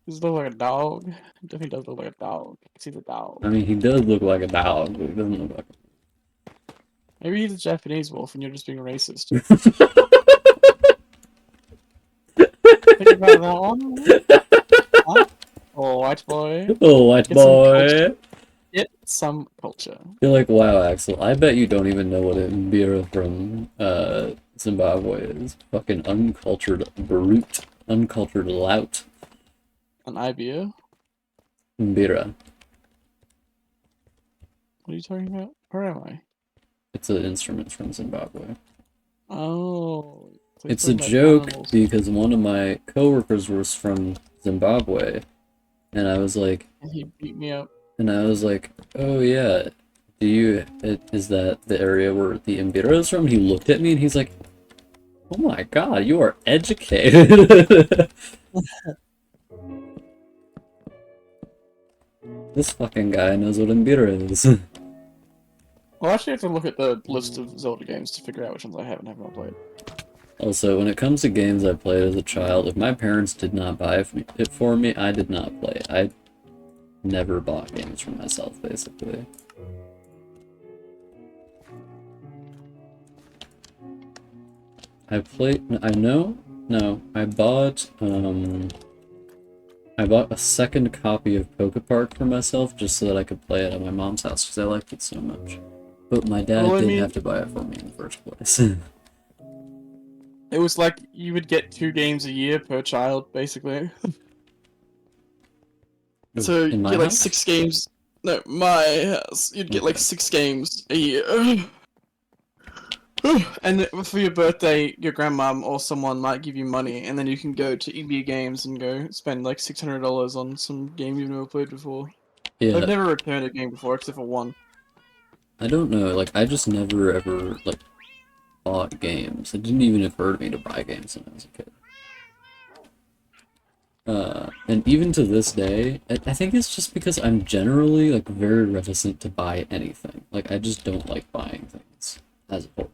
does it look like a dog? He definitely does look like a dog. He's a dog. I mean, he does look like a dog, but he doesn't look like Maybe he's a Japanese wolf and you're just being racist. Think about that one. Huh? Oh, white boy. Oh, white Get some boy. Get some culture. You're like, wow, Axel, I bet you don't even know what a Mbira from Zimbabwe is. Fucking uncultured brute. Uncultured lout. An IBO? Mbira. What are you talking about? Where am I? It's an instrument from Zimbabwe. Oh. So It's you're a talking about joke animals. because one of my coworkers was from Zimbabwe, and I was like, And he beat me up. oh yeah, is that the area where the Mbira is from? He looked at me and he's like, oh my god, you are educated. This fucking guy knows what Mbira is. Well, actually, I have to look at the list of Zelda games to figure out which ones I have and have not played. Also, when it comes to games I played as a child, if my parents did not buy it for me, I did not play. I never bought games for myself, basically. I bought a second copy of Poke Park for myself just so that I could play it at my mom's house because I liked it so much. But my dad Well, I did mean- have to buy it for me in the first place. It was like you would get 2 games a year per child, basically. So In you my get like house? 6 games. No, my house. You'd get like Okay. 6 games a year. And for your birthday, your grandmom or someone might give you money, and then you can go to EB Games and go spend like $600 on some game you've never played before. Yeah, I've never returned a game before except for one. I don't know. Like, I just never ever like bought games. It didn't even occur to me to buy games when I was a kid. And even to this day, I think it's just because I'm generally like very reticent to buy anything. Like, I just don't like buying things as a whole.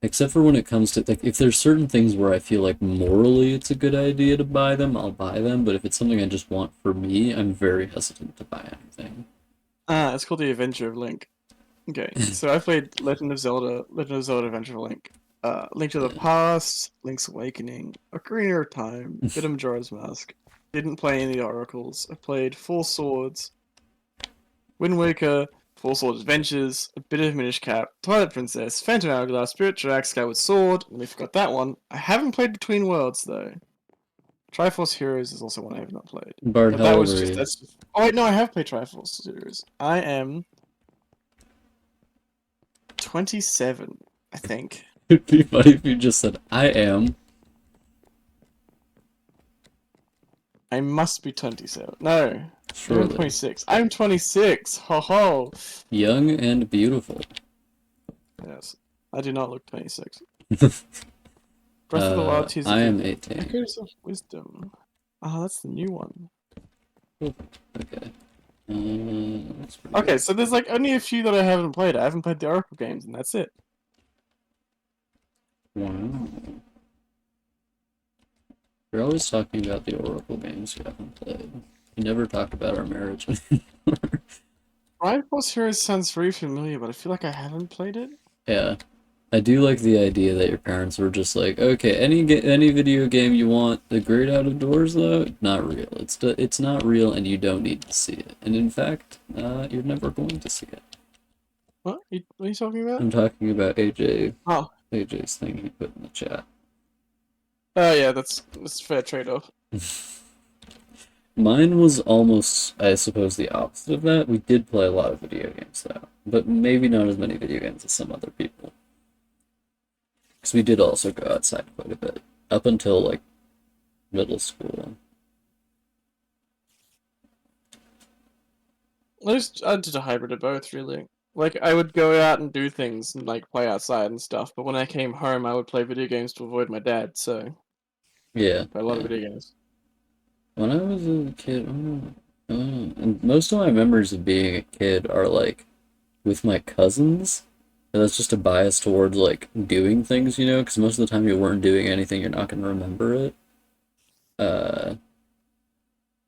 Except for when it comes to like if there's certain things where I feel like morally it's a good idea to buy them, I'll buy them. But if it's something I just want for me, I'm very hesitant to buy anything. It's called The Adventure of Link. Okay, so I played Legend of Zelda Adventure of Link. Link to the Past, Link's Awakening, Ocarina of Time, bit of Majora's Mask. Didn't play any of the Oracles. I played Four Swords, Wind Waker, Four Swords Adventures, a bit of Minish Cap, Twilight Princess, Phantom Hourglass, Spirit Tracks, Skyward Sword, and we forgot that one. I haven't played Between Worlds though. Triforce Heroes is also one I have not played. Bard, But how that old was are just you? that's just... Oh wait, no, I have played Triforce Heroes. I am 27, I think. It'd be funny if you just said, I am. I must be 27. No. I'm Surely. 26. I'm 26. Ho ho. Young and beautiful. Yes, I do not look 26. Breath of the Wild 2 is a I am good 18. Echoes of Wisdom. Oh, that's the new one. Okay. That's pretty Okay, good. so there's like only a few that I haven't played. I haven't played the Oracle games, and that's it. Wow. You're always talking about the Oracle games you haven't played. You never talk about our marriage. Fire Force Heroes sounds very familiar, but I feel like I haven't played it. Yeah. I do like the idea that your parents were just like, okay, any video game you want, the great out of doors though, not real. It's not real, and you don't need to see it. And in fact, you're never going to see it. What are you talking about? I'm talking about Oh, AJ's thing he put in the chat. oh yeah, that's a fair trade-off. Mine was almost, I suppose, the opposite of that. We did play a lot of video games though, but maybe not as many video games as some other people. Because we did also go outside quite a bit up until like middle school. I did a hybrid of both, really. Like, I would go out and do things and like play outside and stuff, but when I came home, I would play video games to avoid my dad. So, Yeah. play a lot of Yeah. video games. When I was a kid, and most of my memories of being a kid are like with my cousins. And that's just a bias towards like doing things, you know, because most of the time you weren't doing anything, you're not gonna remember it. Uh,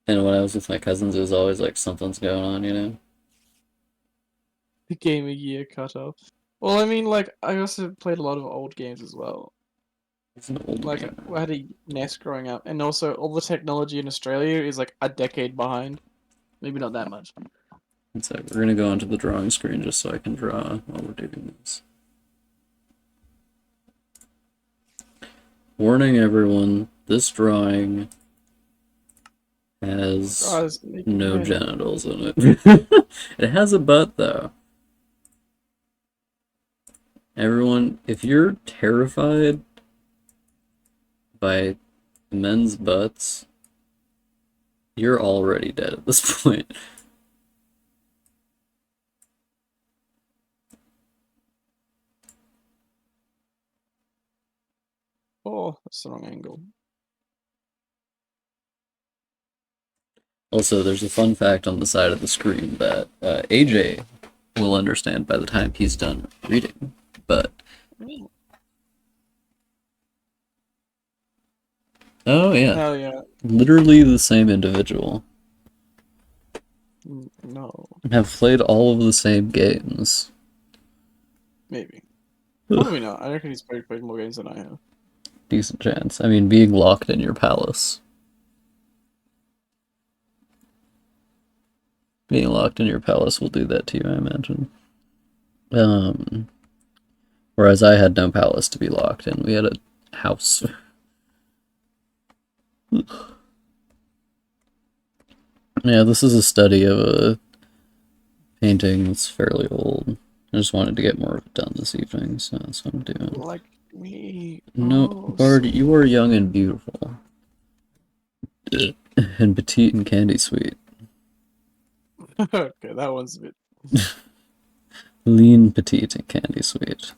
and when I was with my cousins, it was always like something's going on, you know. The game of year cutoff. Well, I mean, like, I also played a lot of old games as well. It's an old Like, game. I had a NES growing up, and also all the technology in Australia is like a decade behind. Maybe not that much. So we're gonna go onto the drawing screen just so I can draw while we're doing this. Warning everyone, this drawing has Oh, it's making no head. genitals in it. It has a butt though. Everyone, if you're terrified by men's butts, you're already dead at this point. Oh, that's the wrong angle. Also, there's a fun fact on the side of the screen that AJ will understand by the time he's done reading, but oh yeah, Oh yeah. literally the same individual. No, Have played all of the same games. maybe. Probably not. I reckon he's played more games than I have. Decent chance. I mean, being locked in your palace. Being locked in your palace will do that to you, I imagine. Whereas I had no palace to be locked in. We had a house. Yeah, this is a study of a painting that's fairly old. I just wanted to get more of it done this evening, so that's what I'm doing. Like me. No, Oh, Bard, you are young and beautiful. And petite and candy sweet. Okay, that one's a bit. Lean, petite, and candy sweet.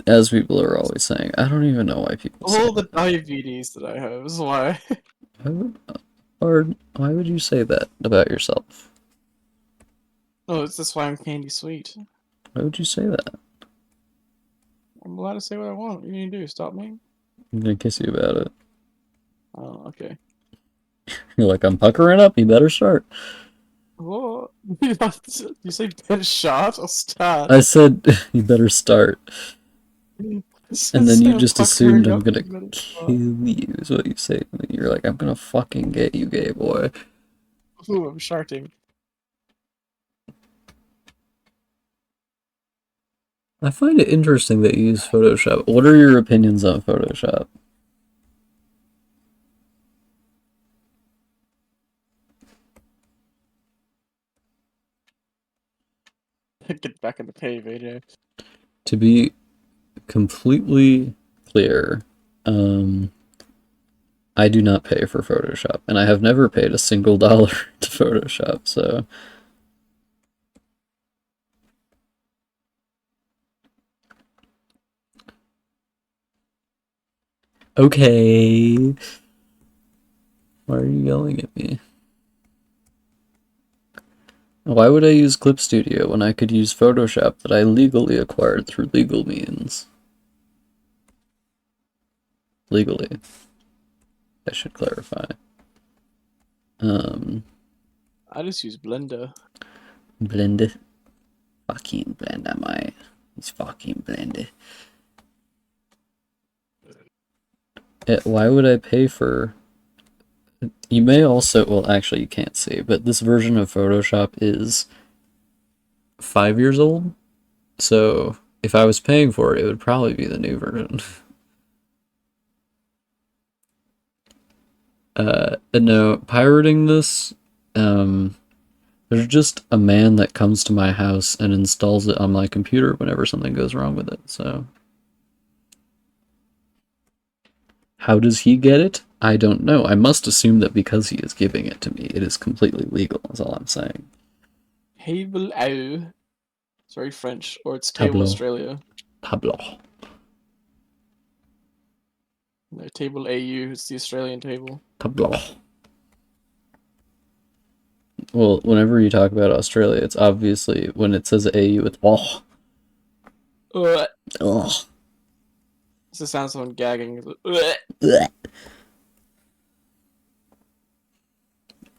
As people are always saying. I don't even know why people say All the diabetes that I have is why. Bard, why would you say that about yourself? Oh, it's that's why I'm candy sweet. Why would you say that? I'm allowed to say what I want. What are you gonna do? Stop me? I'm gonna kiss you about it. Oh, okay. You're like, I'm puckering up, you better start. What? You say better shot or start? I said, you better start. And then you just assumed I'm gonna kill you, is what you say to me. You're like, I'm gonna fucking get you, gay boy. Ooh, I'm sharting. I find it interesting that you use Photoshop. What are your opinions on Photoshop? Get back in the pay video. To be completely clear, I do not pay for Photoshop, and I have never paid a single dollar to Photoshop, so... Okay. Why are you yelling at me? Why would I use Clip Studio when I could use Photoshop that I legally acquired through legal means? Legally. I should clarify. I just use Blender. Blender. Fucking Blender, mate. It's fucking Blender. Why would I pay for... You may also... Well, actually, you can't see, but this version of Photoshop is 5 years old. So, if I was paying for it, it would probably be the new version. No, pirating this, there's just a man that comes to my house and installs it on my computer whenever something goes wrong with it, so... How does he get it? I don't know. I must assume that because he is giving it to me, it is completely legal, is all I'm saying. Table au. It's very French, or it's Table Tableau. Australia. Tableau. No, Table AU, it's the Australian table. Tableau. Well, whenever you talk about Australia, it's obviously, when it says AU, it's oh. Ugh. Ugh. It's the sound of someone gagging. Ugh. Blech.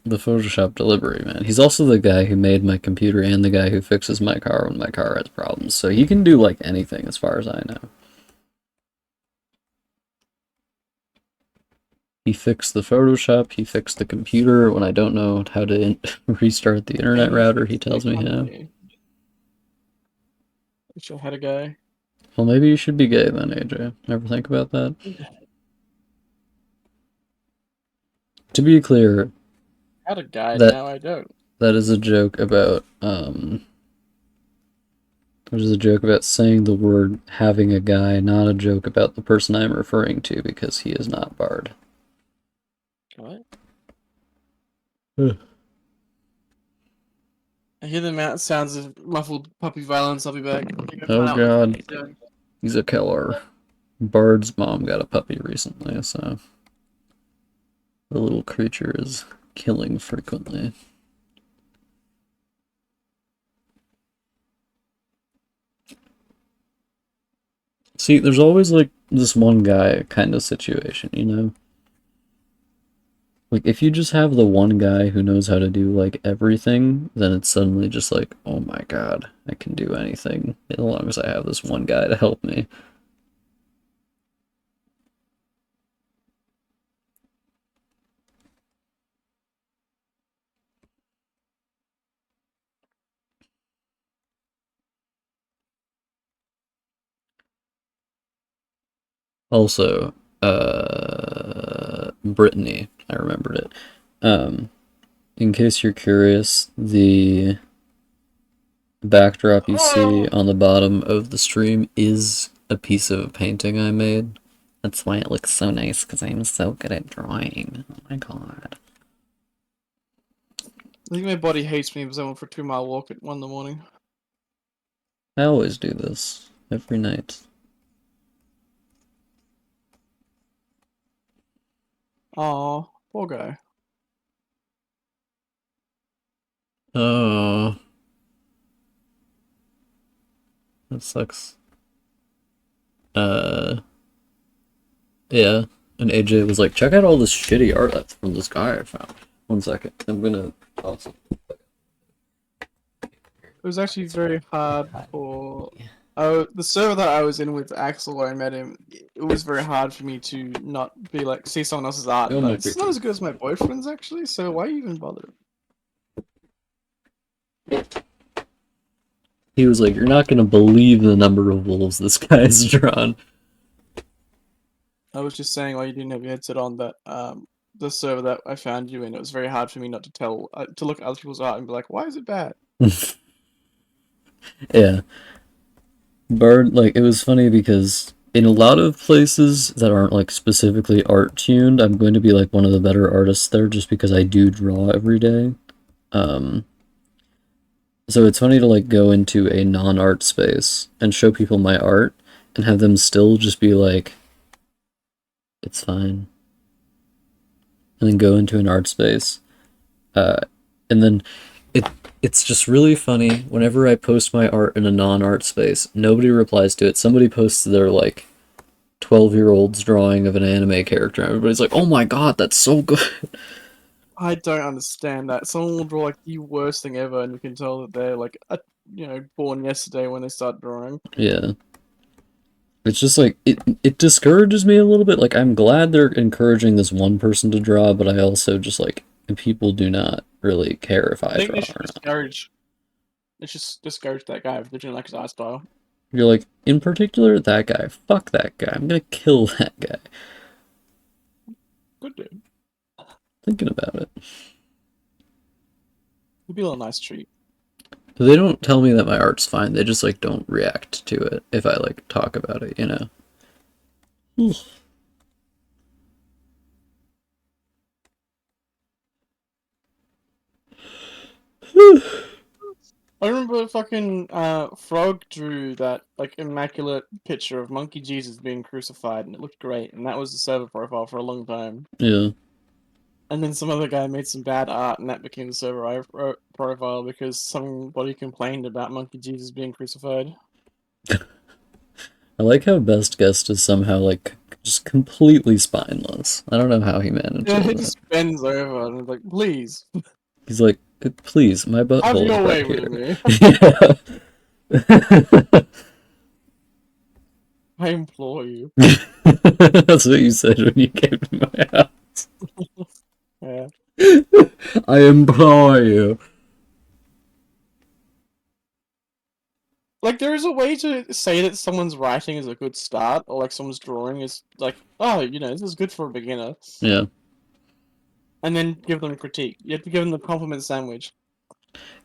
The Photoshop delivery, man. He's also the guy who made my computer and the guy who fixes my car when my car has problems. So he can do, like, anything as far as I know. He fixed the Photoshop, he fixed the computer. When I don't know how to restart the internet router, he tells me how. Wish I had a guy. Well, maybe you should be gay then, AJ. Ever think about that? To be clear, Had a guy, That- now I don't. that is a joke about, which is a joke about saying the word having a guy, not a joke about the person I'm referring to, because he is not barred. What? Ugh. I hear the sounds of muffled puppy violence. I'll be back. Oh god. He's a killer. Bard's mom got a puppy recently, so the little creature is killing frequently. See, there's always like this one guy kind of situation, you know? Like, if you just have the one guy who knows how to do, like, everything, then it's suddenly just like, oh my god, I can do anything as long as I have this one guy to help me. Also, Brittany, I remembered it. In case you're curious, the backdrop you see on the bottom of the stream is a piece of a painting I made. That's why it looks so nice, because I'm so good at drawing. Oh my god. I think my body hates me because I went for a 2-mile walk at 1 in the morning. I always do this, every night. Aw, poor guy. Oh. That sucks. Yeah. And AJ was like, check out all this shitty art that's from this guy I found. 1 second. I'm gonna toss it. It was actually very hard for... the server that I was in with Axel when I met him, it was very hard for me to not be like, see someone else's art. Oh, But my it's picture. not as good as my boyfriend's actually, so why even bother? He was like, you're not gonna believe the number of wolves this guy has drawn. I was just saying why you didn't have your headset on that the server that I found you in, it was very hard for me not to tell to look at other people's art and be like, why is it bad? Yeah. Bard, like, it was funny because in a lot of places that aren't like specifically art tuned, I'm going to be like one of the better artists there just because I do draw every day. So it's funny to like go into a non-art space and show people my art and have them still just be like, it's fine. And then go into an art space. And then it's just really funny. Whenever I post my art in a non-art space, nobody replies to it. Somebody posts their like 12-year-old's drawing of an anime character. Everybody's like, oh my god, that's so good. I don't understand that. Someone will draw like the worst thing ever, and you can tell that they're like, born yesterday when they start drawing. Yeah. It's just like, it discourages me a little bit. Like, I'm glad they're encouraging this one person to draw, but I also just like, people do not really care if I I think draw they should or not. discourage. They should discourage that guy if they're doing like his art style. You're like, in particular, that guy. Fuck that guy. I'm gonna kill that guy. Good dude. Thinking about it. It'd be a little nice treat. They don't tell me that my art's fine. They just like don't react to it if I like talk about it, you know. I remember fucking Frog drew that like immaculate picture of Monkey Jesus being crucified, and it looked great, and that was the server profile for a long time. Yeah. And then some other guy made some bad art, and that became the server profile because somebody complained about Monkey Jesus being crucified. I like how Best Guest is somehow like just completely spineless. I don't know how he managed Yeah, he it. just bends over and is like, please, He's like, please, my have butthole your way is with right me. here. I implore you. That's what you said when you came to my house. Yeah. I implore you. Like, there is a way to say that someone's writing is a good start, or like someone's drawing is like, oh, this is good for a beginner. Yeah. And then give them a critique. You have to give them the compliment sandwich.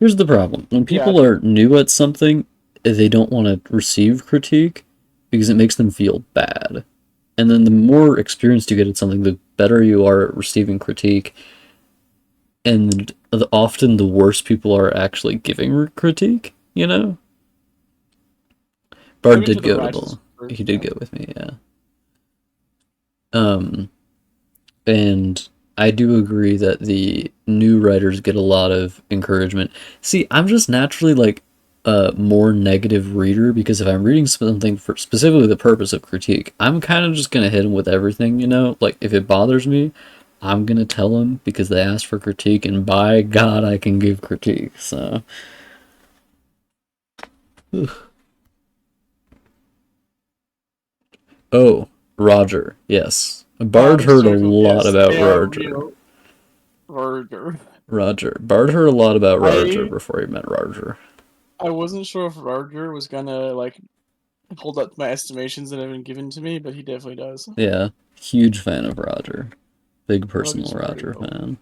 Here's the problem. When people are new at something, they don't want to receive critique because it makes them feel bad. And then the more experienced you get at something, the better you are at receiving critique. And often the worse people are actually giving critique, you know? Bard Maybe did for the go to writers the... first, He did yeah. go with me, yeah. And I do agree that the new writers get a lot of encouragement. See, I'm just naturally like a more negative reader because if I'm reading something for specifically the purpose of critique, I'm kind of just gonna hit them with everything, you know? Like if it bothers me, I'm gonna tell them because they asked for critique, and by God, I can give critique. So. Oh, Roger. Yes. Bard heard a lot about Roger. Roger. Bard heard a lot about Roger before he met Roger. I wasn't sure if Roger was gonna like hold up my estimations that have been given to me, but he definitely does. Yeah. Huge fan of Roger. Big personal Roger's Roger pretty cool. fan.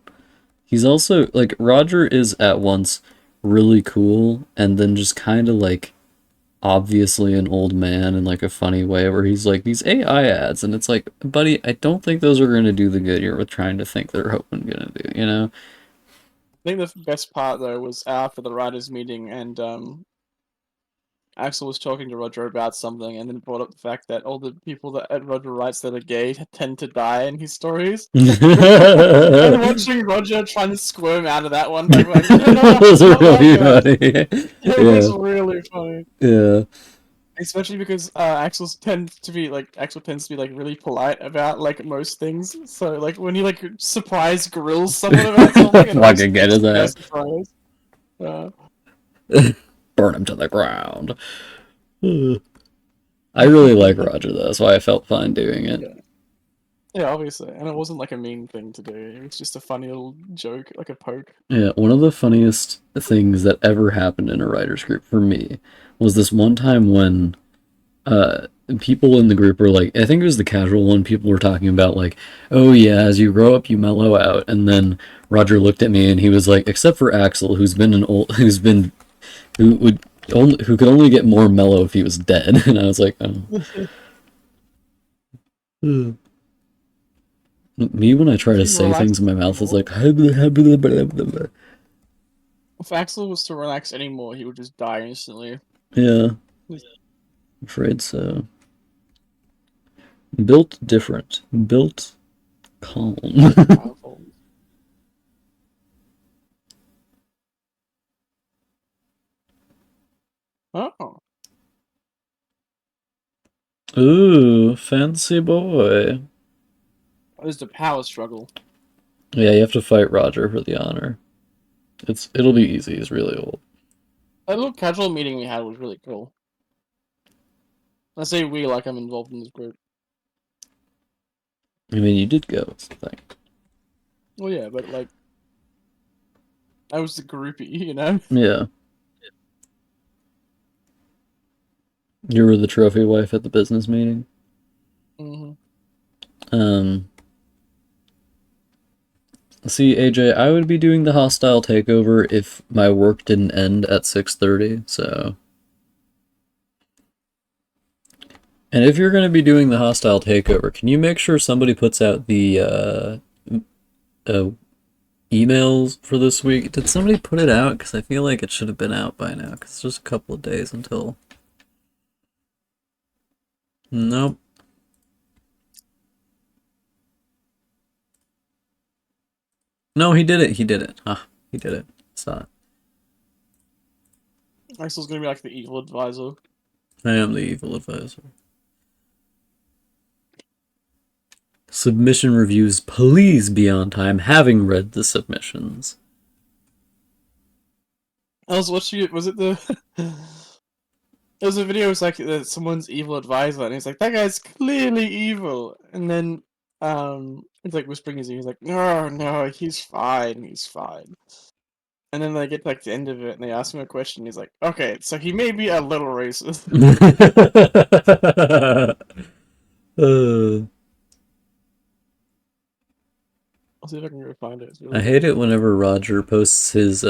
He's also, like, Roger is at once really cool and then just kind of, like, obviously an old man in, like, a funny way where he's like, these AI ads, and it's like, buddy, I don't think those are going to do the good you're trying to think they're hoping going to do, you know? I think the best part though was after the writers' meeting, and Axel was talking to Roger about something, and then brought up the fact that all the people that Roger writes that are gay tend to die in his stories. And watching Roger trying to squirm out of that one, by going, Those are really funny. It was really funny. Yeah. Especially because Axel tends to be like really polite about like most things. So like when he like surprise grills someone about something, and Fucking get his ass. surprise. Burn him to the ground. I really like Roger though, that's why I felt fine doing it. Yeah, obviously, and it wasn't like a mean thing to do. It was just a funny little joke, like a poke. Yeah, one of the funniest things that ever happened in a writer's group for me was this one time when people in the group were like, I think it was the casual one, people were talking about like, oh yeah, as you grow up you mellow out, and then Roger looked at me and he was like, except for Axel, who could only get more mellow if he was dead. And I was like, oh. Me when I try to If he say things in my mouth is like. If Axel was to relax anymore, he would just die instantly. Yeah, afraid so. Built different. Built calm. Powerful. Oh, Ooh, fancy boy. there's the power struggle. Yeah, you have to fight Roger for the honor. It'll be easy. He's really old. That little casual meeting we had was really cool. I say we like I'm involved in this group. I mean, you did go. It's the thing. Well, yeah, but like, I was the groupie, you know? Yeah. You were the trophy wife at the business meeting. Mm-hmm. See, AJ, I would be doing the hostile takeover if my work didn't end at 6:30, so. And if you're going to be doing the hostile takeover, can you make sure somebody puts out the emails for this week? Did somebody put it out? Because I feel like it should have been out by now, because it's just a couple of days until. Nope. No, he did it. He did it. Ah, he did it. Saw it. Axel's gonna be like the evil advisor. I am the evil advisor. Submission reviews, please be on time, having read the submissions. I was watching it. Was it the? There was a video. It was like someone's evil advisor, and he's like, "That guy's clearly evil." And then, it's like whispering his ear. He's like, "No, no, he's fine. He's fine." And then they get like the end of it, and they ask him a question. He's like, "Okay, so he may be a little racist." Uh, I'll see if I can go find it. It's I really hate it whenever Roger posts his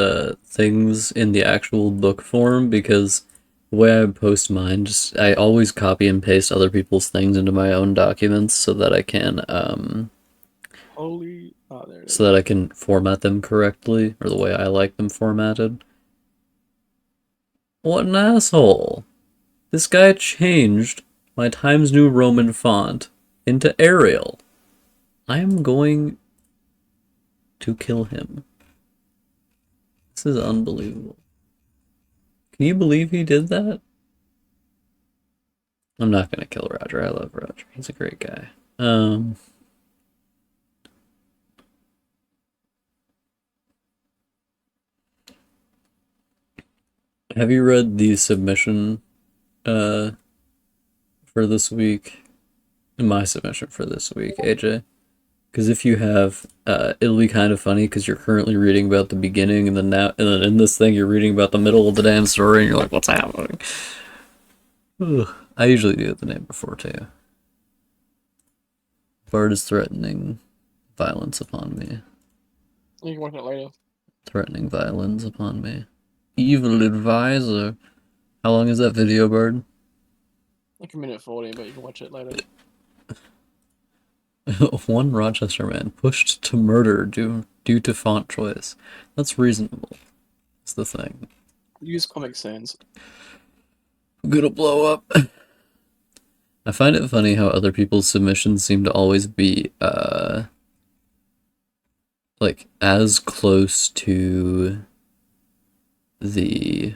things in the actual book form, because the way I post mine, I always copy and paste other people's things into my own documents so that I can holy. Oh, there it is. so that I can format them correctly, or the way I like them formatted. What an asshole! This guy changed my Times New Roman font into Arial. I am going to kill him. This is unbelievable. Can you believe he did that? I'm not gonna kill Roger. I love Roger. He's a great guy. Have you read the submission for this week? My submission for this week, AJ? Because if you have, it'll be kind of funny because you're currently reading about the beginning, and then in this thing you're reading about the middle of the damn story, and you're like, what's happening? Ugh. I usually do it the night before too. Bard is threatening violence upon me. You can watch it later. Threatening violence upon me. Evil advisor. How long is that video, Bard? Like 1:40, but you can watch it later. One Rochester man pushed to murder due to font choice. That's reasonable. That's the thing. Use Comic Sans. I'm gonna blow up. I find it funny how other people's submissions seem to always be, like, as close to the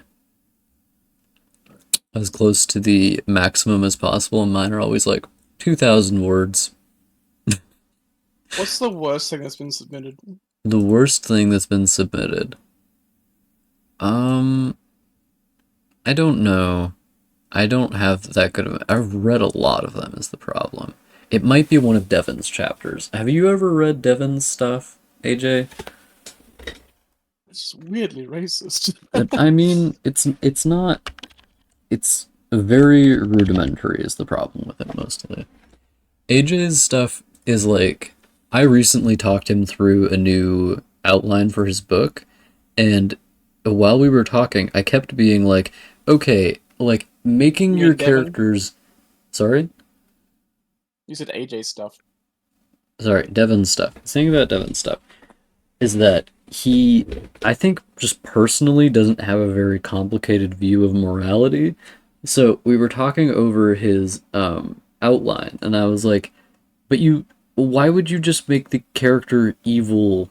maximum as possible, and mine are always like 2,000 words. What's the worst thing that's been submitted? The worst thing that's been submitted. I don't know. I don't have that good of. I've read a lot of them, is the problem. It might be one of Devin's chapters. Have you ever read Devin's stuff, AJ? It's weirdly racist. I mean, it's not. It's very rudimentary is the problem with it mostly. AJ's stuff is like, I recently talked him through a new outline for his book, and while we were talking, I kept being like, okay, like, making You your mean Devin? characters... Sorry? You said AJ stuff. Sorry, Devin's stuff. The thing about Devin's stuff is that he, I think, just personally doesn't have a very complicated view of morality. So we were talking over his outline, and I was like, but why would you just make the character evil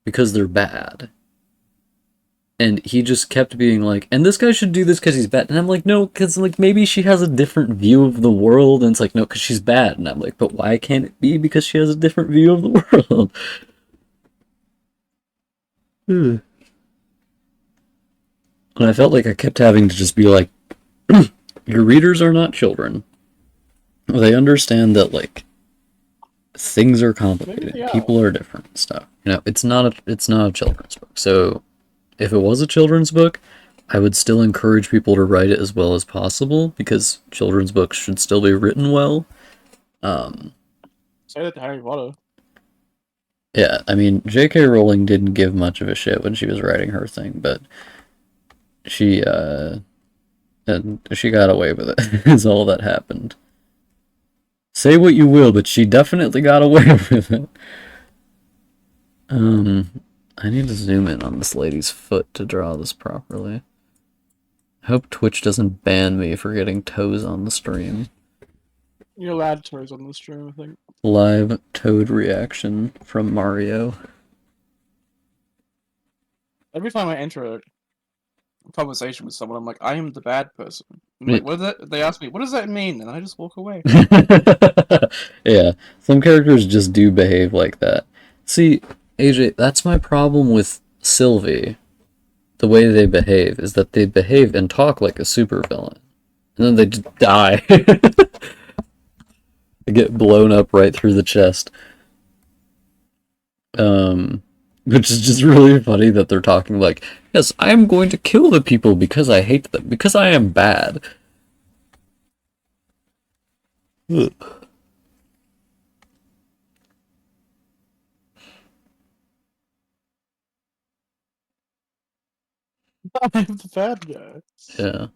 because they're bad? And he just kept being like, and this guy should do this because he's bad. And I'm like, no, because like maybe she has a different view of the world. And it's like, no, because she's bad. And I'm like, but why can't it be because she has a different view of the world? And I felt like I kept having to just be like, your readers are not children. They understand that like things are complicated, Maybe they people are different and stuff. You know, it's not a children's book. So if it was a children's book, I would still encourage people to write it as well as possible because children's books should still be written well. Say that to Harry Potter. Yeah, I mean, J.K. Rowling didn't give much of a shit when she was writing her thing, but and she got away with it, is all that happened. Say what you will, but she definitely got away with it. I need to zoom in on this lady's foot to draw this properly. I hope Twitch doesn't ban me for getting toes on the stream. You're allowed toys on the stream, I think. Live toad reaction from Mario. Every time I enter a conversation with someone, I'm like, I am the bad person. I'm like, what is that? They ask me, what does that mean? And I just walk away. Yeah, some characters just do behave like that. See, AJ, that's my problem with Sylvie. The way they behave is that they behave and talk like a supervillain. And then they just die. They get blown up right through the chest. Which is just really funny that they're talking like, yes, I am going to kill the people because I hate them, because I am bad. Ugh. I'm the bad guy. Yeah.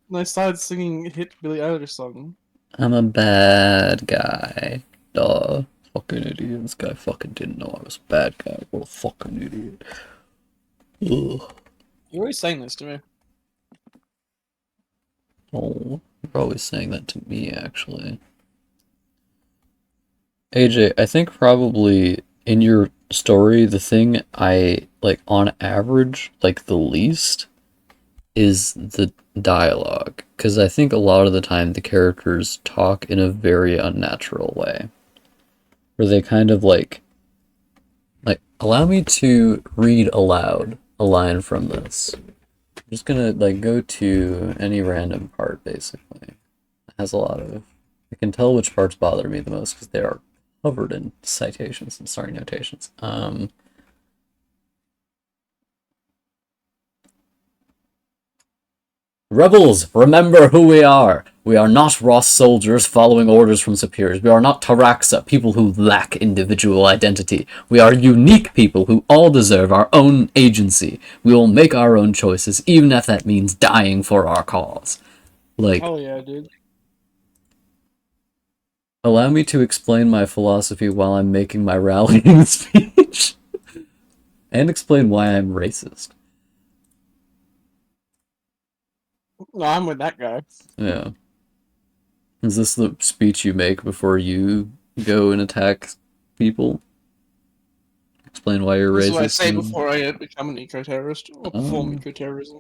And I started singing a hit Billie Eilish song. I'm a bad guy. Duh. Fucking idiot. This guy fucking didn't know I was a bad guy. What a fucking idiot. Ugh. You're always saying this to me. Oh, you're always saying that to me, actually. AJ, I think probably in your story, the thing I, like, on average, like, the least is the dialogue. Because I think a lot of the time the characters talk in a very unnatural way. Where they kind of, like, allow me to read aloud a line from this. I'm just gonna, like, go to any random part, basically. It has a lot of... I can tell which parts bother me the most because they are covered in citations and sorry notations. Rebels, remember who we are. We are not Ross soldiers following orders from superiors. We are not Taraxa, people who lack individual identity. We are unique people who all deserve our own agency. We will make our own choices, even if that means dying for our cause. Like, Oh yeah, dude. allow me to explain my philosophy while I'm making my rallying speech. And explain why I'm racist. No, I'm with that guy. Yeah. Is this the speech you make before you go and attack people? Explain why you're This is racist. what I say and- before I become an eco-terrorist or perform Oh. eco-terrorism.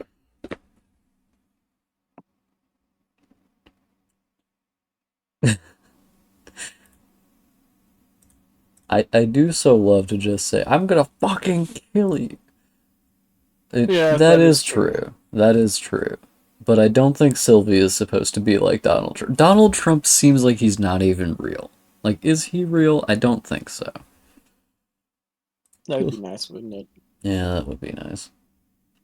I do so love to just say, I'm gonna fucking kill you. Yeah, that is true. That is true. But I don't think Sylvie is supposed to be like Donald Trump. Donald Trump seems like he's not even real. Like, is he real? I don't think so. That would be nice, wouldn't it? Yeah, that would be nice.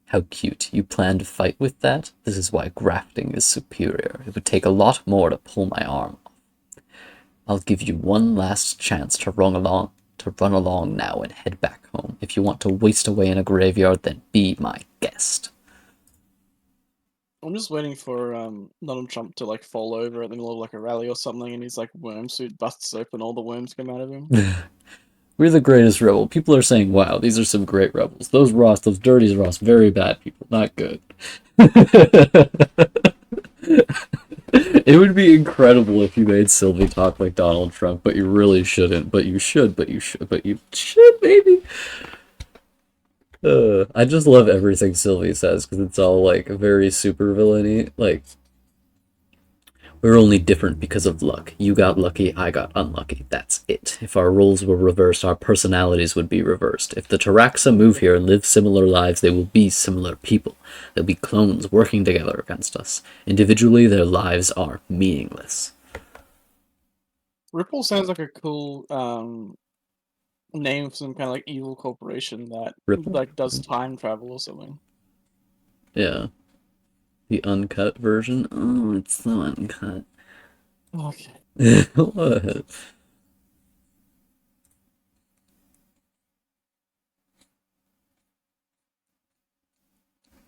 How cute. You plan to fight with that? This is why grafting is superior. It would take a lot more to pull my arm off. I'll give you one last chance to run along now and head back home. If you want to waste away in a graveyard, then be my guest. I'm just waiting for Donald Trump to like fall over in the middle of like a rally or something, and his like worm suit busts open, all the worms come out of him. We're the greatest rebel. People are saying, wow, these are some great rebels. Those Ross, those dirty Ross, very bad people, not good. It would be incredible if you made Sylvie talk like Donald Trump, but you really shouldn't. But you should, but you should, but you should, maybe. I just love everything Sylvie says because it's all like very super villainy. Like, we're only different because of luck. You got lucky, I got unlucky. That's it. If our roles were reversed, our personalities would be reversed. If the Taraxa move here and live similar lives, they will be similar people. They'll be clones working together against us. Individually, their lives are meaningless. Ripple sounds like a cool name for some kind of like evil corporation that Ripple? like does time travel or something. Yeah. The uncut version? Oh, it's so uncut. Okay. What?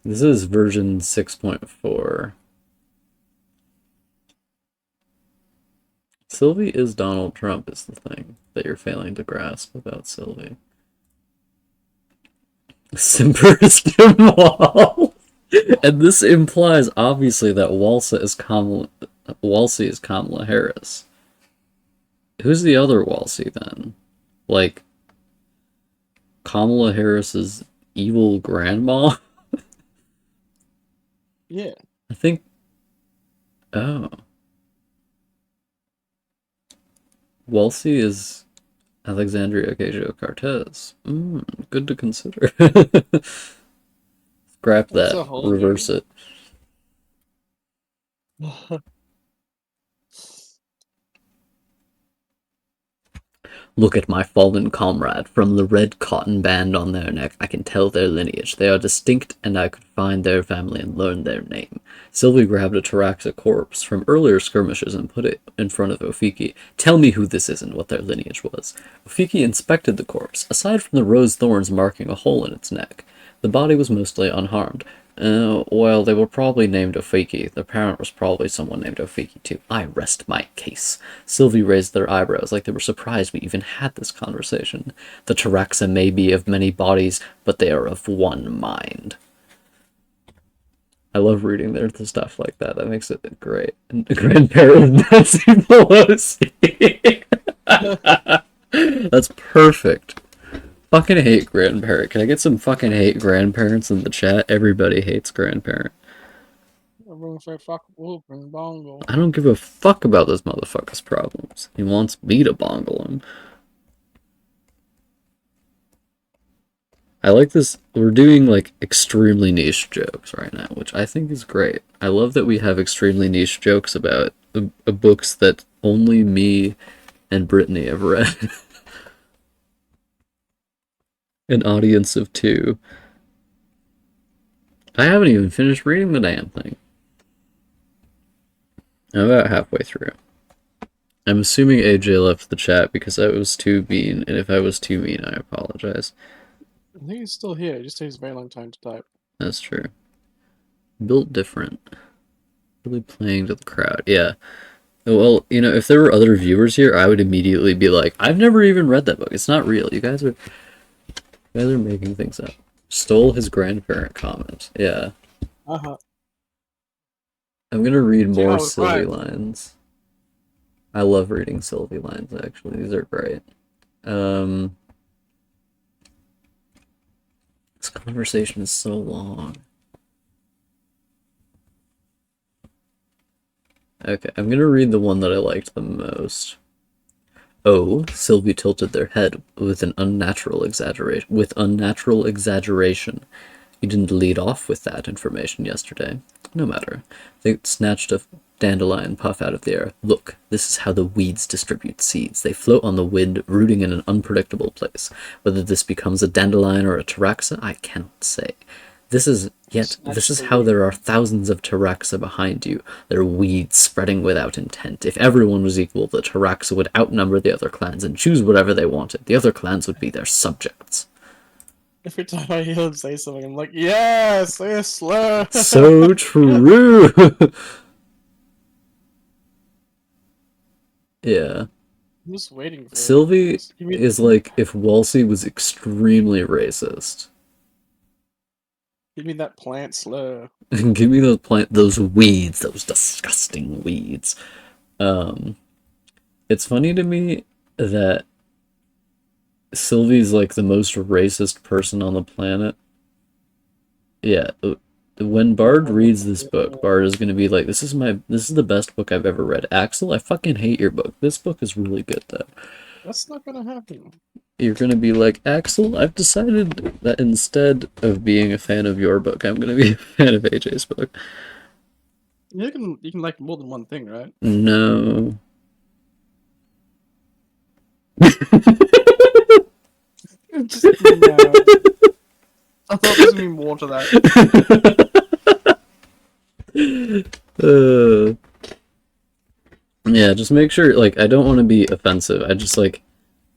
This is version 6.4. Sylvie is Donald Trump is the thing that you're failing to grasp about Sylvie. Simper's Wall. And this implies obviously that Walsey is Kamala Harris. Who's the other Walsey then? Like Kamala Harris's evil grandma? Yeah. I think. Oh. Walsey is Alexandria Ocasio-Cortez. Good to consider. Scrap That's that. a whole Reverse it. Look at my fallen comrade. From the red cotton band on their neck, I can tell their lineage. They are distinct, and I could find their family and learn their name. Sylvie grabbed a Taraxa corpse from earlier skirmishes and put it in front of Ofiki. Tell me who this is and what their lineage was. Ofiki inspected the corpse, aside from the rose thorns marking a hole in its neck. The body was mostly unharmed. Well, they were probably named Ofiki. The parent was probably someone named Ofiki, too. I rest my case. Sylvie raised their eyebrows like they were surprised we even had this conversation. The Taraxa may be of many bodies, but they are of one mind. I love reading their stuff like that. That makes it great. And the grandparent of Nancy Pelosi. That's perfect. Fucking hate grandparent. Can I get some fucking hate grandparents in the chat? Everybody hates grandparent. Everyone say fuck whoop and bongo. I don't give a fuck about this motherfucker's problems. He wants me to bongle him. I like this. We're doing like extremely niche jokes right now, which I think is great. I love that we have extremely niche jokes about books that only me and Brittany have read. An audience of 2. I haven't even finished reading the damn thing. I'm about halfway through. I'm assuming AJ left the chat because I was too mean, and if I was too mean, I apologize. I think he's still here. It just takes a very long time to type. That's true. Built different. Really playing to the crowd. Yeah. Well, you know, if there were other viewers here, I would immediately be like, I've never even read that book. It's not real. You guys are making things up. Stole his grandparent comment. Yeah. Uh-huh. I'm gonna read See how more it Sylvie rhymes. lines. I love reading Sylvie lines, actually. These are great. This conversation is so long. Okay, I'm gonna read the one that I liked the most. Oh, Sylvie tilted their head with unnatural exaggeration. You didn't lead off with that information yesterday. No matter. They snatched a dandelion puff out of the air. Look, this is how the weeds distribute seeds. They float on the wind, rooting in an unpredictable place. Whether this becomes a dandelion or a Taraxa, I cannot say. This is how there are thousands of Taraxa behind you. They're weeds spreading without intent. If everyone was equal, the Taraxa would outnumber the other clans and choose whatever they wanted. The other clans would be their subjects. Every time I hear him say something, I'm like, yes, say a slur. So true. Yeah. I'm just waiting for it. Sylvie Just give me is the, like if Wolsey was extremely racist. give me that plant slur. Give me those weeds, those disgusting weeds. Um, it's funny to me that Sylvie's like the most racist person on the planet. Yeah, when Bard reads this book, Bard is gonna be like, this is the best book I've ever read." Axel, I fucking hate your book. This book is really good though. That's not gonna happen. You're gonna be like, "Axel, I've decided that instead of being a fan of your book, I'm gonna be a fan of AJ's book." You can like more than one thing, right? No. Just no. I thought there was gonna be more to that. Yeah, just make sure, like, I don't want to be offensive. I just, like,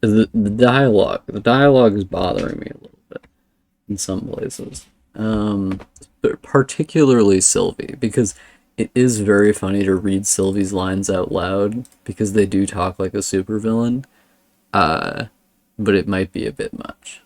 the dialogue. The dialogue is bothering me a little bit in some places. But particularly Sylvie, because it is very funny to read Sylvie's lines out loud, because they do talk like a supervillain. But it might be a bit much.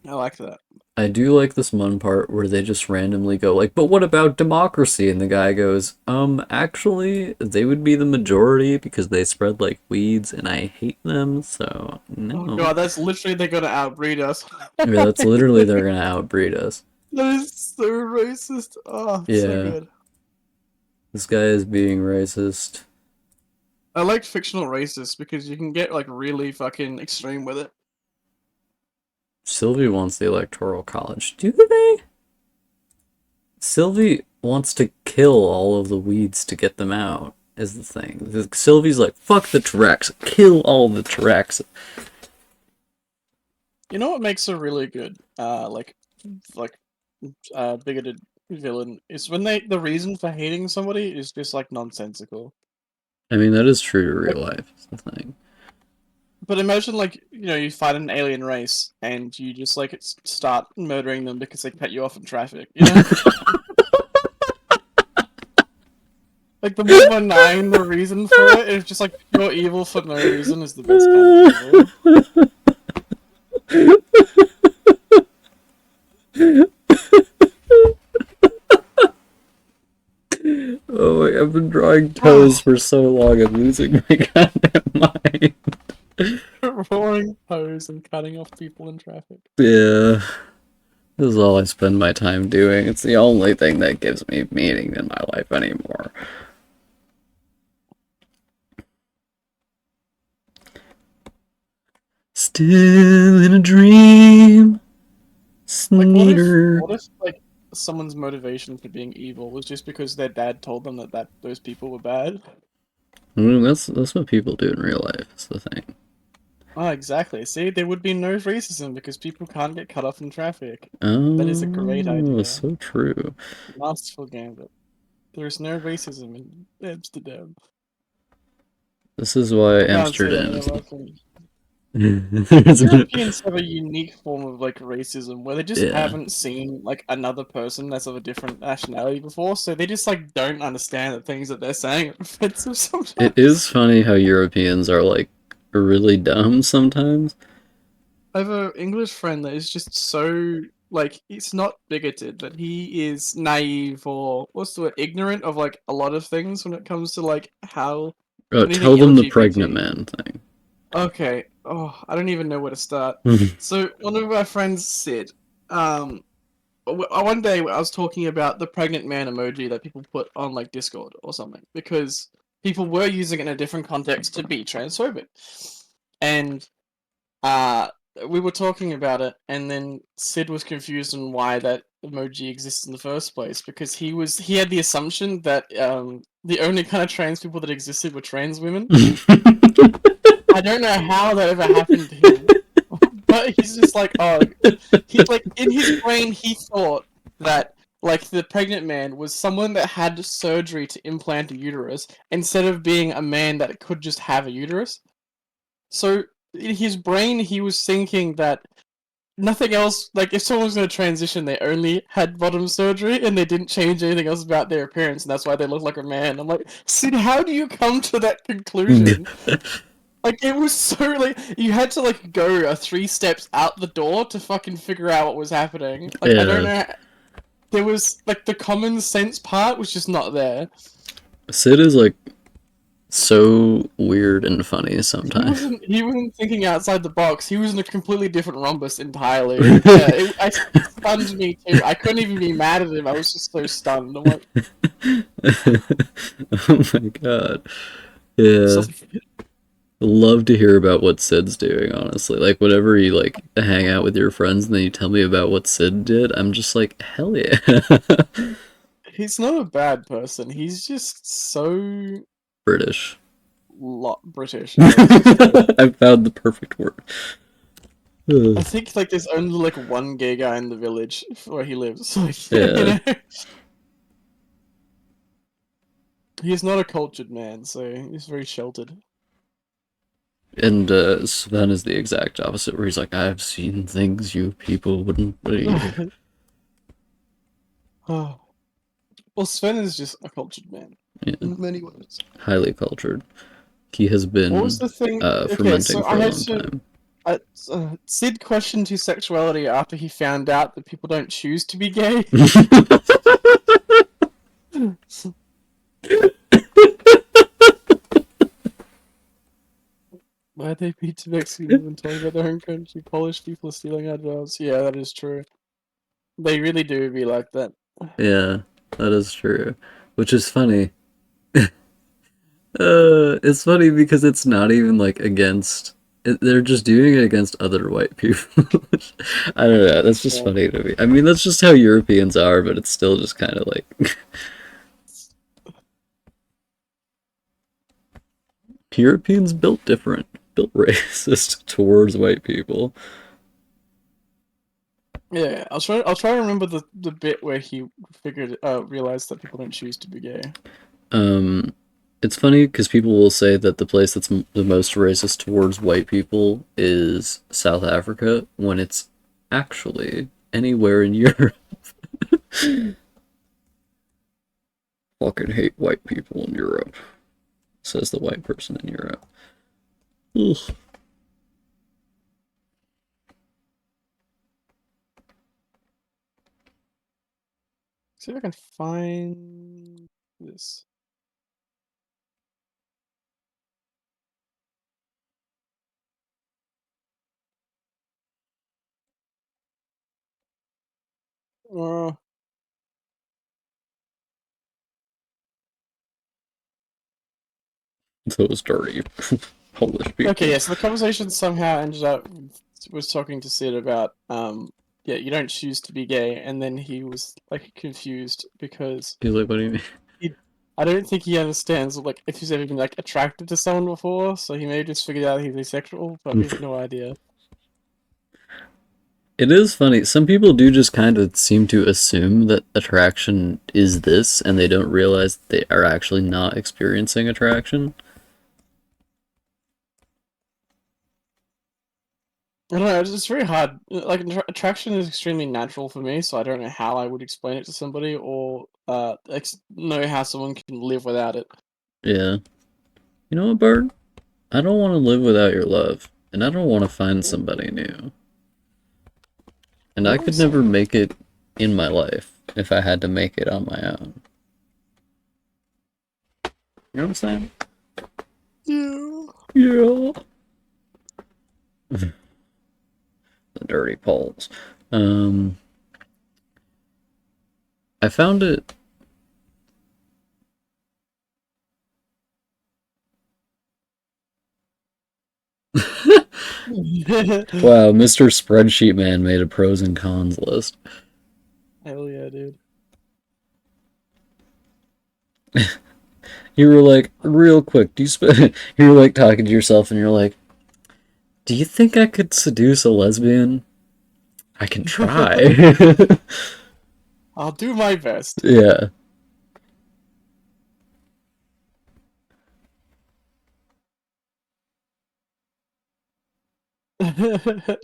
I like that. I do like this one part where they just randomly go like, "But what about democracy?" And the guy goes, actually, they would be the majority because they spread like weeds and I hate them, so Oh no." god, that's literally they're gonna outbreed us. Yeah, that's literally they're gonna outbreed us. That is so racist. Oh, it's so Yeah. good. This guy is being racist. I like fictional racists because you can get like really fucking extreme with it. Sylvie wants the Electoral College. Do they? Sylvie wants to kill all of the weeds to get them out, is the thing. Sylvie's like, fuck the Trax, kill all the Trax. You know what makes a really good, bigoted villain is when the reason for hating somebody is just like nonsensical. I mean, that is true to real life, is the thing. But imagine like you fight an alien race and you just like start murdering them because they cut you off in traffic. You know, like the more benign the reason for it is just like pure evil for no reason is the best kind of evil. Oh, I've been drawing toes for so long, I'm losing my goddamn mind. Roaring pose and cutting off people in traffic. Yeah. This is all I spend my time doing. It's the only thing that gives me meaning in my life anymore. Still in a dream. Like Sneeder. what if like someone's motivation for being evil was just because their dad told them that those people were bad? That's what people do in real life, is the thing. Oh, exactly. See, there would be no racism because people can't get cut off in traffic. Oh, That is a great idea. so true. Masterful gambit. There is no racism in Amsterdam. This is why I can't say Amsterdam any is... of our things. It's Europeans have a unique form of like racism where they just Yeah. haven't seen like another person that's of a different nationality before, so they just like don't understand the things that they're saying are offensive sometimes. It is funny how Europeans are like really dumb sometimes. I have an English friend that is just so like he's not bigoted, but he is naive or what's the word, ignorant of like a lot of things when it comes to like how. Oh, anything tell them the LGBT. pregnant man thing. Okay. Oh, I don't even know where to start. So one of my friends said, one day I was talking about the pregnant man emoji that people put on like Discord or something because people were using it in a different context to be transphobic, and we were talking about it, and then Sid was confused on why that emoji exists in the first place because he had the assumption that the only kind of trans people that existed were trans women. I don't know how that ever happened to him, but he's just like, oh, he like in his brain he thought that like the pregnant man was someone that had surgery to implant a uterus instead of being a man that could just have a uterus. So in his brain he was thinking that nothing else. Like, if someone was going to transition, they only had bottom surgery and they didn't change anything else about their appearance, and that's why they look like a man. I'm like, Sid, how do you come to that conclusion? Like, it was so, like, you had to, like, go 3 steps out the door to fucking figure out what was happening. Like, I don't Yeah. know. There was, like, the common sense part was just not there. Sid is like so weird and funny sometimes. He wasn't thinking outside the box. He was in a completely different rhombus entirely. Yeah, it stunned me too. I couldn't even be mad at him. I was just so stunned. I'm like, Oh my god. Yeah. Love to hear about what Sid's doing, honestly. Like whenever you like hang out with your friends and then you tell me about what Sid did, I'm just like, hell yeah. he's not a bad person. He's just so British. British. Yeah, he's just I found the perfect word. I think like there's only like one gay guy in the village where he lives. Like, Yeah. you know? He's not a cultured man, so he's very sheltered. And Sven is the exact opposite, where he's like, I've seen things you people wouldn't believe. Oh. Well, Sven is just a cultured man Yeah. in many ways. Highly cultured. He has What was been the thing? fermenting so for I a had long to. time. Sid questioned his sexuality after he found out that people don't choose to be gay. Why they beat to Mexican when talking about their own country? Polish people are stealing our jobs. Yeah, that is true. They really do be like that. Yeah, that is true. Which is funny. It's funny because it's not even like against. They're just doing it against other white people. I don't know. That's just Yeah. funny to me. I mean, that's just how Europeans are, but it's still just kind of like Europeans built different, built racist towards white people. Yeah, I'll try to remember the bit where he realized that people don't choose to be gay. Um, it's funny because people will say that the place that's the most racist towards white people is South Africa, when it's actually anywhere in Europe. Fucking hate white people in Europe, says the white person in Europe. Ugh. See if I can find this. Uh, Those dirty Polish people. okay, yeah, so the conversation somehow ended up was talking to Sid about yeah, you don't choose to be gay, and then he was like confused because He's like, what do you mean? I don't think he understands like if he's ever been like attracted to someone before, so he may have just figured out he's asexual, but we have no idea. It is funny. Some people do just kind of seem to assume that attraction is this, and they don't realize they are actually not experiencing attraction. I don't know, it's very hard. Like attraction is extremely natural for me, so I don't know how I would explain it to somebody or know how someone can live without it. Yeah. You know what, Bart? I don't want to live without your love, and I don't want to find somebody new. And I could never make it in my life if I had to make it on my own. You know what I'm saying? Yeah. Yeah. The dirty poles. I found it. Wow, Mr. Spreadsheet Man made a pros and cons list. Hell yeah, dude. You were like, real quick, do you you were like talking to yourself and you're like, do you think I could seduce a lesbian? I can try. I'll do my best. Yeah.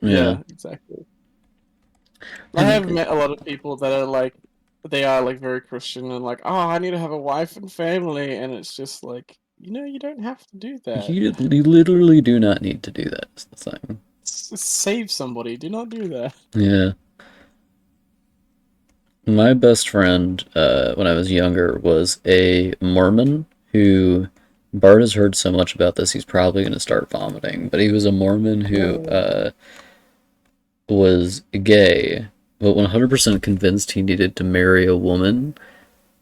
Yeah, exactly. I And have met a lot of people that are like, they are like very Christian and like, oh, I need to have a wife and family, and it's just like, you don't have to do that. you literally do not need to do that, is the thing. Save somebody. Do not do that. Yeah. My best friend, when I was younger, was a Mormon who Bart has heard so much about this, he's probably going to start vomiting. But he was a Mormon who was gay, but 100% convinced he needed to marry a woman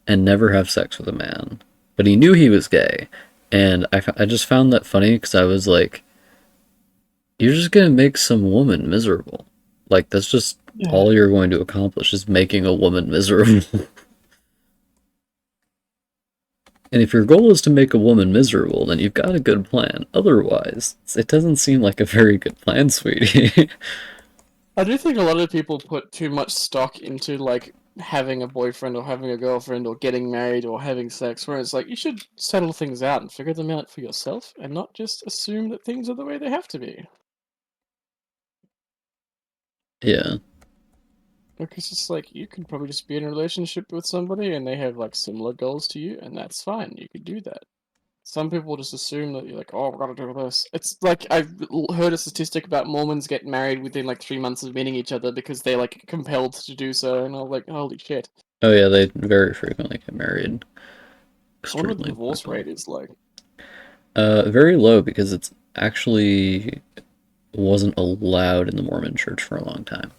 and never have sex with a man. But he knew he was gay. And I just found that funny because I was like, you're just going to make some woman miserable. Like, that's just Yeah. all you're going to accomplish is making a woman miserable. And if your goal is to make a woman miserable, then you've got a good plan. Otherwise, it doesn't seem like a very good plan, sweetie. I do think a lot of people put too much stock into like having a boyfriend or having a girlfriend or getting married or having sex, where it's like you should settle things out and figure them out for yourself and not just assume that things are the way they have to be. Yeah. Because it's like you could probably just be in a relationship with somebody and they have like similar goals to you, and that's fine. You could do that. Some people just assume that you're like, oh, I've got to do this. It's like I've heard a statistic about Mormons get married within like 3 months of meeting each other because they're like compelled to do so, and I'm like, holy shit. Oh yeah, they very frequently get married. I wonder what the Extremely divorce quickly. rate is like. Very low because it's actually wasn't allowed in the Mormon church for a long time.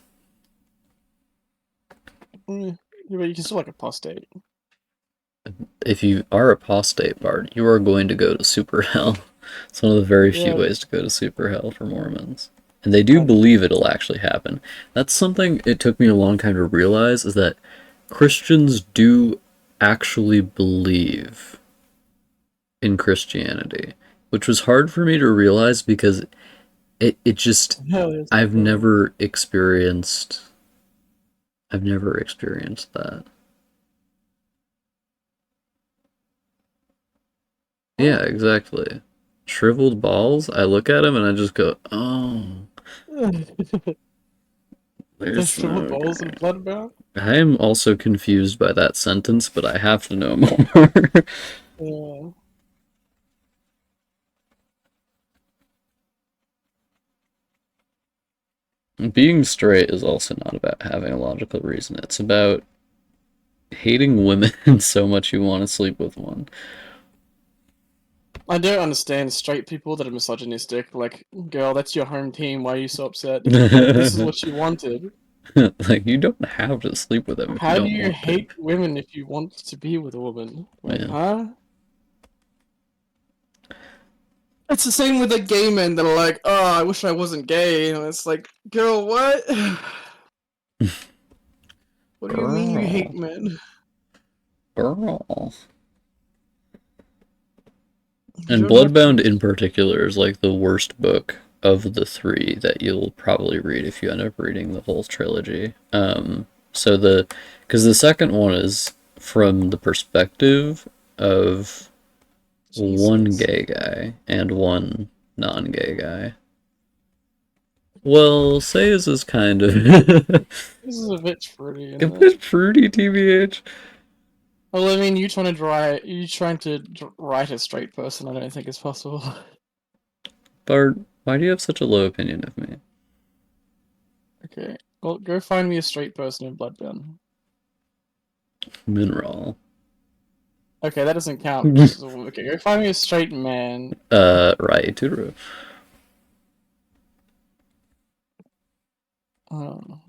Yeah, but you can still like apostate. If you are apostate, Bart, you are going to go to super hell. It's one of the very few Yeah. ways to go to super hell for Mormons. And they do believe it'll actually happen. That's something it took me a long time to realize, is that Christians do actually believe in Christianity, which was hard for me to realize because it just Hell yes. I've never experienced that. Yeah, exactly. Shriveled balls, I look at him and I just go, oh, There's shriveled balls and bloodbound. I am also confused by that sentence, but I have to know more. Yeah. Being straight is also not about having a logical reason. It's about hating women so much you want to sleep with one. I don't understand straight people that are misogynistic. Like, girl, that's your home team. Why are you so upset? This is what you wanted. Like, you don't have to sleep with them if you How do don't you want hate women if you want to be with a woman? Like, Yeah. huh? It's the same with the gay men that are like, oh, I wish I wasn't gay. And it's like, girl, what? What do you mean you hate men? Girl. You And don't have to- Bloodbound in particular is like the worst book of the three that you'll probably read if you end up reading the whole trilogy. Because the second one is from the perspective of one Jesus. gay guy and one non-gay guy. Well, Sayers is kind of This is a bit fruity. a Isn't it? bit fruity, TBH. Well, I mean, you trying to write a straight person, I don't think is possible. Bart, why do you have such a low opinion of me? Okay, well, go find me a straight person in Bloodbound. Mineral. Okay, that doesn't count. Okay, go find me a straight man. Right, Turu. Um,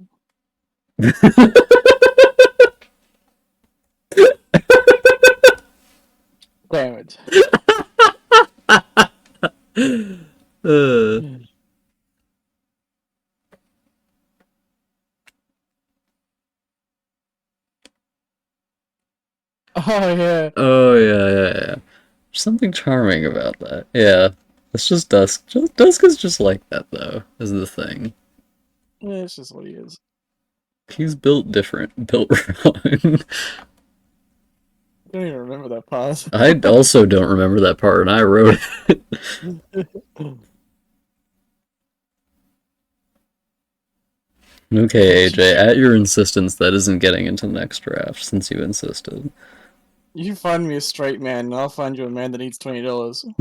damn it. uh, Oh yeah. oh yeah. There's something charming about that. Yeah, it's just Dusk. Dusk is just like that, though. Is the thing. Yeah, it's just what he is. He's built different, built wrong. I don't even remember that part. I also don't remember that part, and I wrote it. Okay, AJ, at your insistence, that isn't getting into the next draft, since you insisted. You find me a straight man, and I'll find you a man that needs $20.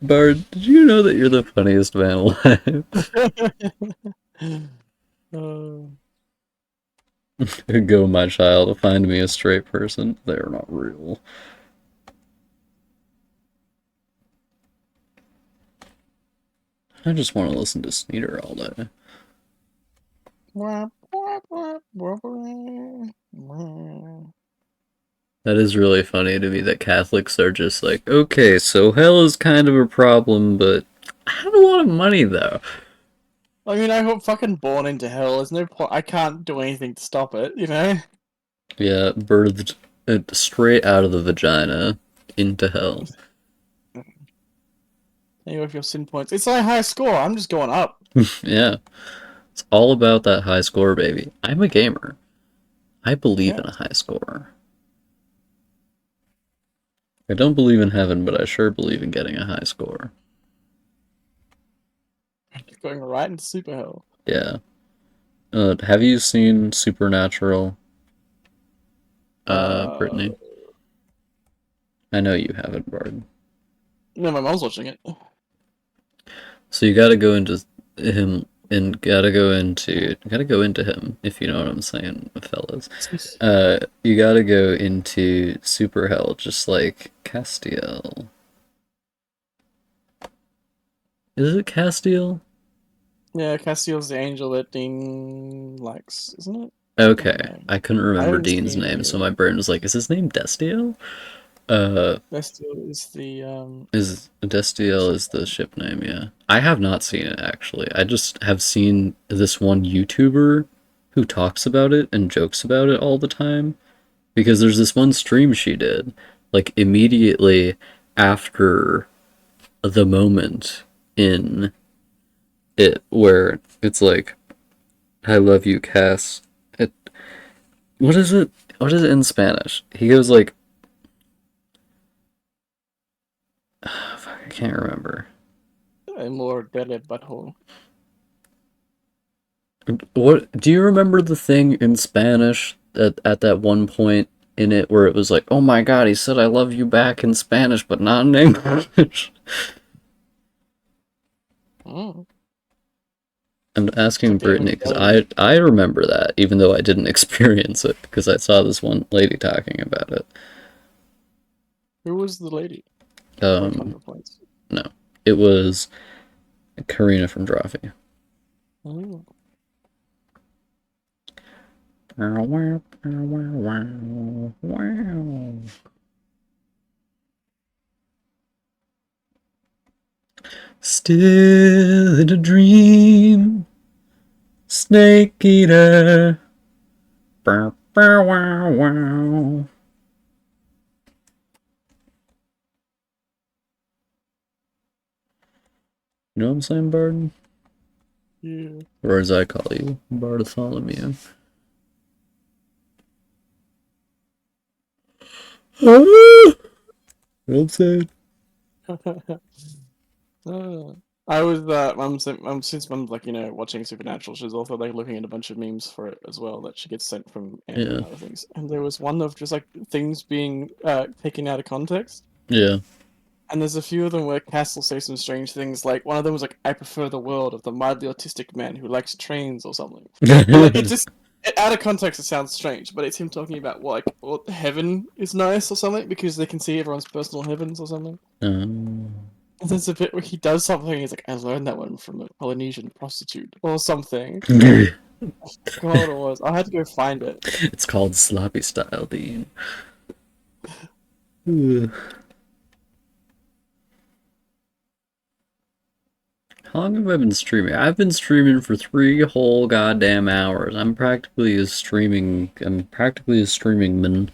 Bard, did you know that you're the funniest man alive? Uh, Go, my child, find me a straight person. They're not real. I just want to listen to Sneeder all day. That is really funny to me that Catholics are just like, okay, so hell is kind of a problem, but I have a lot of money though. I mean, I got fucking born into hell. There's no point. I can't do anything to stop it, you know? Yeah, birthed it straight out of the vagina into hell. Anyway, with your sin points. It's like high score. I'm just going up. Yeah, it's all about that high score, baby. I'm a gamer. I believe Yeah. in a high score. I don't believe in heaven, but I sure believe in getting a high score. Going right into super hell. Yeah. Have you seen Supernatural, Brittany? I know you haven't, Bard. No, my mom's watching it. So you gotta go into him and gotta go into him, if you know what I'm saying, fellas. You gotta go into Super Hell, just like Castiel. Is it Castiel? Yeah, Castiel's the angel that Dean likes, isn't it? Okay, No. I couldn't remember haven't Dean's seen name, it so yet. my brain was like, is his name Destiel? Castiel is the Is Destiel is the ship name, yeah. I have not seen it actually. I just have seen this one YouTuber who talks about it and jokes about it all the time. Because there's this one stream she did, like immediately after the moment in it where it's like, I love you, Cass. It, what is it? What is it in Spanish? He goes like, fuck, I can't remember. more deaded butthole. What do you remember the thing in Spanish at that one point in it where it was like, oh my god, he said I love you back in Spanish, but not in English? Mm. I'm asking Something Brittany because intelligent. I remember that even though I didn't experience it because I saw this one lady talking about it. Who was the lady? Um, 100 points. no, it was Karina from Drawfee. Mm. Still in a dream, snake eater. Bow, bow, wow, wow. You know what I'm saying, Bard? Yeah. Or as I call you, Bartholomew. You know what I'm saying? I was since mom's like watching Supernatural, she's also like looking at a bunch of memes for it as well that she gets sent from Andy Yeah. and other things. And there was one of just like things being taken out of context. Yeah. And there's a few of them where Cass will say some strange things. Like one of them was like, "I prefer the world of the mildly autistic man who likes trains" or something. And like it just out of context, it sounds strange, but it's him talking about heaven is nice or something because they can see everyone's personal heavens or something. And there's a bit where he does something. He's like, "I learned that one from a Polynesian prostitute or something." God, it was. I had to go find it. It's called sloppy style, Dean. How long have I been streaming? I've been streaming for 3 whole goddamn hours. I'm practically a streaming man.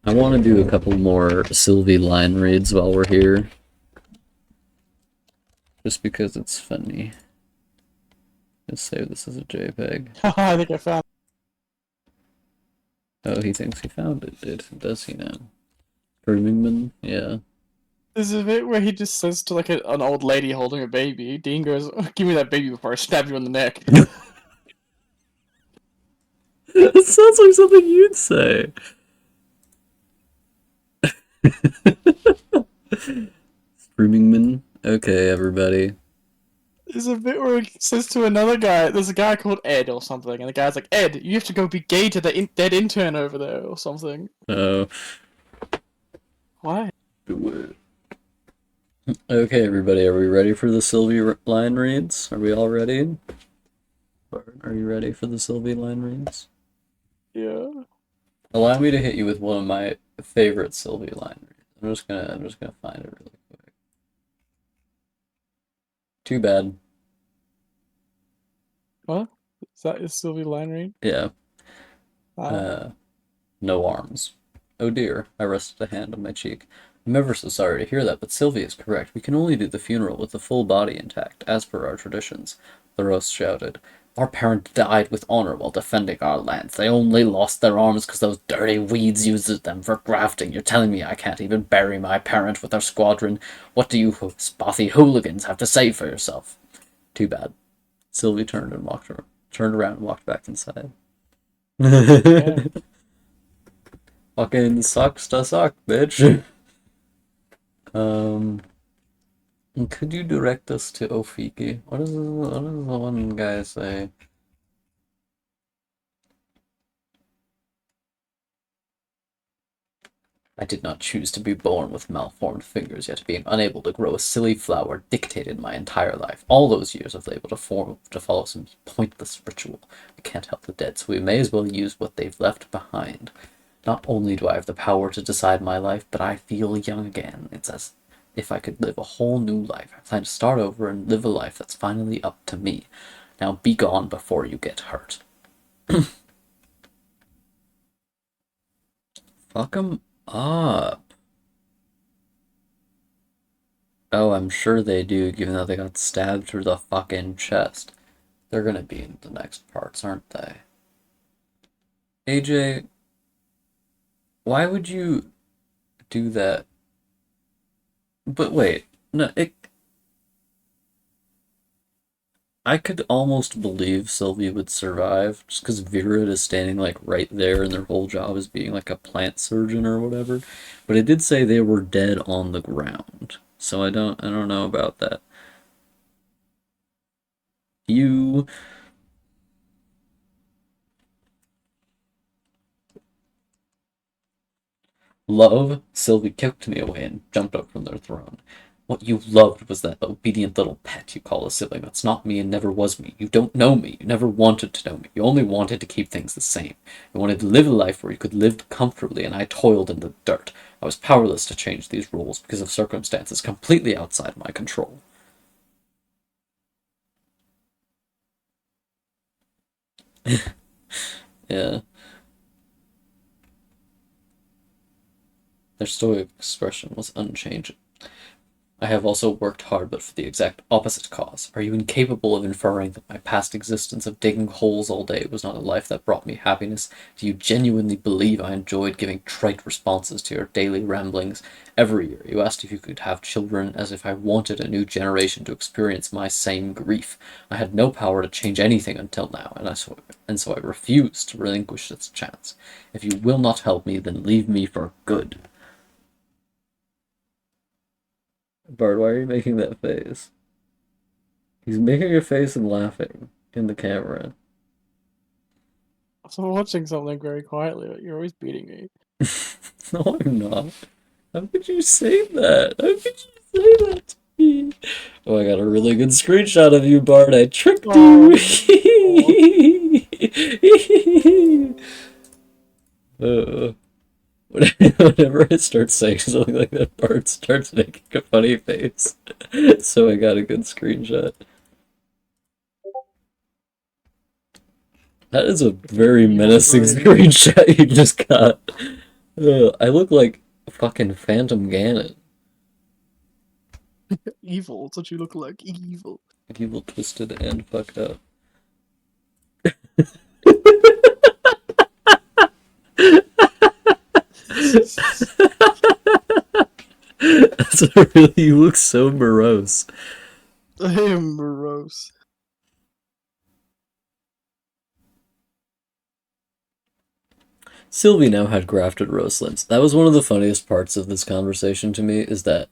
I want to do a couple more Sylvie line reads while we're here. Just because it's funny. Let's save this as a JPEG. I think I found. Oh, he thinks he found it, does he now? Groomingman? Yeah. There's a bit where he just says to like an old lady holding a baby. Dean goes, "Give me that baby before I stab you in the neck." That sounds like something you'd say. Groomingman? Okay, everybody. There's a bit where he says to another guy, there's a guy called Ed or something, and the guy's like, "Ed, you have to go be gay to the dead intern over there or something." Oh. Why? Okay, everybody, are we ready for the Sylvie line reads? Are we all ready? Are you ready for the Sylvie line reads? Yeah. Allow me to hit you with one of my favorite Sylvie line reads. I'm just gonna find it really quick. Too bad. What? Is that your Sylvie line read? Yeah. Ah. No arms. Oh dear, I rested a hand on my cheek. I'm ever so sorry to hear that, but Sylvie is correct. We can only do the funeral with the full body intact, as per our traditions. Thoros shouted. Our parent died with honor while defending our lands. They only lost their arms because those dirty weeds used them for grafting. You're telling me I can't even bury my parent with our squadron? What do you spotty hooligans have to say for yourself? Too bad. Sylvie turned around and walked back inside. Yeah. Fucking sucks to suck, bitch. Could you direct us to Ofiki? What does the one guy say? I did not choose to be born with malformed fingers, yet being unable to grow a silly flower dictated my entire life. All those years of labor to follow some pointless ritual. We can't help the dead, so we may as well use what they've left behind. Not only do I have the power to decide my life, but I feel young again. It's as if I could live a whole new life. I plan to start over and live a life that's finally up to me. Now be gone before you get hurt. Fuck 'em up. Oh, I'm sure they do, given that they got stabbed through the fucking chest. They're gonna be in the next parts, aren't they? AJ, why would you do that? But wait, no, I could almost believe Sylvie would survive, just because Virid is standing like right there and their whole job is being like a plant surgeon or whatever. But it did say they were dead on the ground. So I don't know about that. You love? Sylvie kicked me away and jumped up from their throne. What you loved was that obedient little pet you call a sibling. That's not me and never was me. You don't know me. You never wanted to know me. You only wanted to keep things the same. You wanted to live a life where you could live comfortably, and I toiled in the dirt. I was powerless to change these rules because of circumstances completely outside my control. Yeah. Their stoic expression was unchanging. I have also worked hard, but for the exact opposite cause. Are you incapable of inferring that my past existence of digging holes all day was not a life that brought me happiness? Do you genuinely believe I enjoyed giving trite responses to your daily ramblings? Every year you asked if you could have children, as if I wanted a new generation to experience my same grief. I had no power to change anything until now, and so I refuse to relinquish this chance. If you will not help me, then leave me for good. Bard, why are you making that face? He's making a face and laughing in the camera. So I'm watching something very quietly, but you're always beating me. No, I'm not. How could you say that? How could you say that to me? Oh, I got a really good screenshot of you, Bard. I tricked you. Whenever I start saying something like that, Bard starts making a funny face. So I got a good screenshot. That is a very menacing screenshot you just got. I look like fucking Phantom Ganon. Evil. That's what you look like. Evil. Evil, twisted, and fucked up. That's a really, you look so morose. I am morose. Sylvie now had grafted rose limbs. That was one of the funniest parts of this conversation to me, is that,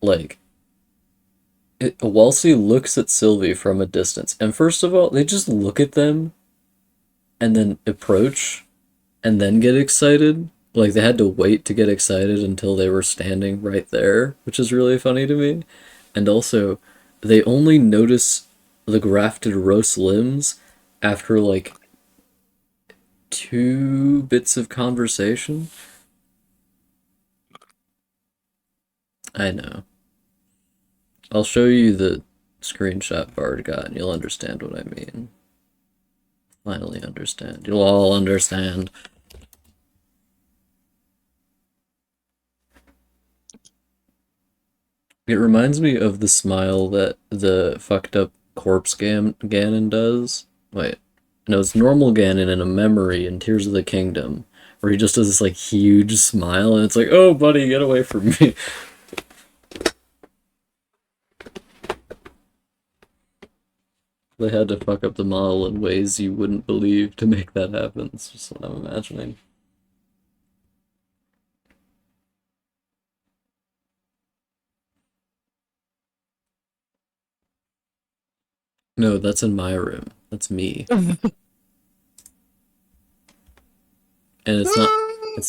like, Walsey looks at Sylvie from a distance, and first of all, they just look at them and then approach and then get excited. Like, they had to wait to get excited until they were standing right there, which is really funny to me. And also, they only notice the grafted rose limbs after, like, 2 bits of conversation. I know. I'll show you the screenshot Bard got and you'll understand what I mean. Finally understand. You'll all understand. It reminds me of the smile that the fucked up corpse Ganon does. Wait. No, it's normal Ganon in a memory in Tears of the Kingdom, where he just does this like huge smile and it's like, oh buddy, get away from me. They had to fuck up the model in ways you wouldn't believe to make that happen. It's just what I'm imagining. No, that's in my room. That's me. And it's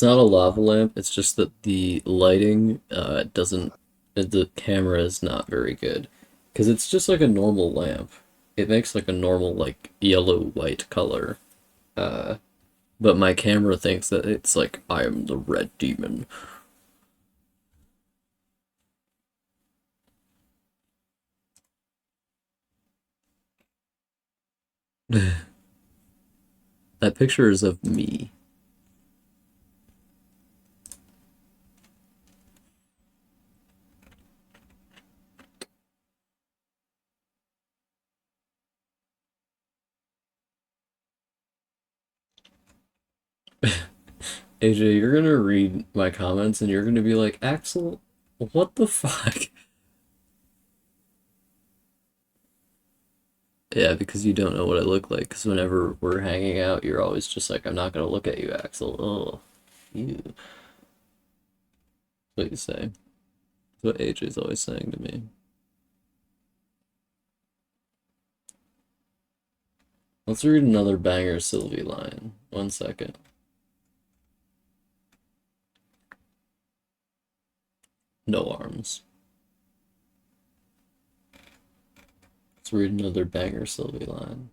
not a lava lamp, it's just that the lighting doesn't, the camera is not very good. Because it's just like a normal lamp. It makes like a normal like yellow-white color. But my camera thinks that it's like, I am the red demon. That picture is of me. AJ, you're gonna read my comments and you're gonna be like, Axel, what the fuck? Yeah, because you don't know what I look like. Because whenever we're hanging out, you're always just like, I'm not gonna look at you, Axel. Oh, you. That's what you say. That's what AJ's always saying to me. Let's read another banger Sylvie line. 1 second. No arms. Let's read another banger Sylvie line.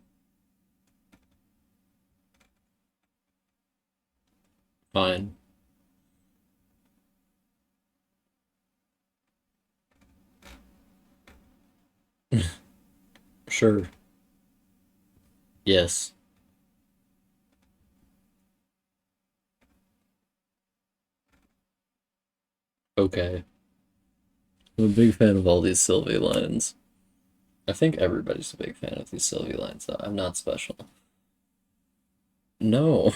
Fine. Sure. Yes. Okay. I'm a big fan of all these Sylvie lines. I think everybody's a big fan of these Sylvie lines, though. I'm not special. No.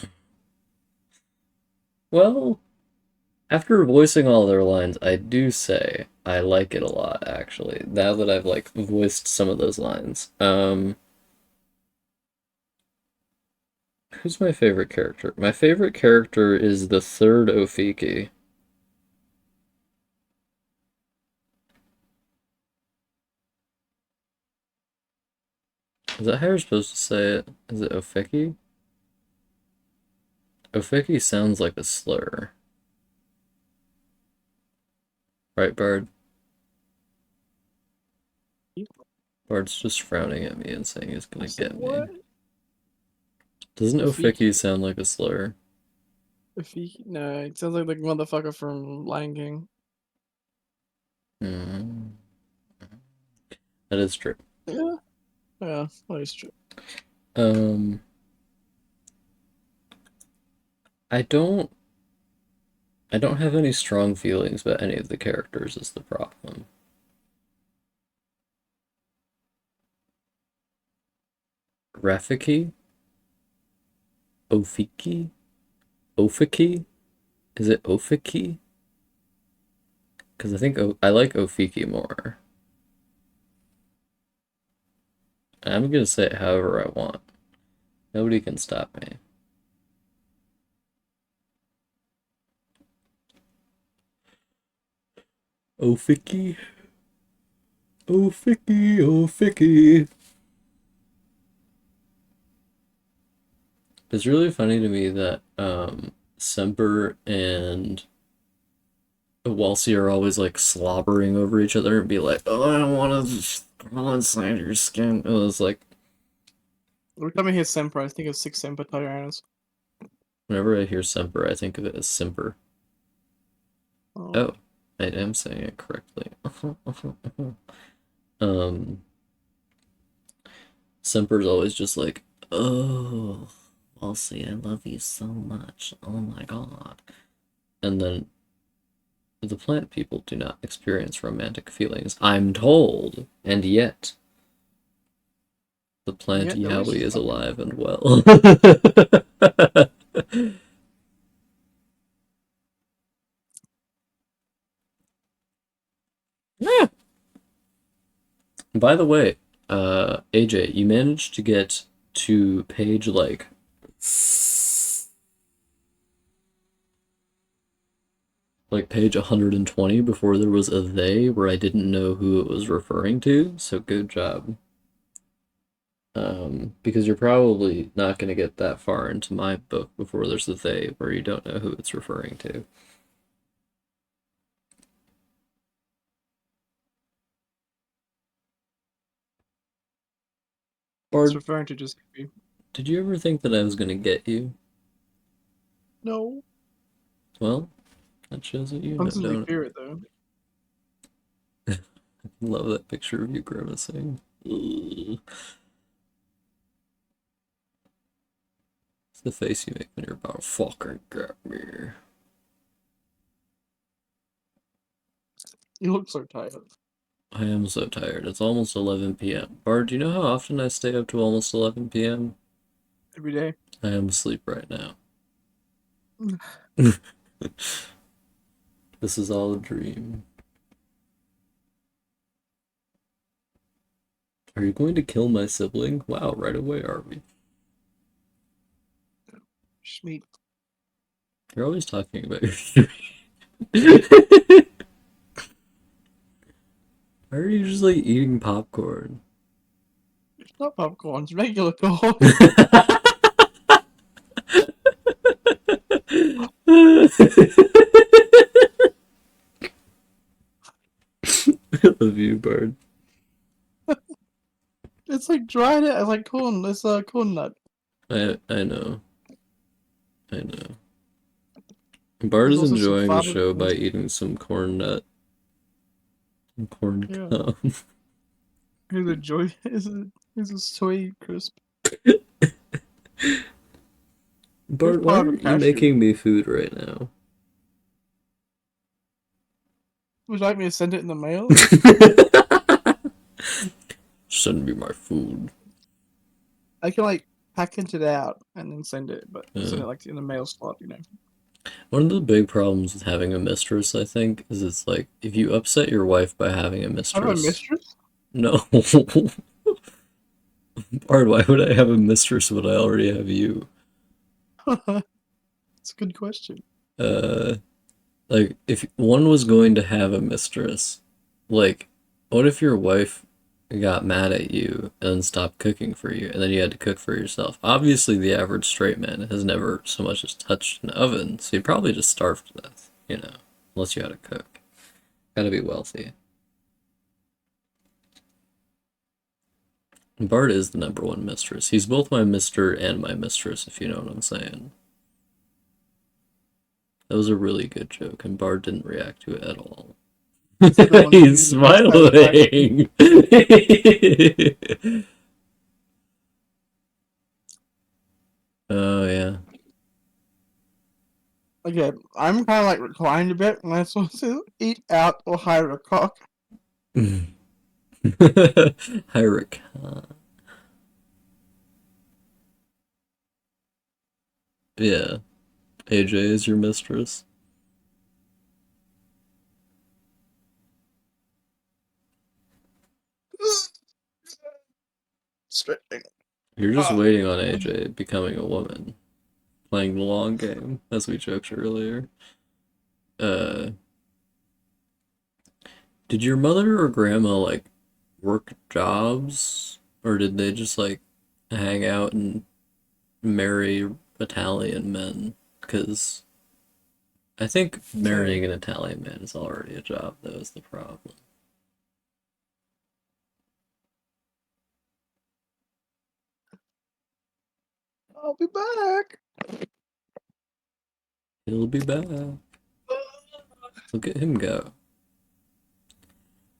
Well, after voicing all their lines, I do say I like it a lot, actually. Now that I've like voiced some of those lines. Who's my favorite character? My favorite character is the third Ofiki. Is that how you're supposed to say it? Is it Ofeki? Ofeki sounds like a slur. Right, Bard? Bard's just frowning at me and saying he's gonna get What? me. Doesn't Ofeki sound like a slur? No, it sounds like the motherfucker from Lion King. Hmm. That is true. Yeah. Yeah, that is true. Um, I don't have any strong feelings about any of the characters is the problem. Rafiki? Ofiki? Ofiki? Is it Ofiki? Because I think I like Ofiki more. I'm gonna say it however I want. Nobody can stop me. Ofiki. Ofiki, Ofiki. It's really funny to me that Semper and Welsi are always like slobbering over each other and be like, "Oh, I don't want to crawl inside your skin." And it's like, Every time I hear Semper, I think of Six Semper Tyrannos. whenever I hear Semper, I think of it as Simper. Oh, I am saying it correctly. Semper's always just like, "Oh, Welsi, I love you so much. Oh my god." And then the plant people do not experience romantic feelings, I'm told, and yet the plant Yeah, they're always Yowie just is fucking- alive and well. Yeah. By the way, AJ, you managed to get to page like page 120 before there was a they where I didn't know who it was referring to, so good job. Because you're probably not going to get that far into my book before there's a they where you don't know who it's referring to. It's Bard, referring to just did you ever think that I was going to get you? no. Well, that shows that you Constantly don't. fear it though. Love that picture of you grimacing. Ugh. It's the face you make when you're about to fucking get me. You look so tired. I am so tired. It's almost 11 p.m. Bard, do you know how often I stay up to almost 11 p.m.? Every day. I am asleep right now. This is all a dream. Are you going to kill my sibling? Wow, right away, are we? Schmeat. You're always talking about your Why are you just like eating popcorn? It's not popcorn, it's regular corn. I love you, Bard. It's like dried it. It's like corn. It's a corn nut. I know. I know. Bard There's is also some enjoying the farted show by corn. eating some corn nut. Some corn Yeah. cum. Here's a joy. Here's a soy crisp. Bard, why part of aren't you cashew? making me food right now? Would you like me to send it in the mail? Send me my food. I can like package it out and then send it, but send Yeah. it like in the mail slot, you know. One of the big problems with having a mistress, I think, is it's like if you upset your wife by having a I have a mistress. mistress. No. Bard, why would I have a mistress when I already have you? It's a good question. Like if one was going to have a mistress, like what if your wife got mad at you and stopped cooking for you and then you had to cook for yourself? Obviously the average straight man has never so much as touched an oven, so you'd probably just starve to death, you know, unless you had to cook. Gotta be wealthy. Bart is the number one mistress. He's both my mister and my mistress, if you know what I'm saying. That was a really good joke, and Bard didn't react to it at all. the one that He's you just smiling. Oh yeah. Okay, I'm kind of like reclined a bit, and I'm supposed to eat out or hire a cock. Hurricane. Yeah. AJ is your mistress. Stretching. You're just Ah. waiting on AJ becoming a woman, playing the long game, as we joked earlier. Uh, did your mother or grandma like work jobs, or did they just like hang out and marry Italian men? Because I think marrying an Italian man is already a job, though, is the problem. I'll be back. He'll be back. Look at him go.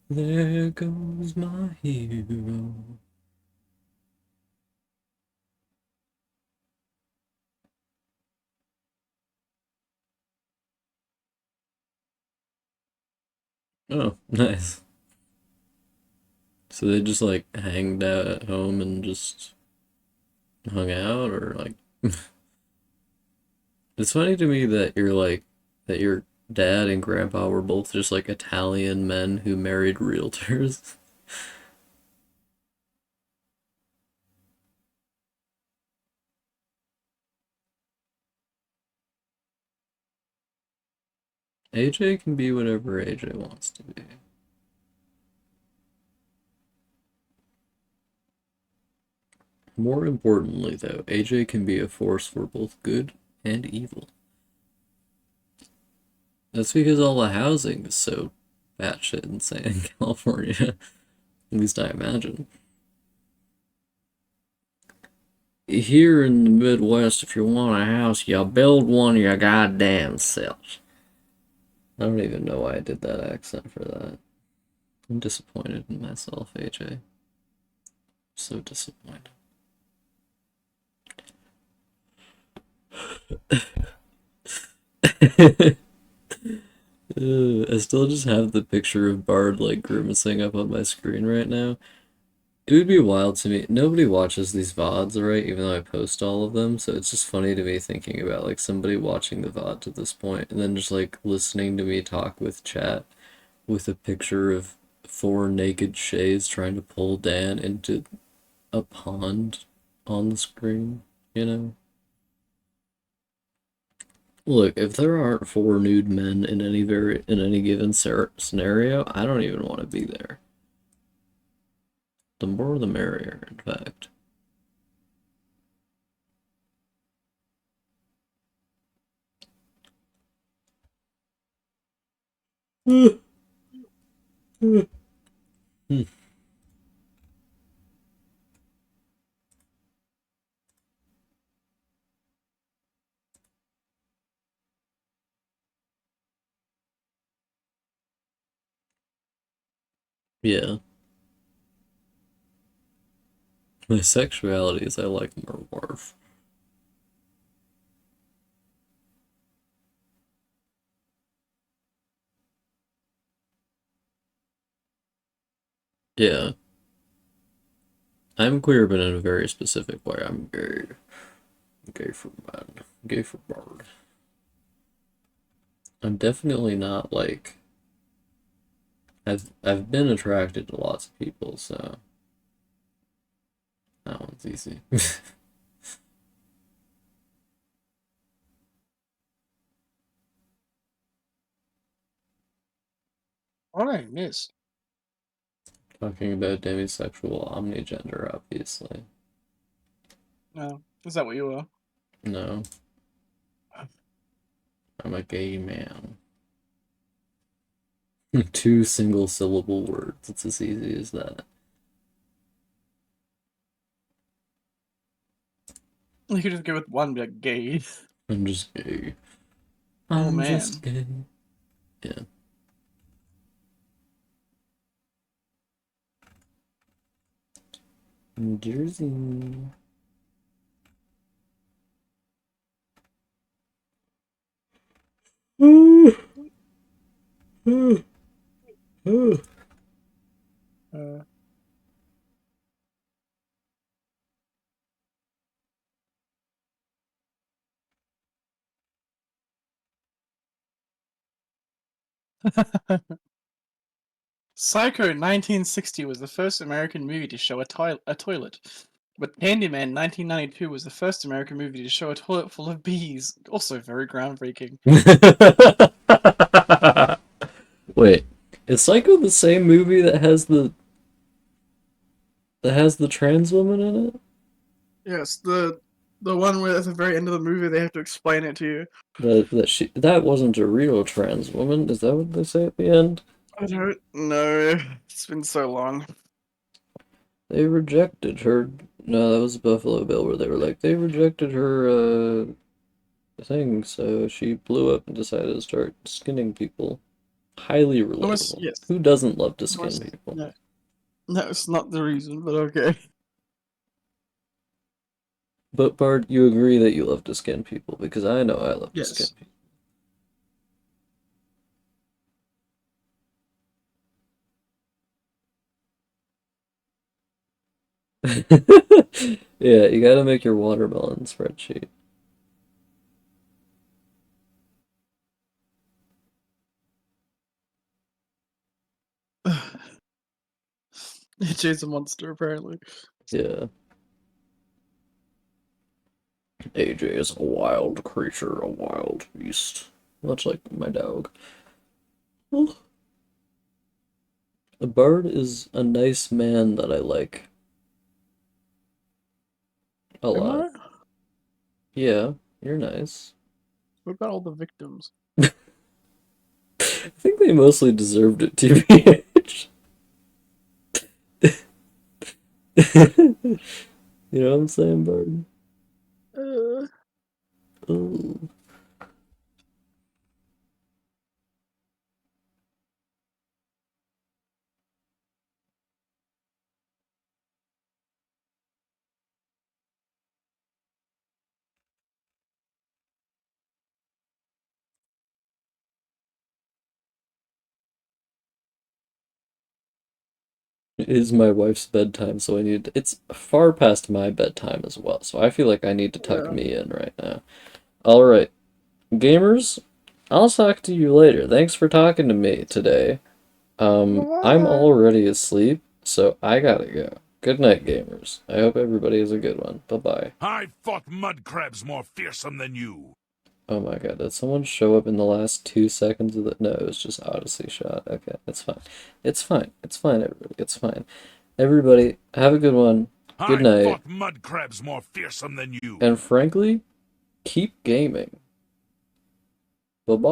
There goes my hero. Oh, nice. So they just like hanged out at home and just hung out, or like it's funny to me that you're like that your dad and grandpa were both just like Italian men who married realtors. AJ can be whatever AJ wants to be. More importantly, though, AJ can be a force for both good and evil. That's because all the housing is so batshit insane in California. At least I imagine. Here in the Midwest, if you want a house, you build one your goddamn self. I don't even know why I did that accent for that. I'm disappointed in myself, AJ. So disappointed. I still just have the picture of Bard like grimacing up on my screen right now. It would be wild to me. Nobody watches these VODs, right? Even though I post all of them, so it's just funny to me thinking about like somebody watching the VOD to this point and then just like listening to me talk with chat with a picture of four naked Shays trying to pull Dan into a pond on the screen, you know? Look, if there aren't four nude men in any given scenario, I don't even want to be there. The more the merrier, in fact. Yeah. My sexuality is I like Merwarf. Yeah. I'm queer, but in a very specific way. I'm gay. Gay for man. Gay for Bard. I'm definitely not like I've been attracted to lots of people, so that one's easy. What did I miss? Talking about demisexual omnigender, obviously. No, is that what you were? No, I'm a gay man. Two single syllable words. It's as easy as that. You could just go with one, be like gay. I'm just gay. Oh I'm man. just gay. Yeah. New Jersey. Uh, Psycho 1960 was the first American movie to show a toilet. But Candyman 1992 was the first American movie to show a toilet full of bees. Also very groundbreaking. Wait, is Psycho the same movie that has the trans woman in it? Yes, the one where at the very end of the movie they have to explain it to you. That wasn't a real trans woman. Is that what they say at the end? I don't know. It's been so long. They rejected her. No, that was Buffalo Bill, where they were like, they rejected her thing, so she blew up and decided to start skinning people. Highly relatable. Yes. Who doesn't love to skin Thomas, people? no. No, it's not the reason, but okay. But Bart, you agree that you love to skin people, because I know I love to Yes. skin people. Yeah, you gotta make your watermelon spreadsheet. AJ's a monster, apparently. Yeah. AJ is a wild creature, a wild beast. Much like my dog. Well, a bird is a nice man that I like. A Am lot. I? Yeah, you're nice. What about all the victims? I think they mostly deserved it, TBH. You know what I'm saying, bird? Ooh. It is my wife's bedtime, so it's far past my bedtime as well, so I feel like I need to tuck Yeah. me in right now. Alright, gamers, I'll talk to you later. Thanks for talking to me today. I'm Bye. already asleep, so I gotta go. Good night, gamers. I hope everybody has a good one. Bye-bye. I fought mud crabs more fearsome than you. Oh my god, did someone show up in the last 2 seconds of the... No, it was just Odyssey shot. Okay, it's fine. It's fine. It's fine, everybody. It's fine. Everybody, have a good one. Good I night. fought mud crabs more fearsome than you. And frankly, keep gaming. Bye-bye.